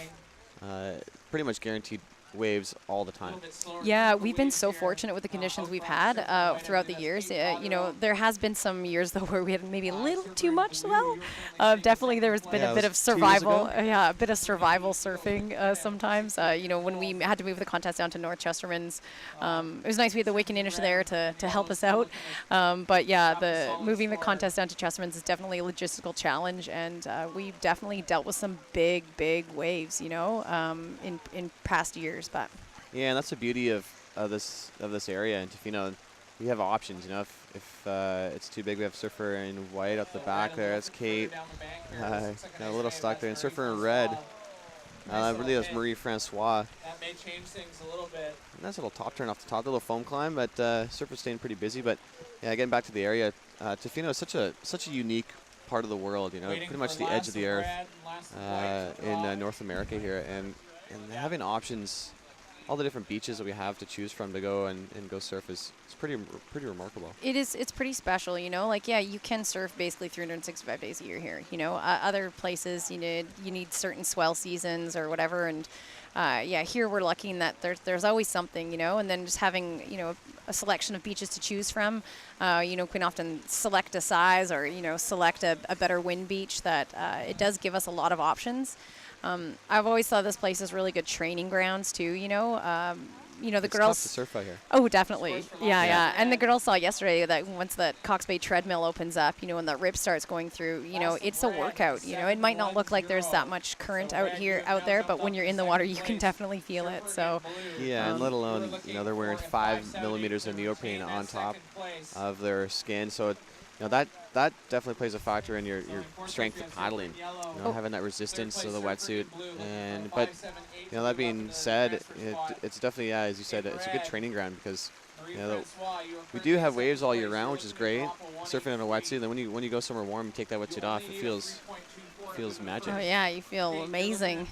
Pretty much guaranteed waves all the time. Yeah, we've been so fortunate with the conditions we've had throughout the years. You know, there has been some years though where we had maybe a little too much swell. Definitely, there's been Yeah, a bit it of was 2 years survival. ago. Yeah, a bit of survival surfing sometimes. You know, when we had to move the contest down to North Chesterman's, it was nice we had the Wake and Inish there to help us out. But yeah, moving the contest down to Chesterman's is definitely a logistical challenge, and we've definitely dealt with some big waves. You know, in past years, but. Yeah, and that's the beauty of this area in Tofino. We have options, you know. If it's too big, we have Surfer in white up the back there. That's Kate. Got a little stuck there. And Surfer in red. I believe that's Marie Francois. That may change things a little bit. Nice little top turn off the top, a little foam climb, but Surfer's staying pretty busy. But yeah, getting back to the area, Tofino is such a unique part of the world, you know, pretty much the edge of the earth in North America here, and having options, all the different beaches that we have to choose from to go and go surf is pretty remarkable. It's pretty special, you know. Like, yeah, you can surf basically 365 days a year here. You know, other places you need certain swell seasons or whatever, and yeah, here we're lucky in that there's always something, you know. And then just having, you know, a selection of beaches to choose from, you know, can often select a size or, you know, select a better wind beach that it does give us a lot of options. I've always thought this place is really good training grounds too. You know, the It's girls. tough to surf out here. Oh, definitely. Yeah. And the girls saw yesterday that once that Cox Bay treadmill opens up, you know, and that rip starts going through, you know, it's a workout. You know, it might not look like there's that much current out there, but when you're in the water, you can definitely feel it. So. Yeah, and let alone, you know, they're wearing 5 millimeters of neoprene on top of their skin, so you know that definitely plays a factor in your strength of paddling. You know, having that resistance to the wetsuit, but you know, that being said, it's definitely, yeah, as you said, it's a good training ground because you know we do have waves all year round, which is great. Surfing in a wetsuit, then when you go somewhere warm and take that wetsuit off, it feels magic. Oh yeah, you feel amazing.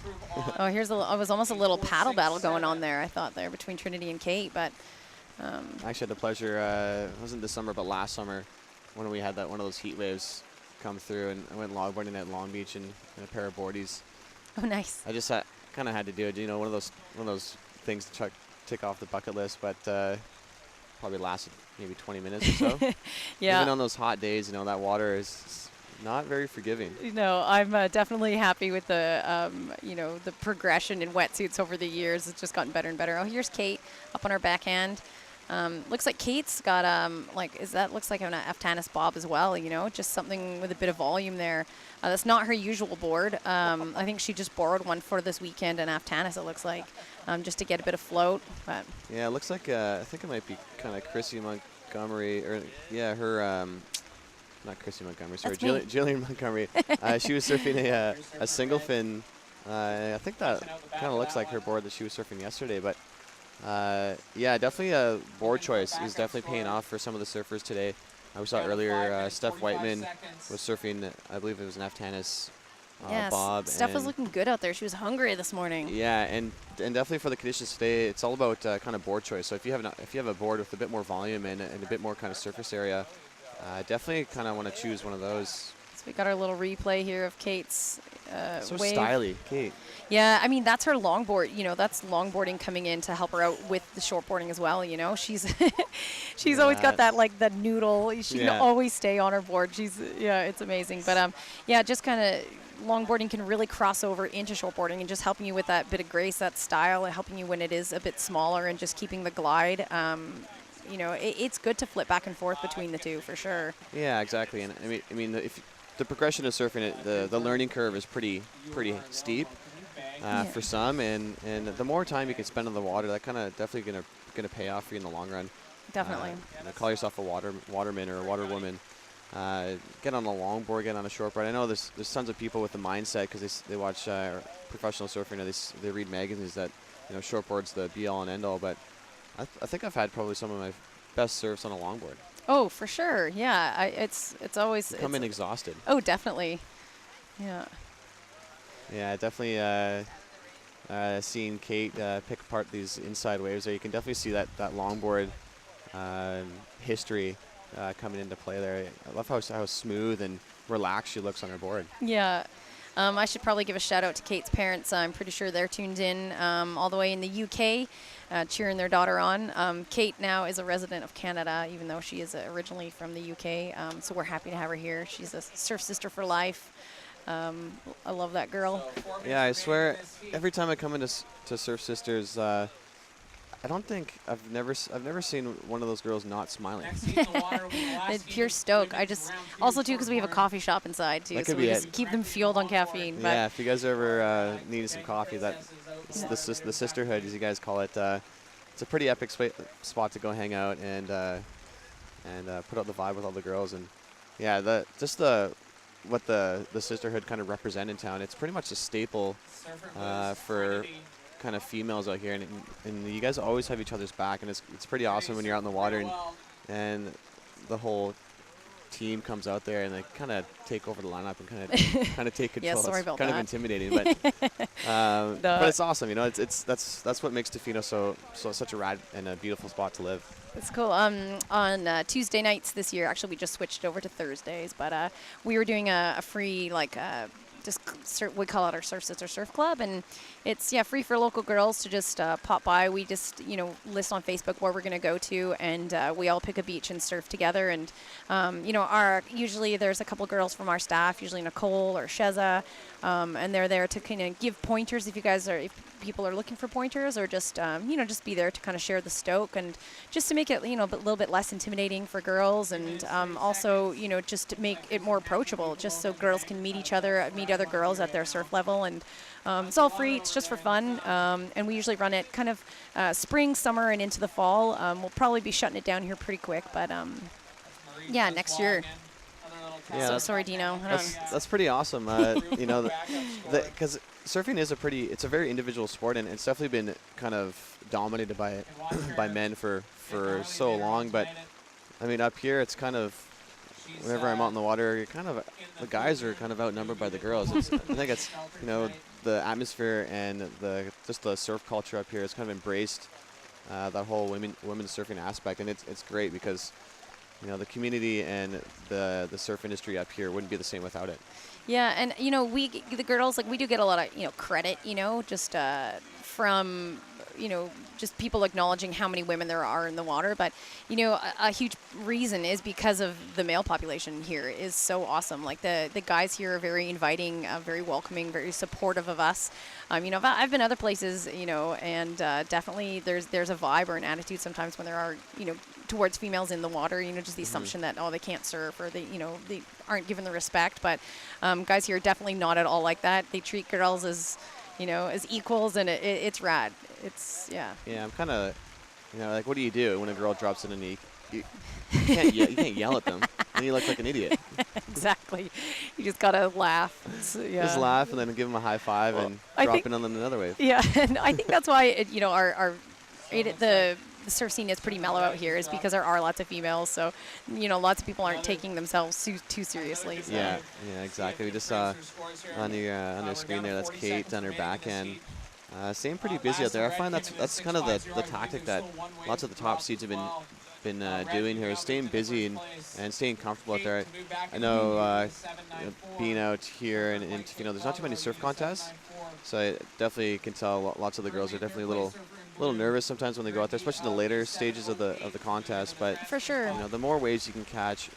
Oh, it was almost a little paddle battle going on there. I thought there between Trinity and Kate, but. I actually had the pleasure, it wasn't this summer, but last summer, when we had one of those heat waves come through, and I went longboarding at Long Beach in a pair of boardies. Oh, nice. I just kind of had to do it, you know, one of those things to tick off the bucket list, but probably lasted maybe 20 minutes or so. Yeah. Even on those hot days, you know, that water is not very forgiving. No, I'm definitely happy with the, you know, the progression in wetsuits over the years. It's just gotten better and better. Oh, here's Kate up on her backhand. Looks like Kate's got looks like an Aftanis bob as well, you know, just something with a bit of volume there. That's not her usual board. I think she just borrowed one for this weekend in Aftanis, it looks like, just to get a bit of float. But yeah, it looks like I think it might be kind of Chrissy Montgomery, or yeah, her not Chrissy Montgomery, sorry, Jillian Montgomery. She was surfing a single fin. I think that kind of looks like her board that she was surfing yesterday, but yeah, definitely a board choice is definitely paying off for some of the surfers today. We saw earlier Steph Whiteman was surfing, I believe it was an Aftanis bob. Steph was looking good out there. She was hungry this morning. Yeah, and definitely for the conditions today, it's all about kind of board choice. So if you have a board with a bit more volume and a bit more kind of surface area, definitely kind of want to choose one of those. So we got our little replay here of Kate's so wave. stylish, Kate. Yeah, I mean, that's her longboard. You know, that's longboarding coming in to help her out with the shortboarding as well. You know, she's always got that that noodle. She can always stay on her board. It's amazing. But yeah, just kind of longboarding can really cross over into shortboarding and just helping you with that bit of grace, that style, and helping you when it is a bit smaller and just keeping the glide. You know, it's good to flip back and forth between the two for sure. Yeah, exactly. And I mean, if the progression of surfing, the learning curve is pretty steep for some, and the more time you can spend on the water, that kind of definitely gonna pay off for you in the long run. Definitely. You know, call yourself a waterman or a waterwoman. Get on a longboard, get on a shortboard. I know there's tons of people with the mindset because they watch professional surfing, and they read magazines that, you know, shortboard's the be all and end all. But I think I've had probably some of my best surfs on a longboard. Oh, for sure. Yeah, it's always come in exhausted. Oh, definitely. Yeah. Yeah, definitely. Seeing Kate pick apart these inside waves there, you can definitely see that longboard history coming into play there. I love how smooth and relaxed she looks on her board. Yeah. I should probably give a shout out to Kate's parents. I'm pretty sure they're tuned in all the way in the UK, cheering their daughter on. Kate now is a resident of Canada, even though she is originally from the UK. So we're happy to have her here. She's a surf sister for life. I love that girl. Yeah, I swear, every time I come into to Surf Sisters, I don't think I've never seen one of those girls not smiling. It's pure stoke. I just also too because we have a coffee shop inside too, That so could we be just it. keep them fueled on caffeine. But Yeah, if you guys ever needed some coffee, the sisterhood, as you guys call it, it's a pretty epic spot to go hang out and put out the vibe with all the girls. And yeah, what the sisterhood kind of represent in town. It's pretty much a staple for kind of females out here, and you guys always have each other's back, and it's pretty awesome when you're out in the water and the whole team comes out there and they kind of take over the lineup and kind of take control. Yeah, sorry it's about kind that. of intimidating, but it's awesome. You know, that's what makes Tofino such a rad and a beautiful spot to live. It's cool. On Tuesday nights this year, actually, we just switched over to Thursdays, but we were doing a free we call it our Surf Sister Surf Club, and it's free for local girls to just pop by. We just list on Facebook where we're going to go to, and we all pick a beach and surf together. And usually there's a couple girls from our staff, usually Nicole or Sheza, and they're there to kind of give pointers if people are looking for pointers, or just just be there to kind of share the stoke and just to make it a little bit less intimidating for girls, and also just to make it more approachable, just so girls can meet other girls at their surf level. And it's all free. It's just for fun, and we usually run it kind of spring, summer, and into the fall. We'll probably be shutting it down here pretty quick, but next year. Yeah, So sorry, Dino. that's pretty awesome. Because surfing is it's a very individual sport, and it's definitely been kind of dominated by men for so long. But I mean, up here, it's kind of, whenever I'm out in the water, the guys are kind of outnumbered by the girls. I think it's the atmosphere and the surf culture up here has kind of embraced that whole women's surfing aspect, and it's great because the community and the surf industry up here wouldn't be the same without it. Yeah, and the girls, we do get a lot of credit, just from just people acknowledging how many women there are in the water. But a huge reason is because of the male population here is so awesome. Like the guys here are very inviting, very welcoming, very supportive of us. I've been other places, and definitely there's a vibe or an attitude sometimes when there are towards females in the water, just the assumption that they can't surf, or they aren't given the respect. But guys here are definitely not at all like that. They treat girls as as equals, and it's rad. It's Yeah, I'm kind of, what do you do when a girl drops in and you can't yell at them, and you look like an idiot. Exactly. You just gotta laugh. Just laugh and then give them a high five and drop in on them another wave. Yeah, and I think that's why the surf scene is pretty mellow out here, is because there are lots of females. So lots of people aren't taking themselves too seriously. So. Yeah, exactly. We just saw on your screen there, that's Kate on her backhand. Staying pretty busy out there. I find that's kind of the tactic that lots of the top seeds have been doing here, is staying busy and staying comfortable out there. I know, being out here and there's not too many surf contests, so I definitely can tell lots of the girls are definitely a little nervous sometimes when they go out there, especially the later stages of the contest. But for sure, the more waves you can catch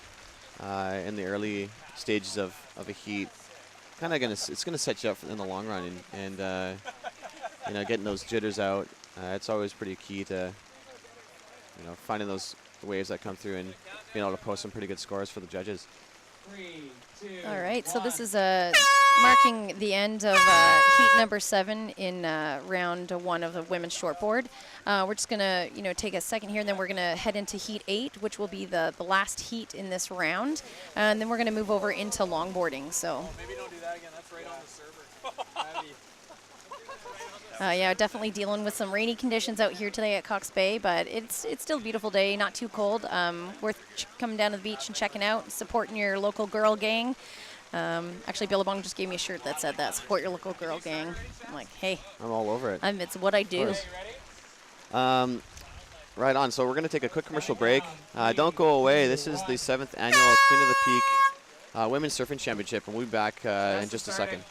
in the early stages of a heat, it's gonna set you up in the long run, and getting those jitters out, it's always pretty key to finding those waves that come through and being able to post some pretty good scores for the judges. All right, so this is marking the end of heat number 7 in round 1 of the women's shortboard. We're just gonna take a second here, and then we're gonna head into heat 8, which will be the last heat in this round, and then we're gonna move over into longboarding. So. Maybe don't do that again. That's right on the server. Definitely dealing with some rainy conditions out here today at Cox Bay, but it's still a beautiful day, not too cold. Worth coming down to the beach and checking out, supporting your local girl gang. Actually, Billabong just gave me a shirt that said that, support your local girl gang. I'm like, hey. I'm all over it. It's what I do. Right on. So we're going to take a quick commercial break. Don't go away. This is the 7th annual Queen of the Peak Women's Surfing Championship, and we'll be back in just a second.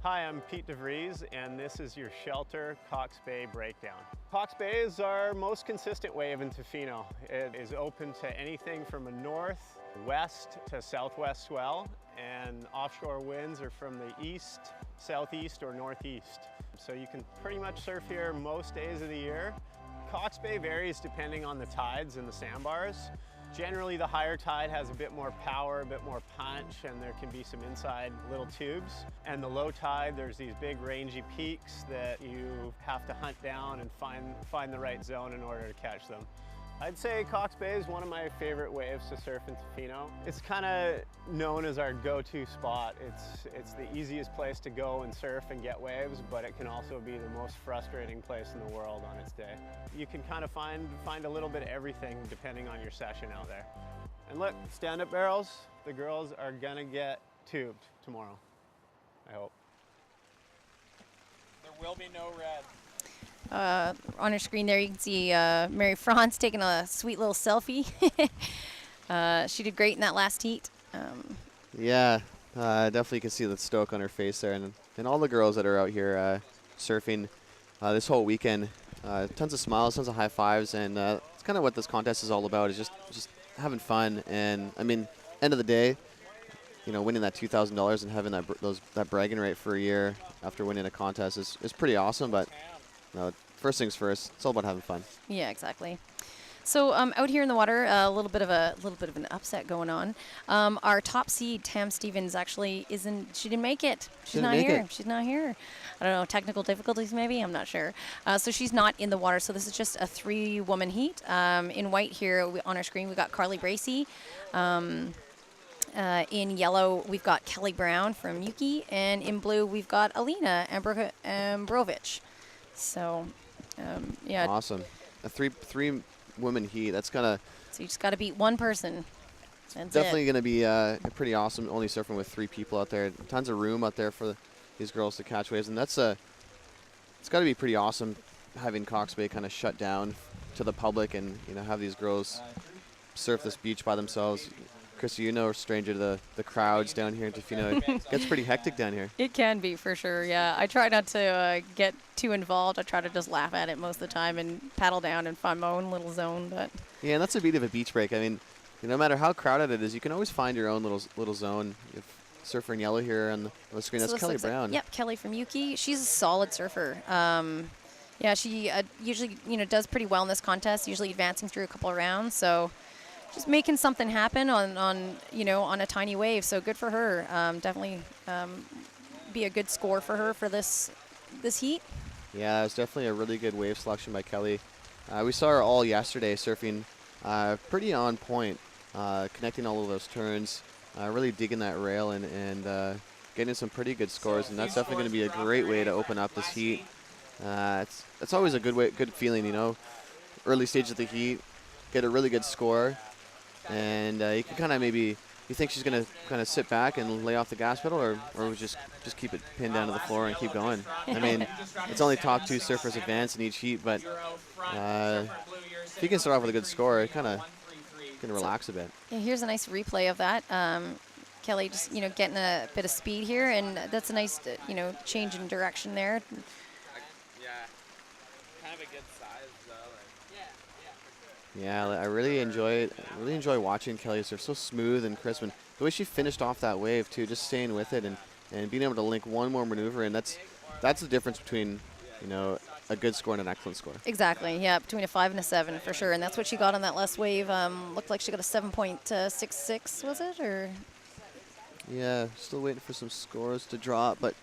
Hi, I'm Pete DeVries, and this is your Shelter Cox Bay Breakdown. Cox Bay is our most consistent wave in Tofino. It is open to anything from a north, west to southwest swell, and offshore winds are from the east, southeast, or northeast. So you can pretty much surf here most days of the year. Cox Bay varies depending on the tides and the sandbars. Generally, the higher tide has a bit more power, a bit more punch, and there can be some inside little tubes. And the low tide, there's these big rangy peaks that you have to hunt down and find the right zone in order to catch them. I'd say Cox Bay is one of my favorite waves to surf in Tofino. It's kind of known as our go-to spot. It's the easiest place to go and surf and get waves, but it can also be the most frustrating place in the world on its day. You can kind of find a little bit of everything depending on your session out there. And look, stand-up barrels, the girls are gonna get tubed tomorrow, I hope. There will be no red. On your screen there, you can see Mary Franz taking a sweet little selfie. She did great in that last heat. Yeah, definitely can see the stoke on her face there, and all the girls that are out here surfing this whole weekend. Tons of smiles, tons of high fives, and it's kind of what this contest is all about, is just having fun. And I mean, end of the day, you know, winning that $2,000 and having that bragging right for a year after winning a contest is pretty awesome. But first things first, it's all about having fun. Yeah, exactly. So out here in the water, a little bit of an upset going on. Our top seed, Tam Stevens, actually she didn't make it. She's not here. She's not here. I don't know, technical difficulties maybe, I'm not sure. So she's not in the water. So this is just a 3-woman heat. In white here on our screen, we got Carly Bracey. In yellow, we've got Kelly Brown from Yuki, and in blue, we've got Alina Ambrovich. So, yeah. Awesome. A three-woman heat. That's gonna. So you just got to beat one person. That's definitely going to be pretty awesome. Only surfing with 3 people out there. Tons of room out there for these girls to catch waves, and it's got to be pretty awesome having Cox Bay kind of shut down to the public, and have these girls surf this beach by themselves. Chris, a stranger to the crowds down here in Tofino. It gets pretty hectic down here. It can be, for sure, yeah. I try not to get too involved. I try to just laugh at it most of the time and paddle down and find my own little zone. But yeah, and that's the beauty of a beach break. I mean, no matter how crowded it is, you can always find your own little zone. You have surfer in yellow here on the screen. So that's Kelly Brown. Yep, Kelly from Yuki. She's a solid surfer. Yeah, she usually does pretty well in this contest, usually advancing through a couple of rounds. So just making something happen on a tiny wave. So good for her. Definitely be a good score for her for this heat. Yeah, it was definitely a really good wave selection by Kelly. We saw her all yesterday surfing pretty on point, connecting all of those turns, really digging that rail and getting some pretty good scores. And that's definitely going to be a great way to open up this heat. It's always a good feeling, early stage of the heat, get a really good score. And you can kind of you think she's going to kind of sit back and lay off the gas pedal, or just keep it pinned down to the floor and keep going. I mean, it's only top 2 surfers advance in each heat, but if you can start off with a good score, it kind of can relax a bit. Yeah, here's a nice replay of that. Kelly just, getting a bit of speed here, and that's a nice, change in direction there. Yeah, kind of a good size though. Yeah, I really enjoy watching Kelly surf. So smooth and crisp, and the way she finished off that wave too, just staying with it and being able to link one more maneuver in. That's the difference between a good score and an excellent score. Exactly. Yeah, between a 5 and a 7 for sure, and that's what she got on that last wave. Looked like she got a 7.66, was it, or? Yeah, still waiting for some scores to drop, but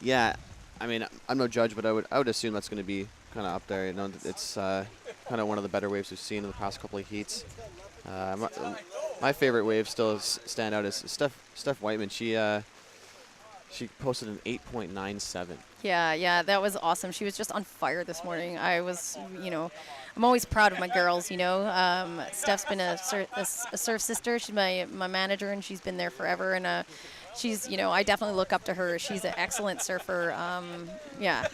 yeah, I mean, I'm no judge, but I would assume that's going to be kind of up there. It's kind of one of the better waves we've seen in the past couple of heats. My favorite wave still stand out is Steph Whiteman. She posted an 8.97. Yeah, that was awesome. She was just on fire this morning. I was, I'm always proud of my girls, Steph's been a surf sister. She's my manager, and she's been there forever. And she's, I definitely look up to her. She's an excellent surfer. Yeah,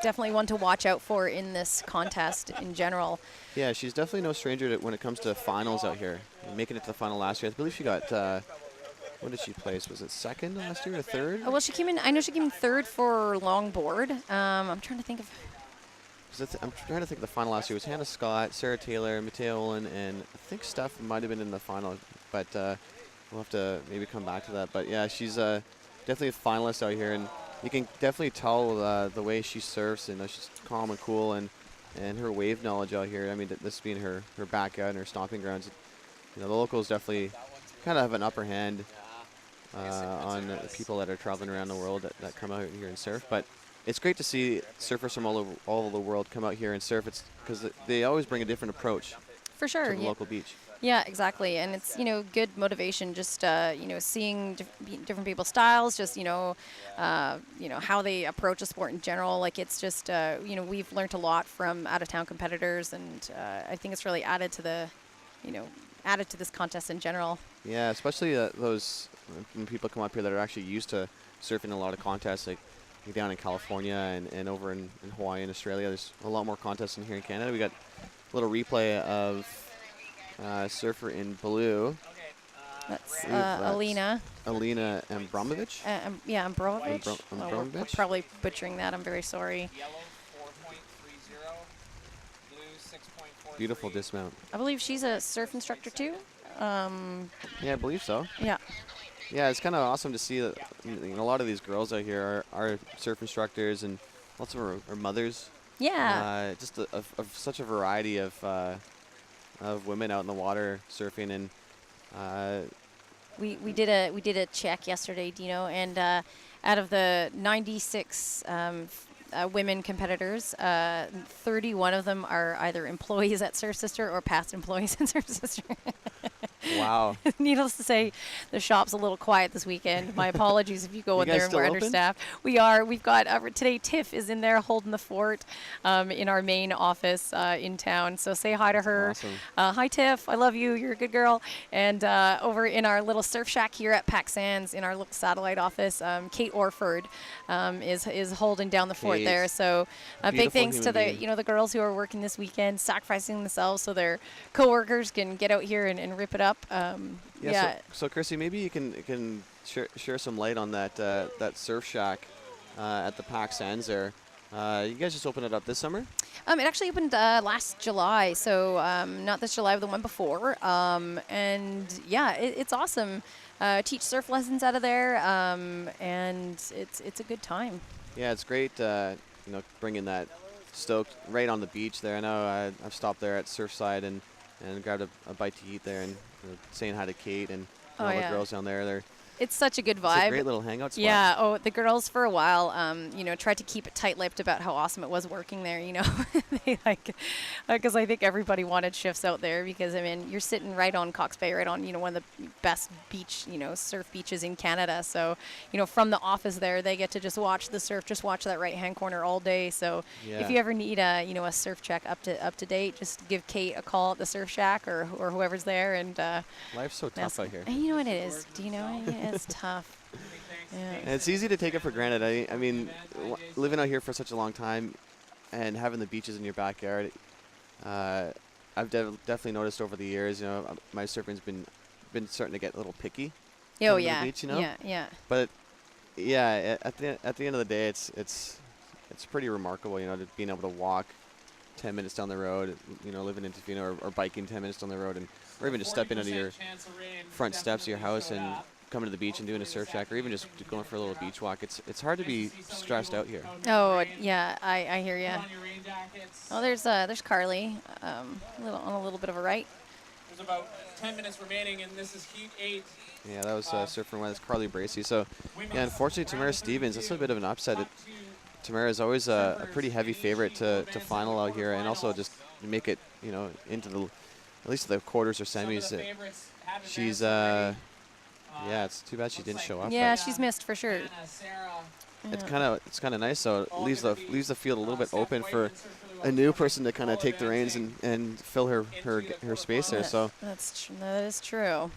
definitely one to watch out for in this contest in general. Yeah, she's definitely no stranger to when it comes to finals out here. Making it to the final last year. I believe she got... what did she place? Was it second last year or third? Well, I know she came in third for longboard. I'm trying to think of... I'm trying to think of the final last year. It was Hannah Scott, Sarah Taylor, Mateo Olin, and I think Steph might have been in the final, but we'll have to maybe come back to that. But yeah, she's definitely a finalist out here, and you can definitely tell the way she surfs, and she's calm and cool, and her wave knowledge out here. I mean, this being her backyard and her stomping grounds, the locals definitely kind of have an upper hand on the people that are traveling around the world that come out here and surf. But it's great to see surfers from all over the world come out here and surf. It's because they always bring a different approach for sure to the local beach. Yeah, exactly. And it's, good motivation, just, seeing different people's styles, just, how they approach a sport in general. Like, it's just, we've learned a lot from out-of-town competitors, and I think it's really added to this contest in general. Yeah, especially those when people come up here that are actually used to surfing a lot of contests, like down in California and over in Hawaii and Australia. There's a lot more contests in here in Canada. We got a little replay of surfer in blue. That's Alina. Alina Ambromovich? Yeah, Ambromovich. Ambromovich? We're probably butchering that. I'm very sorry. Yellow 4.30, blue 6.43. Beautiful dismount. I believe she's a surf instructor too. Yeah, I believe so. Yeah. Yeah, it's kind of awesome to see that a lot of these girls out here are surf instructors, and lots of them are mothers. Yeah. Just of such a variety of women out in the water surfing, and we did a check yesterday, Dino, and out of the 96 women competitors, 31 of them are either employees at Surf Sister or past employees at Surf Sister. wow. Needless to say, the shop's a little quiet this weekend. My apologies if you go in there and we're open? understaffed. We are. We've got today. Tiff is in there holding the fort in our main office in town. So say hi to her. Awesome. Hi, Tiff. I love you. You're a good girl. And over in our little surf shack here at Pac Sands, in our little satellite office, Kate Orford is holding down the fort there. So big thanks to the girls who are working this weekend, sacrificing themselves so their coworkers can get out here and rip it up. So Chrissy, maybe you can share some light on that surf shack at the Pac Sands there. You guys just opened it up this summer? It actually opened last July, so not this July, but the one before. And yeah, it's awesome. Teach surf lessons out of there, and it's a good time. Yeah, it's great. Bringing that stoked right on the beach there. I know I've stopped there at Surfside and grabbed a bite to eat there, and saying hi to Kate and all the girls down there. It's such a good vibe. It's a great little hangout spot. Yeah. Oh, the girls for a while, tried to keep it tight-lipped about how awesome it was working there. They because I think everybody wanted shifts out there because you're sitting right on Cox Bay, right on one of the best beach, surf beaches in Canada. So from the office there, they get to just watch the surf, just watch that right-hand corner all day. So if you ever need a surf check up to date, just give Kate a call at the Surf Shack or whoever's there. And life's so tough out here. And you know what it is? Do you know? It's tough. Yeah. And it's easy to take it for granted. I mean, living out here for such a long time and having the beaches in your backyard, I've definitely noticed over the years, my surfing's been starting to get a little picky. Oh, yeah. The beach, Yeah. But yeah, at the end of the day, it's pretty remarkable, to being able to walk 10 minutes down the road, living in Tofino or biking 10 minutes down the road, or even just stepping into your front steps of your house and coming to the beach and doing a surf shack, or even just going for a little beach walk. It's hard to be stressed out here. Oh yeah, I hear you. Oh, there's Carly, on a little bit of a right. There's about 10 minutes remaining, and this is Heat 8. Yeah, that was surfing with Carly Bracey. So yeah, unfortunately, Tamara Stevens. That's a bit of an upset. Tamara is always a pretty heavy favorite to final out here, and also just make it, into at least the quarters or semis. She's yeah, it's too bad she didn't show up. Yeah, she's missed for sure. It's kind of nice. So it leaves the field a little bit open for a new person to kind of take the reins and fill her space there. So that is true.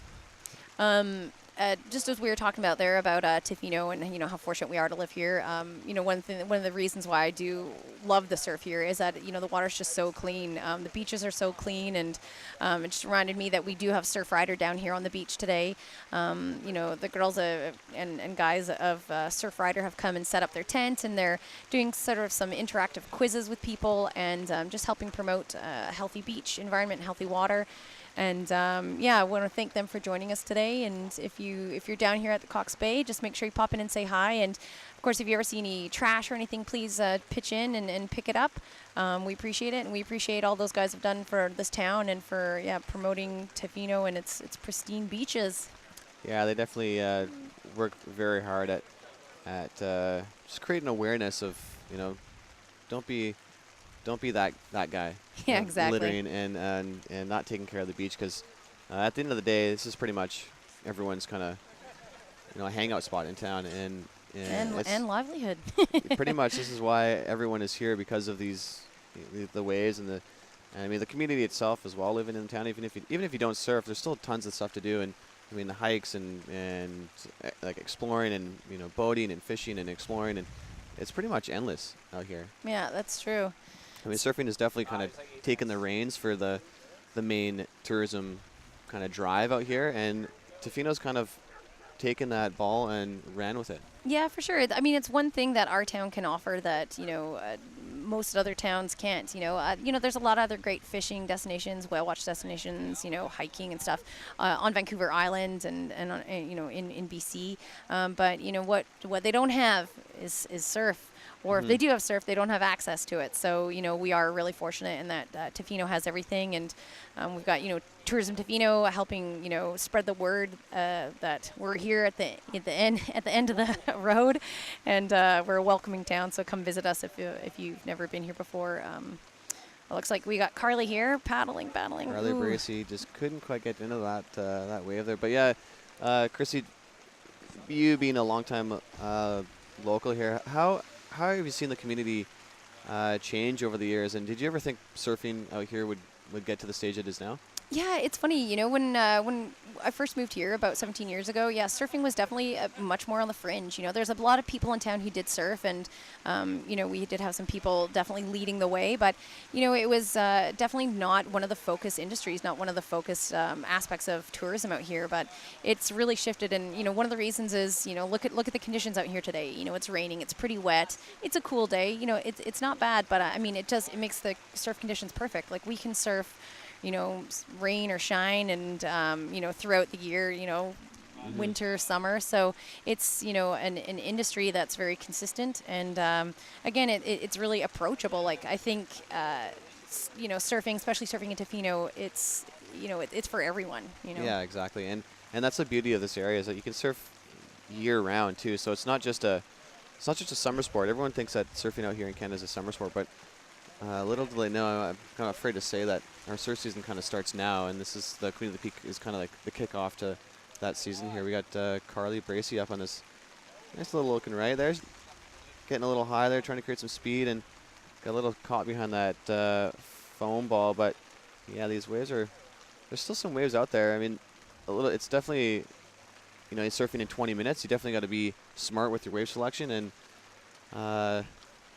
Just as we were talking about there about Tofino and how fortunate we are to live here. One of the reasons why I do love the surf here is that the water's just so clean. The beaches are so clean, and it just reminded me that we do have Surfrider down here on the beach today. The girls and guys of Surfrider have come and set up their tent, and they're doing sort of some interactive quizzes with people and just helping promote a healthy beach environment, healthy water. And I want to thank them for joining us today. And if you're down here at the Cox Bay, just make sure you pop in and say hi. And of course, if you ever see any trash or anything, please pitch in and pick it up. We appreciate it, and we appreciate all those guys have done for this town and for promoting Tofino and its pristine beaches. Yeah, they definitely work very hard at just creating awareness of don't be that guy. Yeah, exactly. Littering and not taking care of the beach, because at the end of the day, this is pretty much everyone's kind of a hangout spot in town, and livelihood. Pretty much, this is why everyone is here, because of the waves and the community itself as well. Living in town, even if you don't surf, there's still tons of stuff to do, and the hikes and like exploring and boating and fishing and exploring, and it's pretty much endless out here. Yeah, that's true. Surfing has definitely kind of taken the reins for the main tourism kind of drive out here, and Tofino's kind of taken that ball and ran with it. Yeah, for sure. It's one thing that our town can offer that most other towns can't. There's a lot of other great fishing destinations, whale watch destinations, hiking and stuff on Vancouver Island and on, in BC. But what they don't have is surf. Or if they do have surf, they don't have access to it. So, we are really fortunate in that Tofino has everything. And we've got, Tourism Tofino helping, spread the word that we're here at the end of the road. And we're a welcoming town. So come visit us if you've never been here before. It looks like we got Carly here paddling. Carly Bracey just couldn't quite get into that wave there. But yeah, Chrissy, you being a longtime local here, how have you seen the community change over the years, and did you ever think surfing out here would get to the stage it is now? Yeah, it's funny, when I first moved here about 17 years ago, surfing was definitely much more on the fringe. There's a lot of people in town who did surf, and, we did have some people definitely leading the way, but, it was definitely not one of the focus industries, not one of the focus aspects of tourism out here, but it's really shifted, and, one of the reasons is, look at the conditions out here today. It's raining, it's pretty wet, it's a cool day, it's not bad, but, it makes the surf conditions perfect. Like, we can surf rain or shine, and throughout the year, winter, summer. So it's an industry that's very consistent, and again, it's really approachable. Like, I think surfing, especially surfing in Tofino, it's it's for everyone. Yeah, exactly, and that's the beauty of this area, is that you can surf year round too. So it's not just a summer sport. Everyone thinks that surfing out here in Canada is a summer sport, but little do they know, I'm kind of afraid to say that our surf season kind of starts now, and this is the Queen of the Peak is kind of like the kickoff to that season here. We got Carly Bracey up on this nice little looking right there, getting a little high there, trying to create some speed, and got a little caught behind that foam ball. But yeah, these waves there's still some waves out there. It's definitely, surfing in 20 minutes, you definitely got to be smart with your wave selection, and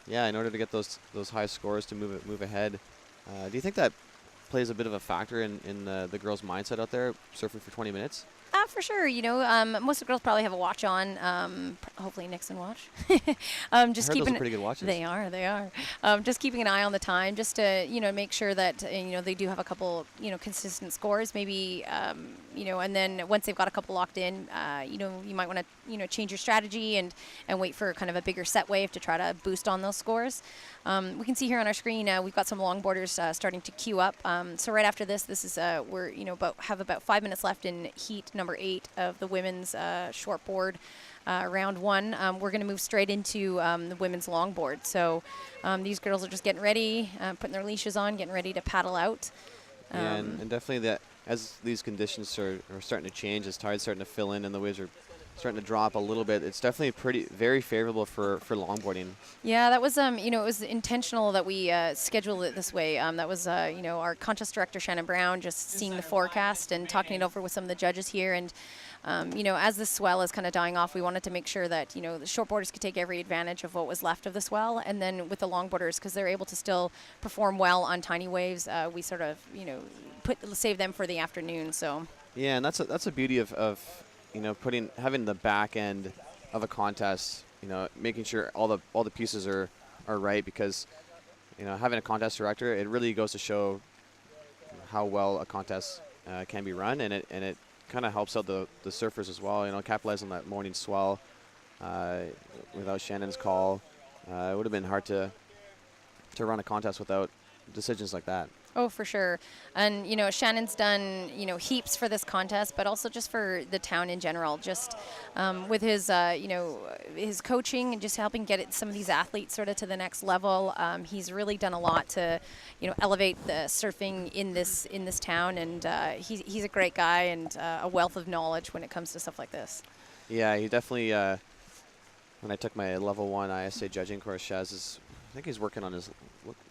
in order to get those high scores to move ahead. Do you think that plays a bit of a factor in the girls' mindset out there, surfing for 20 minutes? For sure. Most of the girls probably have a watch on, hopefully Nixon watch. Just I heard keeping those are pretty good watches. They are. Just keeping an eye on the time, just to make sure that they do have a couple consistent scores, maybe and then once they've got a couple locked in, you might want to change your strategy and wait for kind of a bigger set wave to try to boost on those scores. We can see here on our screen we've got some longboarders starting to queue up. So right after this is we're have about 5 minutes left in heat number 8 of the women's shortboard round 1. We're going to move straight into the women's longboard. So these girls are just getting ready, putting their leashes on, getting ready to paddle out. Yeah, and definitely that as these conditions are starting to change, as tide's starting to fill in and the waves are starting to drop a little bit, it's definitely very favorable for longboarding. Yeah, that was it was intentional that we scheduled it this way. That was our contest director Shannon Brown just seeing the forecast and talking it over with some of the judges here. And as the swell is kind of dying off, we wanted to make sure that the shortboarders could take every advantage of what was left of the swell, and then with the longboarders, because they're able to still perform well on tiny waves, we sort of save them for the afternoon. So yeah, and that's a beauty of having the back end of a contest, making sure all the pieces are right, because having a contest director, it really goes to show how well a contest can be run, and it kind of helps out the surfers as well. Capitalize on that morning swell. Without Shannon's call, it would have been hard to run a contest without decisions like that. Oh, for sure. And, Shannon's done, heaps for this contest, but also just for the town in general, just with his, his coaching and just helping get some of these athletes sort of to the next level. He's really done a lot to, elevate the surfing in this town. And he's a great guy and a wealth of knowledge when it comes to stuff like this. Yeah, he definitely, when I took my level 1 ISA judging course, Shaz I think he's working on his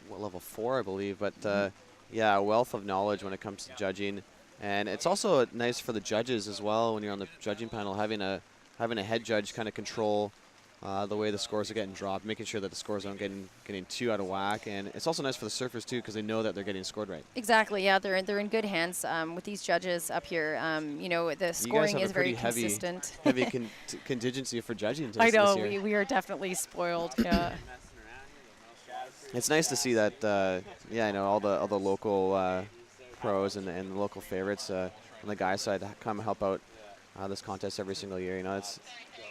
level 4, I believe, but yeah, a wealth of knowledge when it comes to judging. And it's also nice for the judges as well when you're on the judging panel, having a head judge kind of control the way the scores are getting dropped, making sure that the scores aren't getting too out of whack. And it's also nice for the surfers too, because they know that they're getting scored right. Exactly. Yeah, they're in good hands with these judges up here. The scoring is very consistent. Heavy contingency for judging. I know this year. we are definitely spoiled. Yeah. It's nice to see that, all the local pros and the local favorites on the guys' side come help out this contest every single year.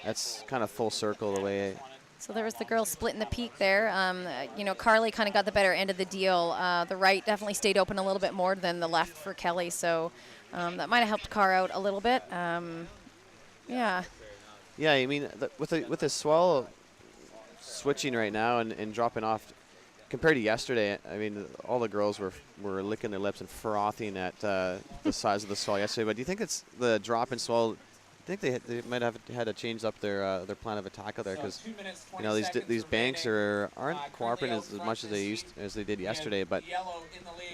That's kind of full circle the way. So there was the girl splitting the peak there. Carly kind of got the better end of the deal. The right definitely stayed open a little bit more than the left for Kelly, so that might have helped Carr out a little bit. Yeah. Yeah, I mean, with the swell switching right now and dropping off, compared to yesterday, I mean, all the girls were licking their lips and frothing at the size of the swell yesterday. But do you think it's the drop in swell? I think they might have had to change up their plan of attack out there, because these banks aren't cooperating as much as they did yesterday. But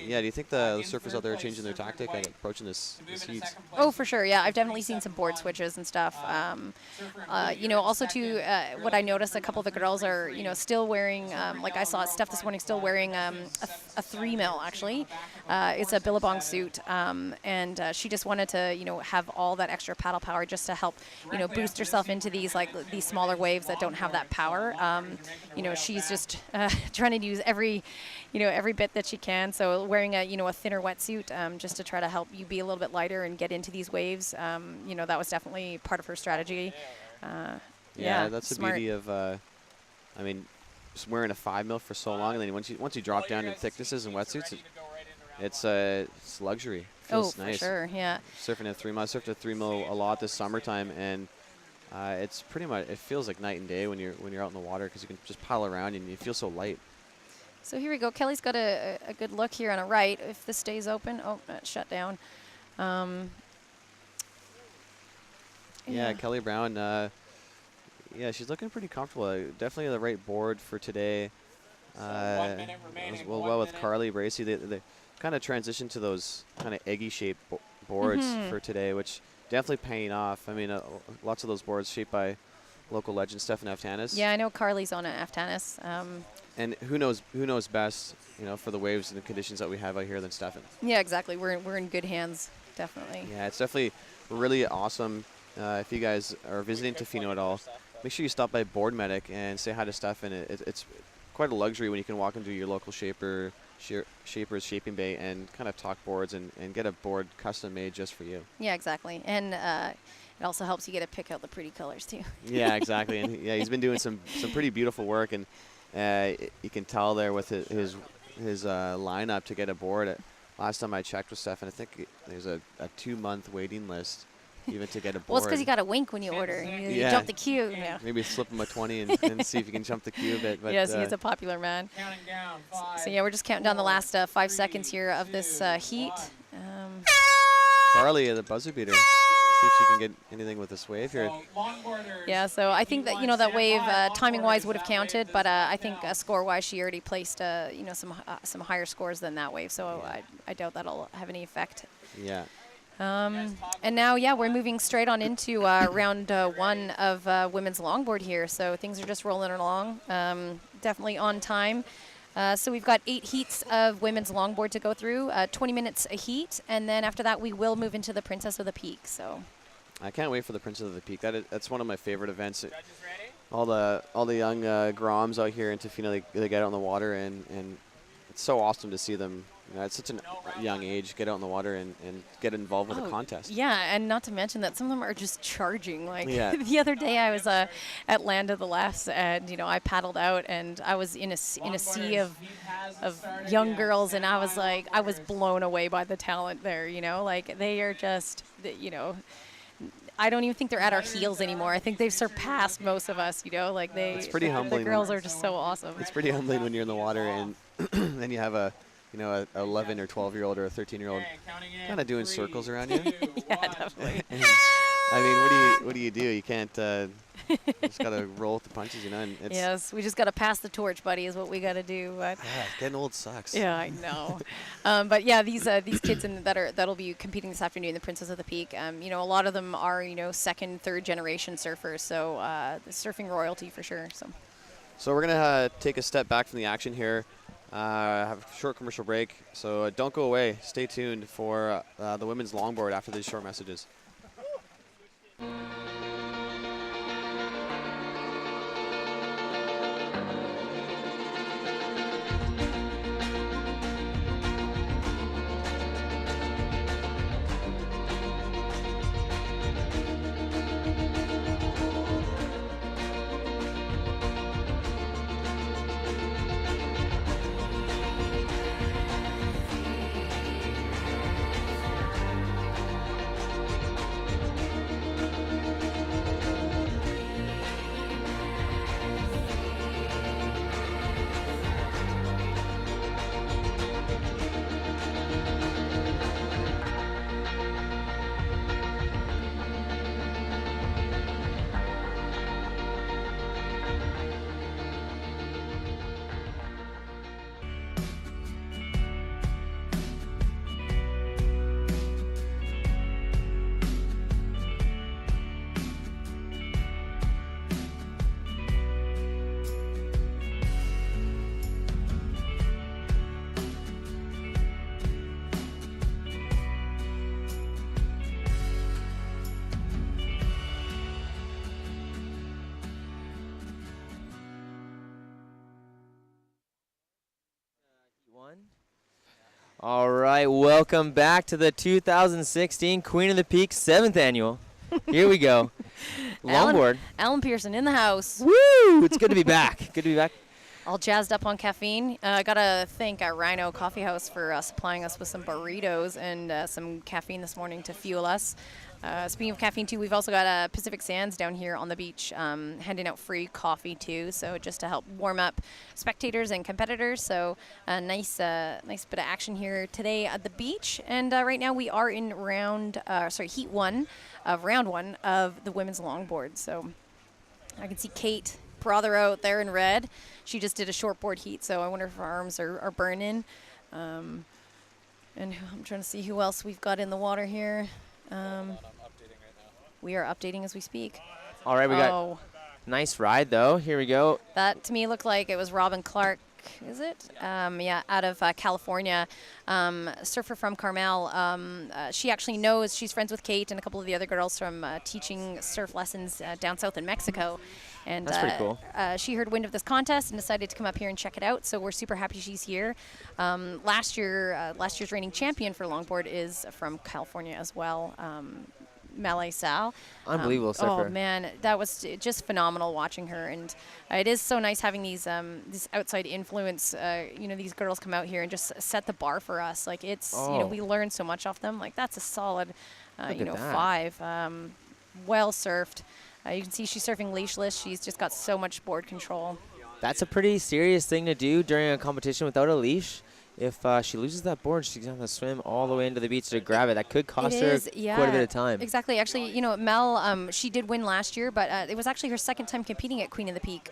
yeah, do you think the surfers out there are changing their tactic and approaching this heat? Oh, for sure. Yeah, I've definitely seen some board switches and stuff. Also too, what I noticed, a couple of the girls are still wearing, like I saw Steph this morning, still wearing a 3mm actually. It's a Billabong suit, and she just wanted to have all that extra paddle power just to help boost herself into these smaller waves that don't have that power. She's just trying to use every bit that she can. So wearing a thinner wetsuit just to try to help you be a little bit lighter and get into these waves. That was definitely part of her strategy. Yeah, that's smart. The beauty of just wearing a 5mm for so long, and then once you drop down in thicknesses and wetsuits, it's luxury. Feels nice. For sure, yeah. Surfing at 3mm, I surfed at 3mm a lot this summertime, and it's pretty much, it feels like night and day when you're out in the water, because you can just paddle around and you feel so light. So here we go. Kelly's got a good look here on a right. If this stays open, it's shut down. Yeah, Kelly Brown. She's looking pretty comfortable. Definitely the right board for today. Well with Carly Bracy, they kind of transitioned to those kind of eggy shaped boards for today, which definitely paying off. I mean, lots of those boards shaped by local legend Stefan Aftanis. Yeah, I know Carly's on an Aftanis. And who knows best, for the waves and the conditions that we have out here than Stefan. Yeah, exactly. We're in good hands, definitely. Yeah, it's definitely really awesome. If you guys are visiting Tofino at all, make sure you stop by Board Medic and say hi to Stefan. It's quite a luxury when you can walk into your local Shaper's shaping bay and kind of talk boards and get a board custom made just for you. Yeah, exactly. And it also helps you get to pick out the pretty colors too. Yeah, exactly. And yeah, he's been doing some pretty beautiful work, and You can tell there with his lineup to get aboard. Last time I checked with Stefan, I think there's a 2-month waiting list even to get aboard. Well, it's because you got to wink when you order. You jump the queue. Yeah. Maybe slip him a 20 and see if you can jump the queue a bit. But yes, he's a popular man. So yeah, we're just counting down the last 5 seconds here of this heat. Carly, the buzzer beater. See if she can get anything with this wave here. Yeah, so I think that that wave timing-wise would have counted, but I think score-wise she already placed some higher scores than that wave, so I doubt that'll have any effect. Yeah. And now, yeah, we're moving straight on into round 1 of women's longboard here, so things are just rolling along, definitely on time. So we've got 8 heats of women's longboard to go through, 20 minutes a heat, and then after that we will move into the Princess of the Peak. So I can't wait for the Princess of the Peak. That's one of my favorite events. All the young Groms out here in Tofino, they get out on the water, and it's so awesome to see them. At such a young age, get out in the water and get involved with a contest. Yeah, and not to mention that some of them are just charging. Like the other day, I was at Land of the Laughs, and I paddled out, and I was in a sea of young girls, and I was blown away by the talent there. Like they are just, I don't even think they're at our heels anymore. I think they've surpassed most of us. Like it's pretty humbling. The girls are just so awesome. It's pretty humbling when you're in the water and then you have a 11 or 12-year-old or a 13-year-old kind of doing circles around you. Yeah, definitely. I mean, what do you do? You can't. You just gotta roll with the punches, And it's yes, we just gotta pass the torch, buddy, is what we gotta do. But yeah, getting old sucks. Yeah, I know. But yeah, these kids that'll be competing this afternoon, the Princess of the Peak. A lot of them are second, third generation surfers, so the surfing royalty for sure. So we're gonna take a step back from the action here. Have a short commercial break, so don't go away. Stay tuned for the women's longboard after these short messages. All right, welcome back to the 2016 Queen of the Peak 7th annual. Here we go. Longboard. Alan Pearson in the house. Woo! It's good to be back. Good to be back. All jazzed up on caffeine. I gotta thank Rhino Coffee House for supplying us with some burritos and some caffeine this morning to fuel us. Speaking of caffeine too, we've also got Pacific Sands down here on the beach handing out free coffee too, so just to help warm up spectators and competitors. So a nice bit of action here today at the beach. And right now we are in heat 1 of round 1 of the women's longboard. So I can see Kate Brother out there in red. She just did a shortboard heat, so I wonder if her arms are burning. And I'm trying to see who else we've got in the water here. We are updating as we speak. All right, we got nice ride though. Here we go. That to me looked like it was Robin Clark. Is it? Yeah, out of California, surfer from Carmel. She actually knows, she's friends with Kate and a couple of the other girls from teaching surf lessons down south in Mexico. And that's pretty cool. She heard wind of this contest and decided to come up here and check it out. So we're super happy she's here. Last year's reigning champion for longboard is from California as well. Malay Sal. Unbelievable surfer. Oh man, that was just phenomenal watching her, and it is so nice having these this outside influence. These girls come out here and just set the bar for us. Like it's we learn so much off them. Like that's a solid, Look at that. 5. Well surfed. You can see she's surfing leashless. She's just got so much board control. That's a pretty serious thing to do during a competition without a leash. If she loses that board, she's going to swim all the way into the beach to grab it. That could cost her quite a bit of time. Exactly. Actually, Mel, she did win last year, but it was actually her second time competing at Queen of the Peak.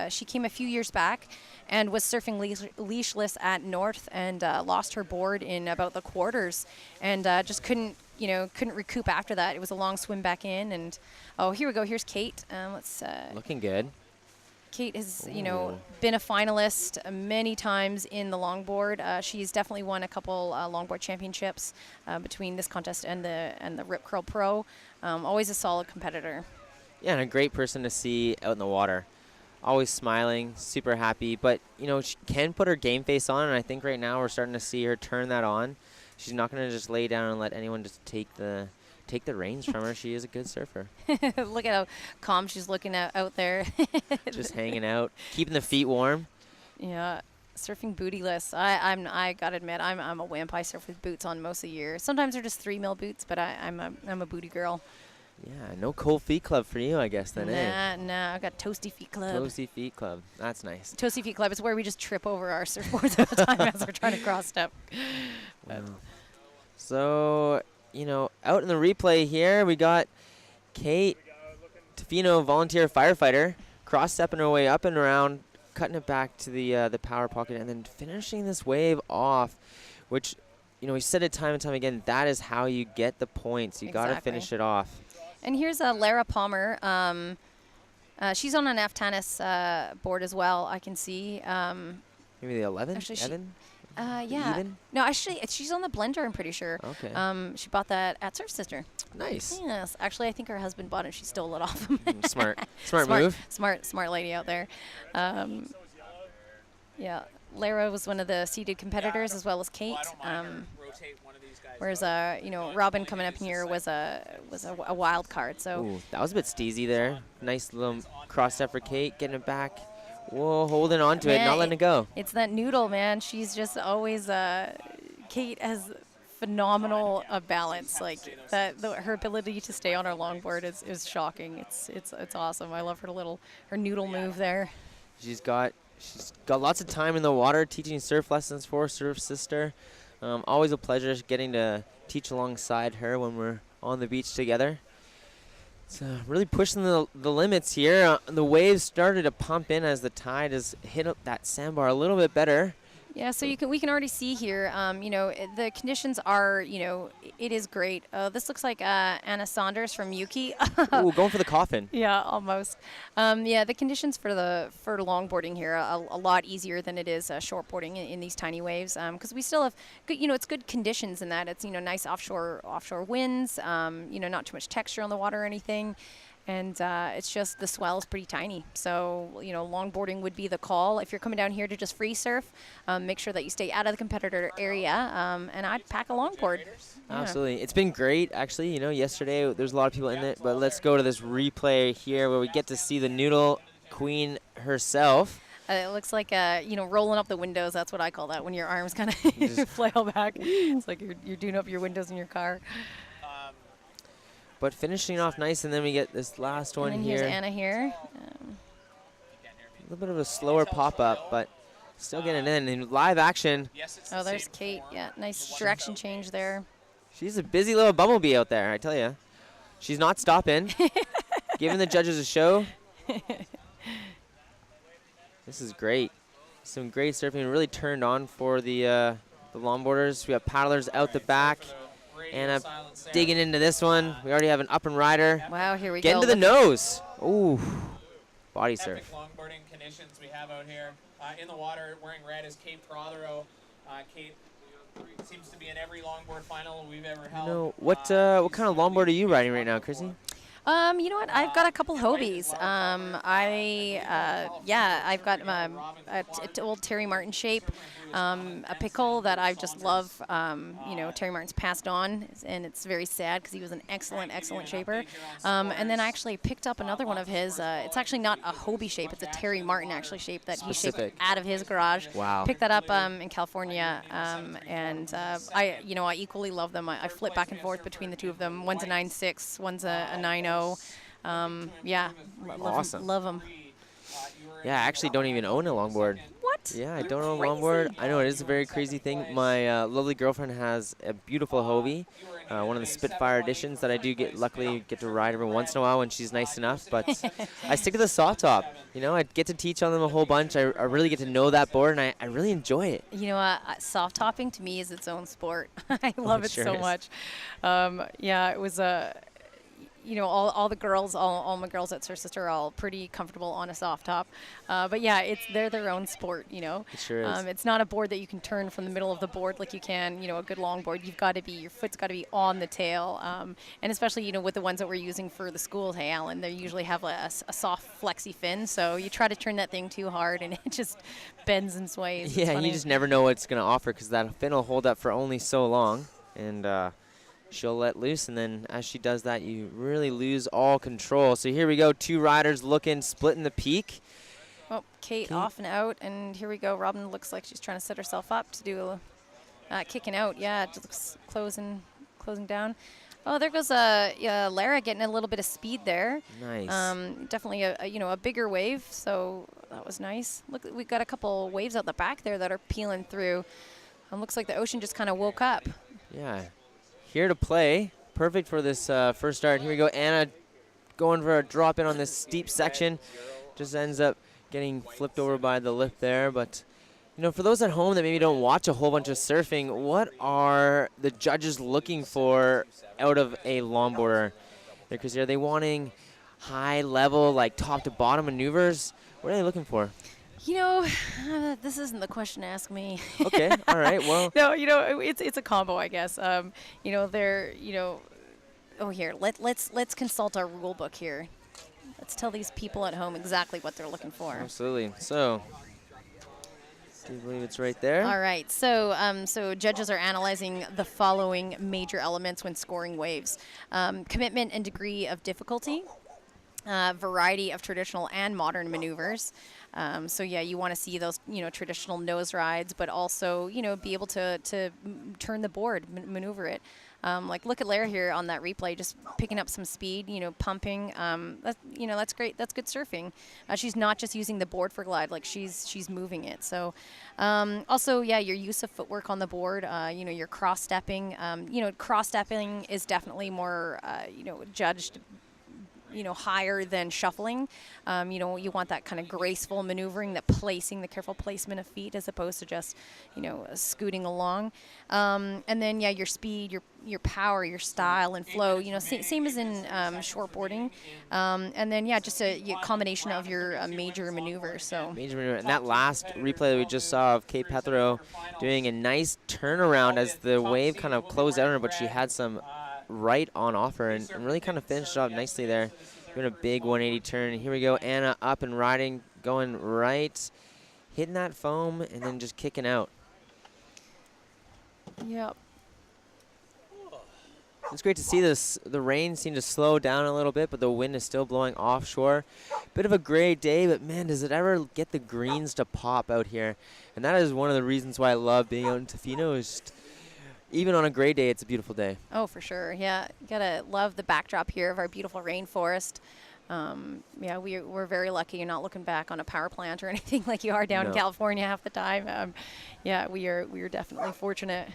She came a few years back and was surfing leashless at North and lost her board in about the quarters and just couldn't recoup after that. It was a long swim back in. And, here we go. Here's Kate. Looking good. Kate has, been a finalist many times in the longboard. She's definitely won a couple longboard championships between this contest and the Rip Curl Pro. Always a solid competitor. Yeah, and a great person to see out in the water. Always smiling, super happy. But, she can put her game face on, and I think right now we're starting to see her turn that on. She's not going to just lay down and let anyone just take the reins from her. She is a good surfer. Look at how calm she's looking out there. Just hanging out, keeping the feet warm. Yeah, surfing bootyless. I gotta admit, I'm a wimp. I surf with boots on most of the year. Sometimes they're just 3 mil boots, but I'm a booty girl. Yeah, no cold feet club for you, I guess then. Nah, I got Toasty Feet Club. Toasty Feet Club. That's nice. Toasty Feet Club is where we just trip over our surfboards all the time as we're trying to cross step. Wow. So, out in the replay here, we got Kate Tofino, volunteer firefighter, cross-stepping her way up and around, cutting it back to the power pocket, and then finishing this wave off, which, we said it time and time again, that is how you get the points. You got to finish it off. And here's Lara Palmer. She's on an Aftanis board as well, I can see. Maybe the 11? Actually, Evan? Yeah. Even? No, actually, she's on the Blender, I'm pretty sure. Okay. She bought that at Surf Sister. Nice. Yes. Actually, I think her husband bought it. She stole it off him. Smart move. Smart lady out there. Yeah. Lara was one of the seeded competitors as well as Kate. Whereas, Robin coming up here was a wild card. So Ooh, that was a bit steezy there. Nice little cross step for Kate, getting it back. Whoa, holding on to it, not letting it go. It's that noodle, man. She's just always, Kate has phenomenal balance. Like her ability to stay on her longboard is shocking. It's awesome. I love her noodle move there. She's got lots of time in the water teaching surf lessons for Surf Sister. Always a pleasure getting to teach alongside her when we're on the beach together. It's really pushing the limits here. The waves started to pump in as the tide has hit up that sandbar a little bit better. Yeah, so we can already see here, the conditions are, it is great. This looks like Anna Saunders from Yuki. Ooh, going for the coffin. Yeah, almost. The conditions for longboarding here are a lot easier than it is shortboarding in these tiny waves, because we still have good, it's good conditions in that it's nice offshore winds, not too much texture on the water or anything. And it's just the swell is pretty tiny. So, longboarding would be the call. If you're coming down here to just free surf, make sure that you stay out of the competitor area. And I'd pack a longboard. Yeah. Absolutely. It's been great, actually. Yesterday there's a lot of people in it. But let's go to this replay here where we get to see the Noodle Queen herself. It looks like, rolling up the windows. That's what I call that, when your arms kind of flail back. It's like you're doing up your windows in your car. But finishing off nice, and then we get this last one and here. Here's Anna here. A little bit of a slower pop-up, but still getting in live action. Oh, there's Kate. Yeah, nice direction change there. She's a busy little bumblebee out there, I tell you. She's not stopping, giving the judges a show. This is great. Some great surfing, really turned on for the longboarders. We have paddlers out the back. Anna digging into this one. We already have an up and rider. Wow, here we go. Get into the nose. Ooh, body surf. Epic longboarding conditions we have out here. In the water, wearing red is Kate Prothero. Kate seems to be in every longboard final we've ever held. What kind of longboard are you riding right now, Chrissy? You know what? I've got a couple Hobies. I've got old Terry Martin shape, a pickle that I just love. Terry Martin's passed on, and it's very sad because he was an excellent, excellent shaper. And then I actually picked up another one of his. It's actually not a Hobie shape. It's a Terry Martin actually shape that he Specific. shaped out of his garage. Wow. Picked that up in California, I equally love them. I flip back and forth between the two of them. One's a 9.6, one's a 9.0. Awesome. Love them. Yeah, I actually don't even own a longboard. What? Yeah, I don't own a longboard. I know it is a very crazy thing. My lovely girlfriend has a beautiful Hobie, one of the Spitfire editions that I do luckily get to ride every once in a while when she's nice enough. But I stick to the soft top. I get to teach on them a whole bunch. I really get to know that board, and I really enjoy it. Soft topping to me is its own sport. I love it sure so is. much. It was all the girls, all my girls at Sir Sister are all pretty comfortable on a soft top. They're their own sport, It sure is. It's not a board that you can turn from the middle of the board like you can, a good long board. Your foot's got to be on the tail. And especially, with the ones that we're using for the schools, hey, Alan, they usually have a soft flexi fin. So you try to turn that thing too hard and it just bends and sways. It's Yeah, funny. you just never know what it's going to offer because that fin will hold up for only so long. And she'll let loose, and then as she does that, you really lose all control. So here we go, two riders splitting the peak. Oh, Kate off and out, and here we go. Robin looks like she's trying to set herself up to do kicking out. Yeah, it just looks closing down. Oh, there goes Lara getting a little bit of speed there. Nice. Definitely a bigger wave, so that was nice. Look, we got a couple waves out the back there that are peeling through. Looks like the ocean just kind of woke up. Yeah. Here to play. Perfect for this first start. Here we go. Anna going for a drop in on this steep section. Just ends up getting flipped over by the lip there. But, for those at home that maybe don't watch a whole bunch of surfing, what are the judges looking for out of a longboarder? Because are they wanting high level, like top to bottom maneuvers? What are they looking for? This isn't the question to ask me. Okay, all right, well. No, it's a combo, I guess. They're, here, let's consult our rule book here. Let's tell these people at home exactly what they're looking for. Absolutely. So, do you believe it's right there? All right. So judges are analyzing the following major elements when scoring waves: commitment and degree of difficulty, variety of traditional and modern maneuvers. You want to see those, traditional nose rides, but also, be able to turn the board, maneuver it. Look at Lara here on that replay, just picking up some speed, pumping. That's great. That's good surfing. She's not just using the board for glide, she's moving it. So, your use of footwork on the board, your cross-stepping. Cross-stepping is definitely more, judged higher than shuffling. You want that kind of graceful maneuvering, the careful placement of feet as opposed to just, scooting along. And then, your speed, your power, your style and flow, same as in shortboarding. And then, just a combination of your major maneuvers. So Major maneuver. And that last replay that we just saw of Kate Pethero doing a nice turnaround as the wave kind of closed out on her, but she had some right on offer and really kind of finished off nicely there. Doing a big 180 turn. Here we go, Anna up and riding, going right, hitting that foam, and then just kicking out. Yep. It's great to see this. The rain seemed to slow down a little bit, but the wind is still blowing offshore. Bit of a gray day, but man, does it ever get the greens to pop out here. And that is one of the reasons why I love being out in Tofino is just, even on a gray day, it's a beautiful day. Oh, for sure. Yeah, you gotta love the backdrop here of our beautiful rainforest. We're very lucky. You're not looking back on a power plant or anything like you are down in California half the time. We are definitely fortunate.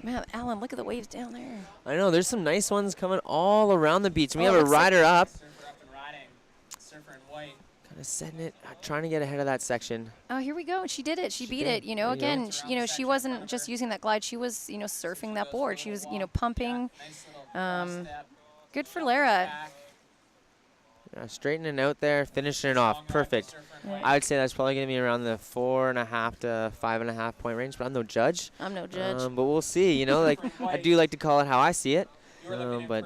Man, Alan, look at the waves down there. I know, there's some nice ones coming all around the beach. We have a rider up. Kind of setting it, trying to get ahead of that section. Oh, here we go. She did it. She beat it. Again, she wasn't just using that glide. She was, surfing that board. She was, pumping. Good for Lara. Straightening out there, finishing it off. Perfect. Yeah. I would say that's probably going to be around the 4.5 to 5.5 point range, but I'm no judge. I'm no judge. But we'll see. I do like to call it how I see it. but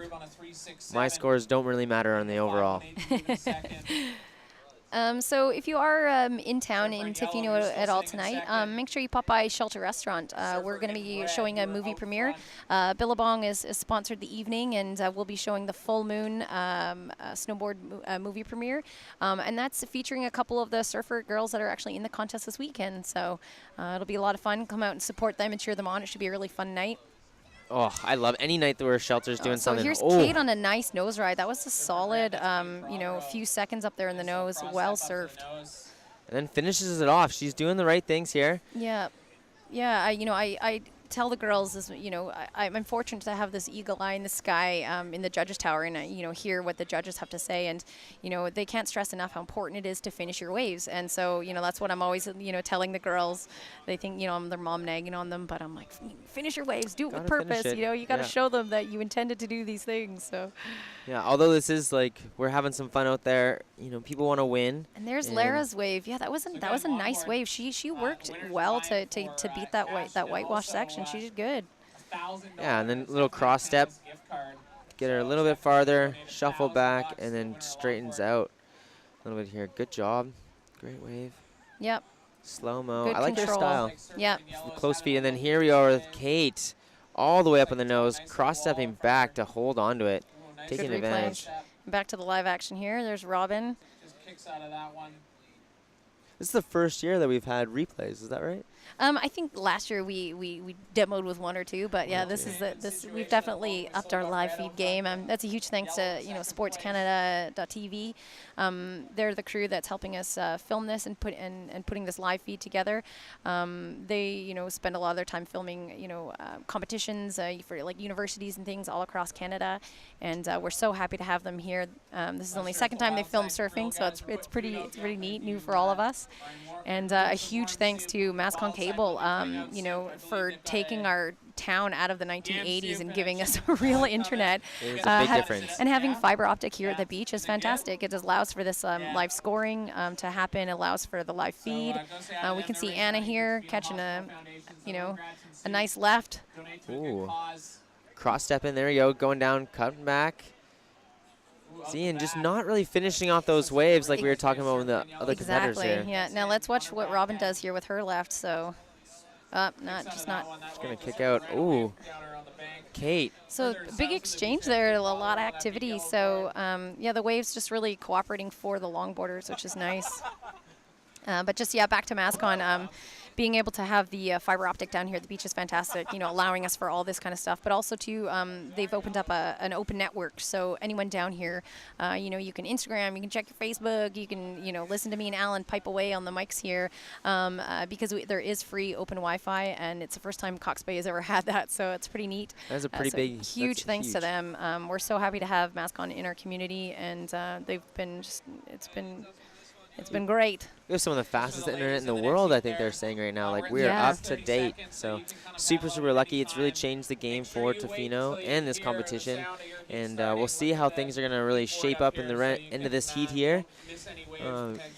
my scores don't really matter on the overall. So if you are in town in Tofino at all tonight, make sure you pop by Shelter Restaurant. We're going to be showing a movie premiere. Billabong is sponsored the evening, and we'll be showing the Full Moon snowboard movie premiere. And that's featuring a couple of the surfer girls that are actually in the contest this weekend. So it'll be a lot of fun. Come out and support them and cheer them on. It should be a really fun night. Oh, I love any night that where Shelter's doing So something. here's Kate on a nice nose ride. That was a solid, few seconds up there in the nose. Well surfed. And then finishes it off. She's doing the right things here. Yeah, yeah. I tell the girls is, I'm fortunate to have this eagle eye in the sky in the judges tower, and hear what the judges have to say, and they can't stress enough how important it is to finish your waves. And so that's what I'm always telling the girls. They think I'm their mom nagging on them, but I'm like, finish your waves, do it with Gotta finish purpose. it. You got to Yeah. show them that you intended to do these things. So. Yeah, although this is like we're having some fun out there, people want to win. And there's And- Lara's wave. Yeah, that was a nice wave. She worked well to beat that whitewash section. She did good. Yeah, and then little cross step, get her a little bit farther, shuffle back, and then straightens out a little bit here. Good job, great wave, Yep. slow mo. Good I like control. their style. Yep. Close feet, and then here we are with Kate, all the way up on the nose, cross stepping back to hold onto it, taking Good replay. advantage. Back to the live action here. There's Robin. This is the first year that we've had replays. Is that right? I think last year we demoed with one or two, but yeah, we've definitely upped our live feed game. That's a huge thanks to SportsCanada.tv. They're the crew that's helping us film this and putting this live feed together. They spend a lot of their time filming competitions for like universities and things all across Canada, and we're so happy to have them here. This is only the second time they filmed surfing, so it's pretty neat, new for all of us. And a huge thanks to Mascon Cable, for taking our town out of the 1980s and giving us a real internet. It was a big difference. And having fiber optic here at the beach is fantastic. It allows for this live scoring to happen, allows for the live feed. We can see Anna here catching a nice left. Ooh. Cross step in, there you go, going down, cutting back. See, and just not really finishing off those waves like we were talking about with the other competitors Exactly. here. Yeah. Now let's watch what Robin does here with her left. So, not. Just gonna kick out. Ooh, Kate. So big exchange there, a lot of activity. So the waves just really cooperating for the longboarders, which is nice. But just back to Mascon. Being able to have the fiber optic down here at the beach is fantastic, allowing us for all this kind of stuff. But also, too, they've opened up an open network. So anyone down here, you can Instagram, you can check your Facebook, you can, listen to me and Alan pipe away on the mics here because there is free open Wi-Fi, and it's the first time Cox Bay has ever had that. So it's pretty neat. That's a pretty So big. huge that's thanks huge. to them. We're so happy to have Mascon in our community, and they've been it's been great. We have some of the fastest internet in the world, I think they're saying right now. Like, we're Yeah. up to date. So, super lucky. It's really changed the game for Tofino and this competition. And we'll see how things are going to really shape up in the end of this heat here.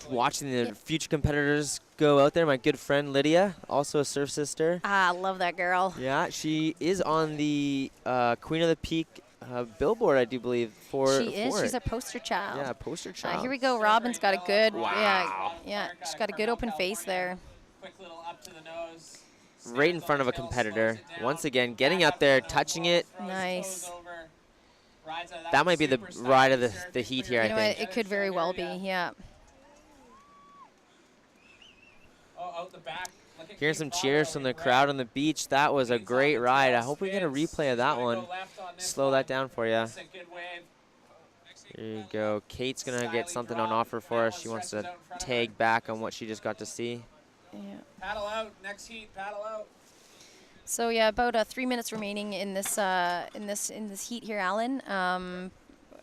Watching the future competitors go out there. My good friend Lydia, also a surf sister. I love that girl. Yeah, she is on the Queen of the Peak billboard, I do believe, for She is. for She's it. a poster child. Yeah, poster child. Here we go. Robin's got a good, yeah, she's got a good open face there. Right in front of a competitor. Once again, getting up there, touching it. Nice. That might be the ride of the heat here, You I know think. what? It could very well be. Yeah. Here's some cheers from the crowd on the beach. That was a great ride. I hope we get a replay of that one. Slow that down for you. Here you go. Kate's going to get something on offer for us. She wants to tag back on what she just got to see. Yeah. Paddle out. Next heat. Paddle out. So yeah, about 3 minutes remaining in this heat here, Alan.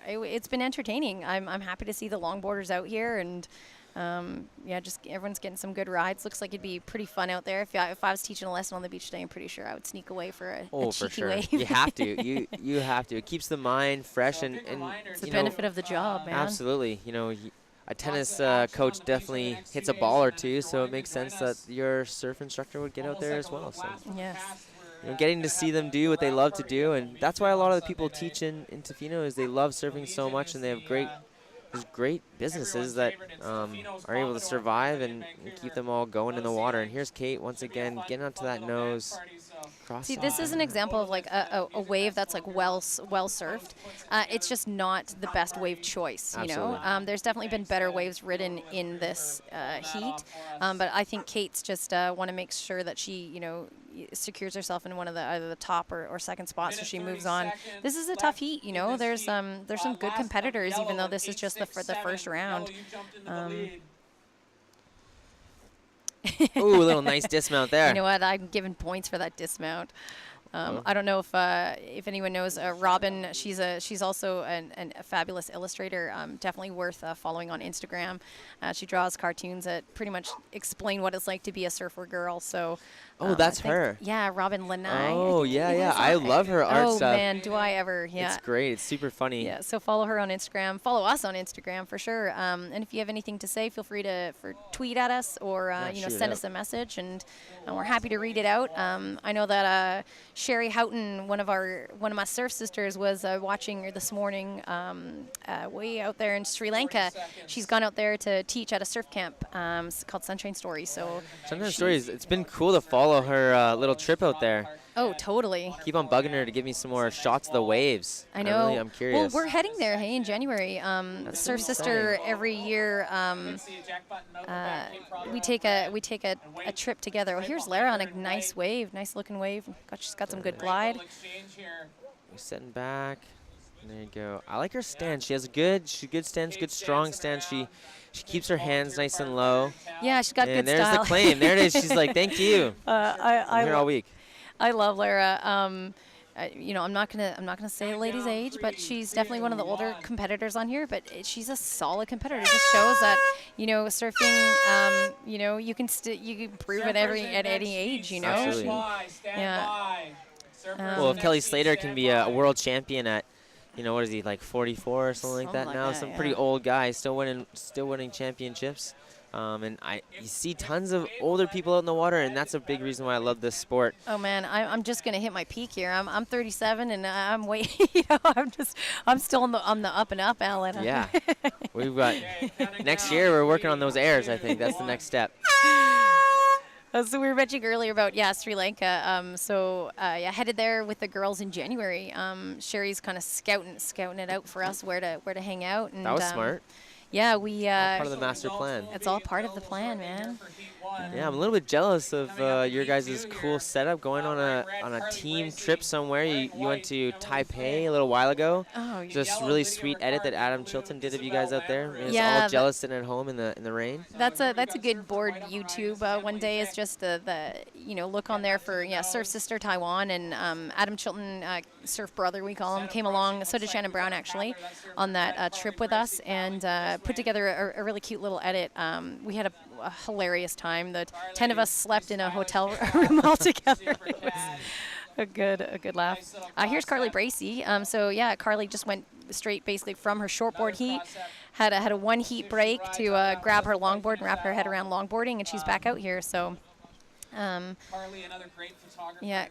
It's been entertaining. I'm happy to see the longboarders out here, and just everyone's getting some good rides. Looks like it'd be pretty fun out there. If I was teaching a lesson on the beach today, I'm pretty sure I would sneak away for a Oh, cheeky for sure. wave. You have to. You have to. It keeps the mind fresh and It's the you know, benefit of the job, man. absolutely. A tennis coach definitely hits a ball or two, so it makes sense that your surf instructor would get out there as well. So. Yes. getting to see them do what they love to do, and that's why a lot of the people teach in Tofino is they love surfing so much, and they have there's great businesses that are able to survive and keep them all going in the water. And here's Kate once again getting onto that nose. See, this is an example of like a wave that's like well surfed. It's just not the best wave choice, you know. There's definitely been better waves ridden in this heat, but I think Kate's just want to make sure that she, you know, secures herself in one of the either the top or second spots, so she moves on. This is a tough heat, you know. There's some good competitors, even though this is just the first round. Ooh, a little nice dismount there. You know what? I'm giving points for that dismount. I don't know if anyone knows Robin. She's also a fabulous illustrator. Definitely worth following on Instagram. She draws cartoons that pretty much explain what it's like to be a surfer girl. So. Oh, that's her. Yeah, Robin Lanai. Oh, yeah. I love her art stuff. Oh, man, do I ever. Yeah. It's great. It's super funny. Yeah, so follow her on Instagram. Follow us on Instagram for sure. And if you have anything to say, feel free to tweet at us or you know, send us a message, and we're happy to read it out. I know that Sherry Houghton, one of my surf sisters, was watching her this morning way out there in Sri Lanka. She's gone out there to teach at a surf camp called Sunshine Stories. So Sunshine Stories. It's been cool to follow her little trip out there. Oh, totally. Keep on bugging her to give me some more shots of the waves. I know. I'm curious. Well, we're heading there, hey, in January. Surf Sister every year. We take a trip together. Oh, here's Lara on a nice wave, nice looking wave. She's got some good glide. We're sitting back. There you go. I like her stance. She has good stance, good strong stance. She keeps her hands nice and low. Yeah, she's got and good style. And there's the claim. There it is. She's like, thank you. I'm here all week. I love Lara. You know, I'm not gonna say a lady's age, but she's definitely one of the older competitors on here. But she's a solid competitor. It just shows that, you know, surfing. You know, you can prove it at any age. You know. Absolutely. Yeah. Well, if Kelly Slater can be a world champion at, you know, what is he, like 44 or something like that now? Some pretty old guy, still winning championships. And you see tons of older people out in the water, and that's a big reason why I love this sport. Oh man, I'm just gonna hit my peak here. I'm 37, and I'm way, you know, I'm still on the up and up, Alan. Yeah, we've got next year. We're working on those airs. I think that's the next step. So we were mentioning earlier about Sri Lanka. Headed there with the girls in January. Sherry's kind of scouting it out for us where to hang out. And, that was smart. Yeah, we. Part of the master plan. It's all part of the plan, man. Yeah, I'm a little bit jealous of your guys' cool setup going on a team trip somewhere. You went to Taipei a little while ago. Oh, just really sweet edit that Adam Chilton did of you guys out there. It's all jealous sitting at home in the rain. That's a good board YouTube. One day is just the look on there for Surf Sister Taiwan, and Adam Chilton, Surf Brother we call him, came along. So did Shannon Brown actually on that trip with us, and put together a really cute little edit. We had a hilarious time. The 10 of us slept in a hotel room all together. It was a good laugh. Here's Carly Bracey. Carly just went straight basically from her shortboard heat. Had a one heat break to grab her longboard and wrap her head around longboarding, and she's back out here. So. Carly, another great photographer. Yeah,